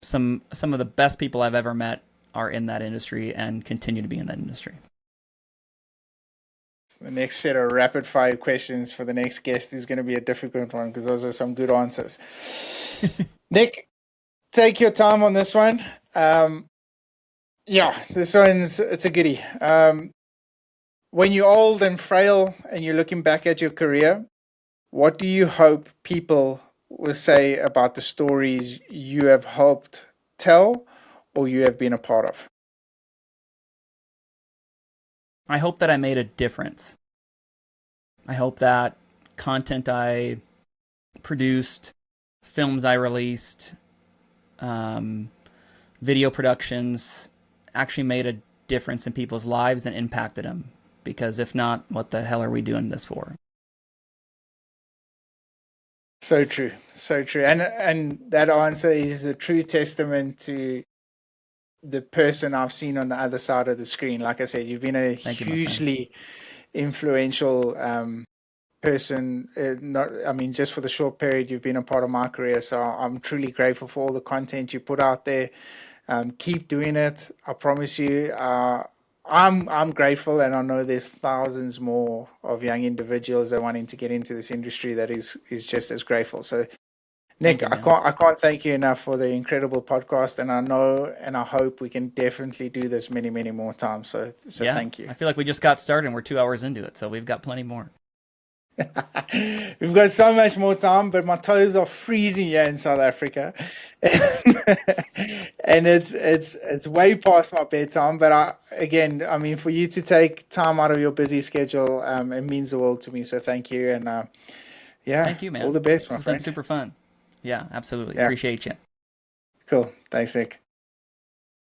Some of the best people I've ever met are in that industry and continue to be in that industry. The next set of rapid fire questions for the next guest is going to be a difficult one, because those are some good answers. Nick, take your time on this one. This one's, it's a goodie. When you're old and frail and you're looking back at your career, what do you hope people will say about the stories you have helped tell or you have been a part of? I hope that I made a difference I hope that content I produced, films I released, um, video productions actually made a difference in people's lives and impacted them. Because if not, what the hell are we doing this for? So true, so true, and that answer is a true testament to the person I've seen on the other side of the screen. Like I said, you've been a Thank you, my friend. hugely influential person. Not, I mean, just for the short period you've been a part of my career. So I'm truly grateful for all the content you put out there. Keep doing it. I promise you. I'm grateful, and I know there's thousands more of young individuals that are wanting to get into this industry that is just as grateful. So Thank Nick, you, man. I can't thank you enough for the incredible podcast, and I know and I hope we can definitely do this many more times. So Yeah, thank you. I feel like we just got started and we're 2 hours into it, so we've got plenty more. We've got so much more time, but my toes are freezing here in South Africa, and it's way past my bedtime. But again, I mean, for you to take time out of your busy schedule, it means the world to me. So thank you, and yeah, Thank you, all man. the best, This my has been friend. super fun. Yeah, absolutely. Yeah, Appreciate you. cool. Thanks, Nick.